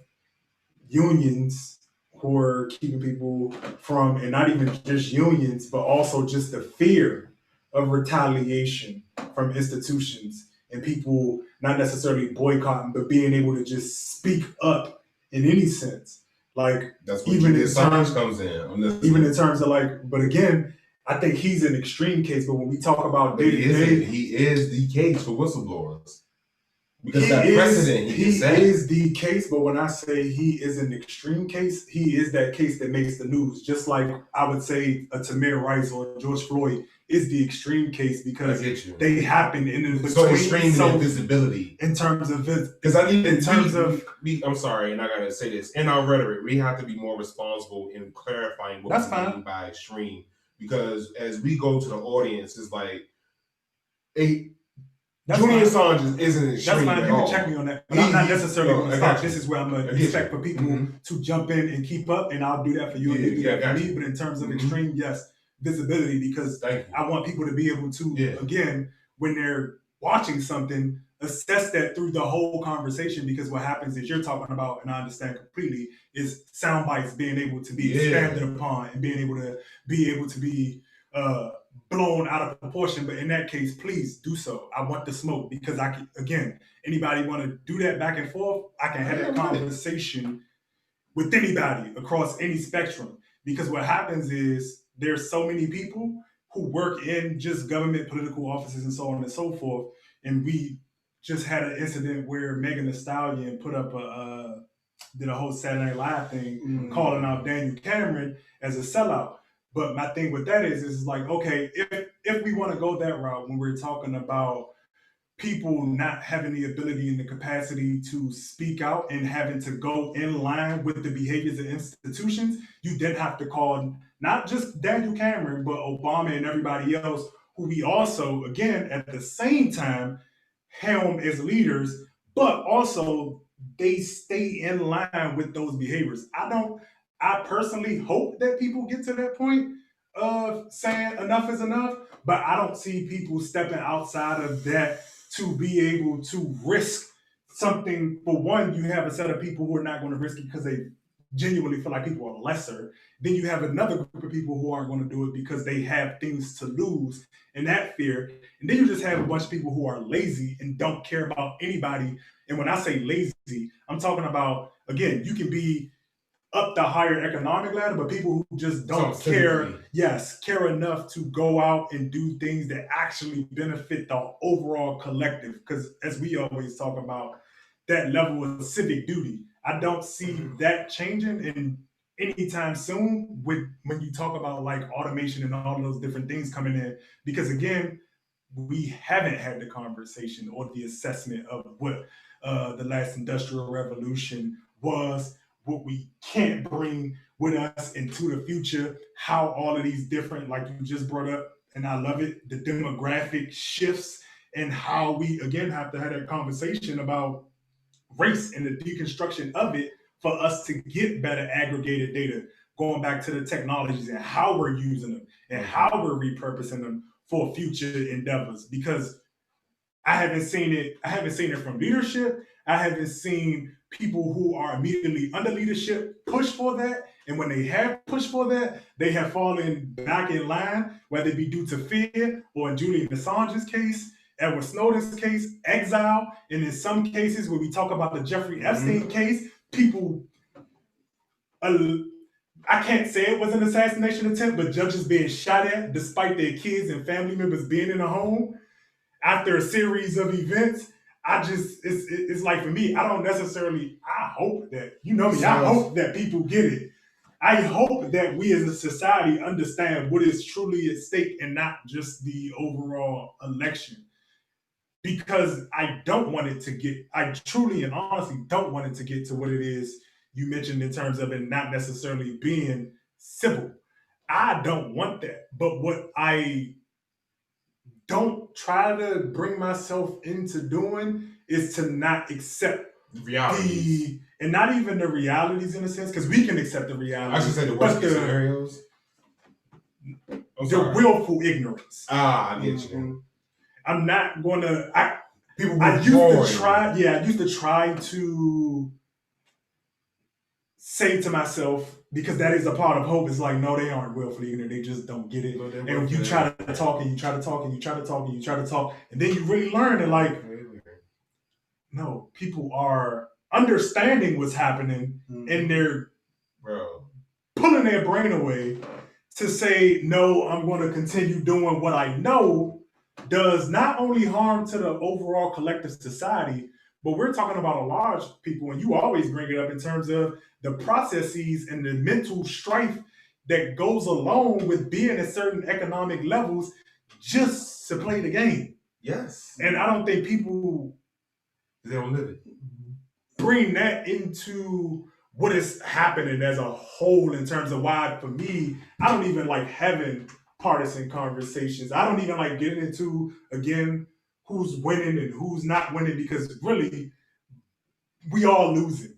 unions who are keeping people from, and not even just unions, but also just the fear of retaliation from institutions and people not necessarily boycotting, but being able to just speak up in any sense. Like
that's where even in terms comes in.
Even in terms of like, but again, I think he's an extreme case. But when we talk about day to day,
he is the case for whistleblowers. Because
he is the case, but when I say he is an extreme case, he is that case that makes the news. Just like I would say a Tamir Rice or George Floyd is the extreme case because they happen in between.
So extreme in visibility.
In terms of
because I'm sorry, and I gotta say this in our rhetoric, we have to be more responsible in clarifying what we mean by extreme. Because as we go to the audience, it's like Julian Assange isn't extreme.
That's fine. You can check me on that. But I'm not necessarily going to stop. This is where I'm going to expect for people to jump in and keep up, and I'll do that for you and you do that for me. But in terms of extreme, yes, visibility, because I want people to be able to, again, when they're watching something, assess that through the whole conversation, because what happens is you're talking about, and I understand completely, is sound bites being able to be expanded upon and being able to be blown out of proportion. But in that case, please do so. I want the smoke because I can, again, anybody want to do that back and forth, I can have that conversation with anybody across any spectrum. Because what happens is there's so many people who work in just government, political offices and so on and so forth. And we just had an incident where Megan Thee Stallion put up did a whole Saturday Night Live thing calling out Daniel Cameron as a sellout. But my thing with that is like, okay, if we want to go that route when we're talking about people not having the ability and the capacity to speak out and having to go in line with the behaviors of institutions, you then have to call not just Daniel Cameron, but Obama and everybody else who we also, again, at the same time, helm as leaders, but also they stay in line with those behaviors. I personally hope that people get to that point of saying enough is enough, but I don't see people stepping outside of that to be able to risk something. For one, you have a set of people who are not going to risk it because they genuinely feel like people are lesser. Then you have another group of people who aren't going to do it because they have things to lose and that fear. And then you just have a bunch of people who are lazy and don't care about anybody. And when I say lazy, I'm talking about, again, you can be up the higher economic ladder, but people who just don't
So,
care,
civically.
care enough to go out and do things that actually benefit the overall collective. Because as we always talk about, that level of civic duty, I don't see that changing in anytime soon when you talk about like automation and all those different things coming in. Because again, we haven't had the conversation or the assessment of what the last industrial revolution was, what we can't bring with us into the future, how all of these different, like you just brought up, and I love it, the demographic shifts, and how we again have to have that conversation about race and the deconstruction of it for us to get better aggregated data, going back to the technologies and how we're using them and how we're repurposing them for future endeavors. Because I haven't seen it from leadership. I haven't seen people who are immediately under leadership push for that. And when they have pushed for that, they have fallen back in line, whether it be due to fear or in Julian Assange's case, Edward Snowden's case, exile. And in some cases, when we talk about the Jeffrey Epstein case, people, I can't say it was an assassination attempt, but judges being shot at despite their kids and family members being in the home after a series of events. It's like, for me, I don't necessarily, I hope that, you know me, I hope that people get it. I hope that we as a society understand what is truly at stake and not just the overall election. Because I truly and honestly don't want it to get to what it is you mentioned in terms of it not necessarily being civil. I don't want that. But what I don't try to bring myself into doing is to not accept
Realities.
and not even the realities in a sense, because we can accept the
I
realities.
should say the worst case scenarios.
The willful ignorance.
I get you.
I'm not gonna.
People
I used to try to say to myself, because that is a part of hope. It's like, no, they aren't willfully ignorant. They just don't get it.
No,
And you try to talk and you try to talk and you try to talk and you try to talk, and then you really learn and like, no, people are understanding what's happening, and they're pulling their brain away to say, no, I'm going to continue doing what I know does not only harm to the overall collective society, but we're talking about a large people, and you always bring it up in terms of the processes and the mental strife that goes along with being at certain economic levels just to play the game.
Yes.
And I don't think people,
they don't live it,
bring that into what is happening as a whole in terms of why, for me, I don't even like having partisan conversations. I don't even like getting into, again, who's winning and who's not winning, because really, we all losing.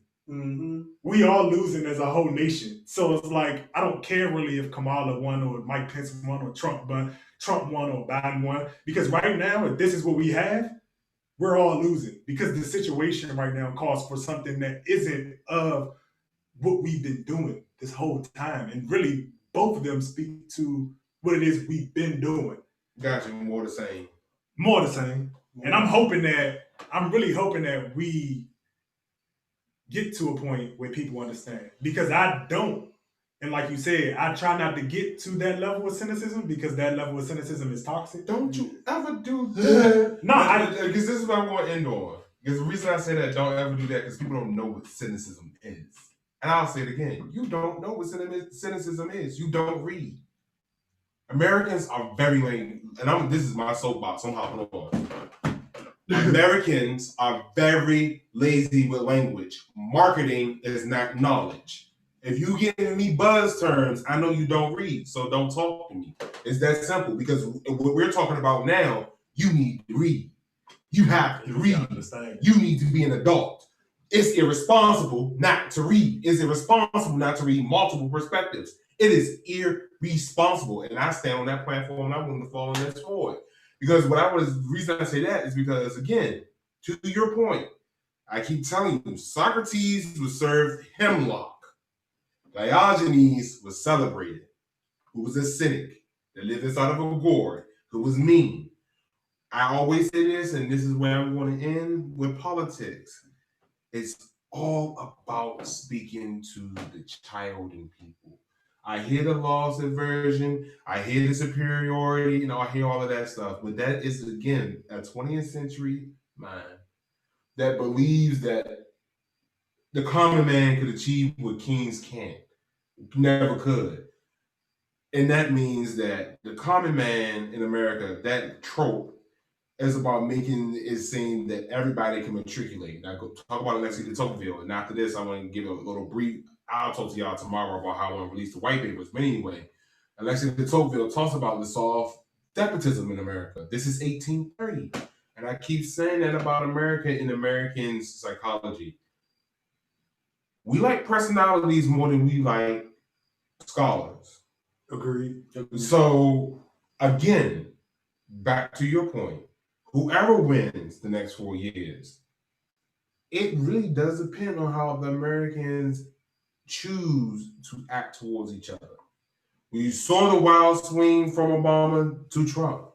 We all losing as a whole nation. So it's like, I don't care really if Kamala won or Mike Pence won or Trump won or Biden won, because right now, if this is what we have, we're all losing, because the situation right now calls for something that isn't of what we've been doing this whole time. And really, both of them speak to what it is we've been doing.
Gotcha. More the same.
More the same. And I'm really hoping that we get to a point where people understand. Because I don't, and like you said, I try not to get to that level of cynicism, because that level of cynicism is toxic.
Don't you ever do that.
No,
because this is what I'm going to end on. Because the reason I say that, don't ever do that, because people don't know what cynicism is. And I'll say it again. You don't know what cynicism is. You don't read. Americans are very lame. And this is my soapbox. I'm hopping on. Americans are very lazy with language. Marketing is not knowledge. If you giving me buzz terms, I know you don't read, so don't talk to me. It's that simple, because what we're talking about now, you need to read. You have to read. You need to be an adult. It's irresponsible not to read. It's irresponsible not to read multiple perspectives. It is irresponsible. And I stand on that platform and I'm willing to fall on this sword. Because the reason I say that is because, again, to your point, I keep telling you, Socrates was served hemlock. Diogenes was celebrated, who was a cynic that lived inside of a gourd, who was mean. I always say this, and this is where I'm going to end with politics. It's all about speaking to the child in people. I hear the laws aversion, I hear the superiority, I hear all of that stuff. But that is, again, a 20th century mind that believes that the common man could achieve what kings can't, never could. And that means that the common man in America, that trope, is about making it seem that everybody can matriculate. Now, go talk about Alexis de Tocqueville. And after this, I want to give a little brief. I'll talk to y'all tomorrow about how I want to release the white papers. But anyway, Alexis de Tocqueville talks about the soft despotism in America. This is 1830. And I keep saying that about America and American psychology. We like personalities more than we like scholars.
Agreed.
So, again, back to your point, whoever wins the next 4 years, it really does depend on how the Americans choose to act towards each other. We saw the wild swing from Obama to Trump.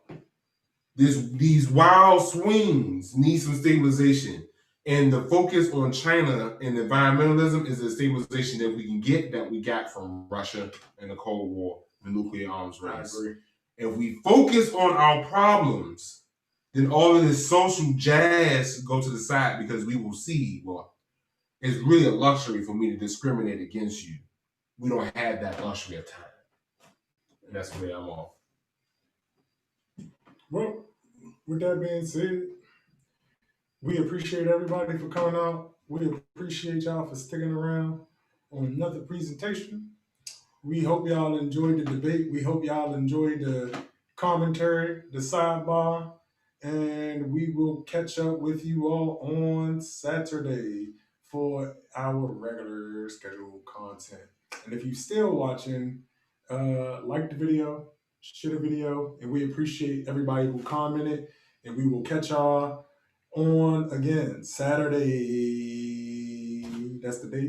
These wild swings need some stabilization. And the focus on China and environmentalism is the stabilization that we can get, that we got from Russia and the Cold War, the nuclear arms race.
I agree.
If we focus on our problems, then all of this social jazz go to the side, because we will see, well, it's really a luxury for me to discriminate against you. We don't have that luxury of time. And that's where I'm off.
Well, with that being said, we appreciate everybody for coming out. We appreciate y'all for sticking around on another presentation. We hope y'all enjoyed the debate. We hope y'all enjoyed the commentary, the sidebar, and we will catch up with you all on Saturday for our regular scheduled content. And if you're still watching, like the video, share the video, and we appreciate everybody who commented. And we will catch y'all on, again, Saturday. That's the date.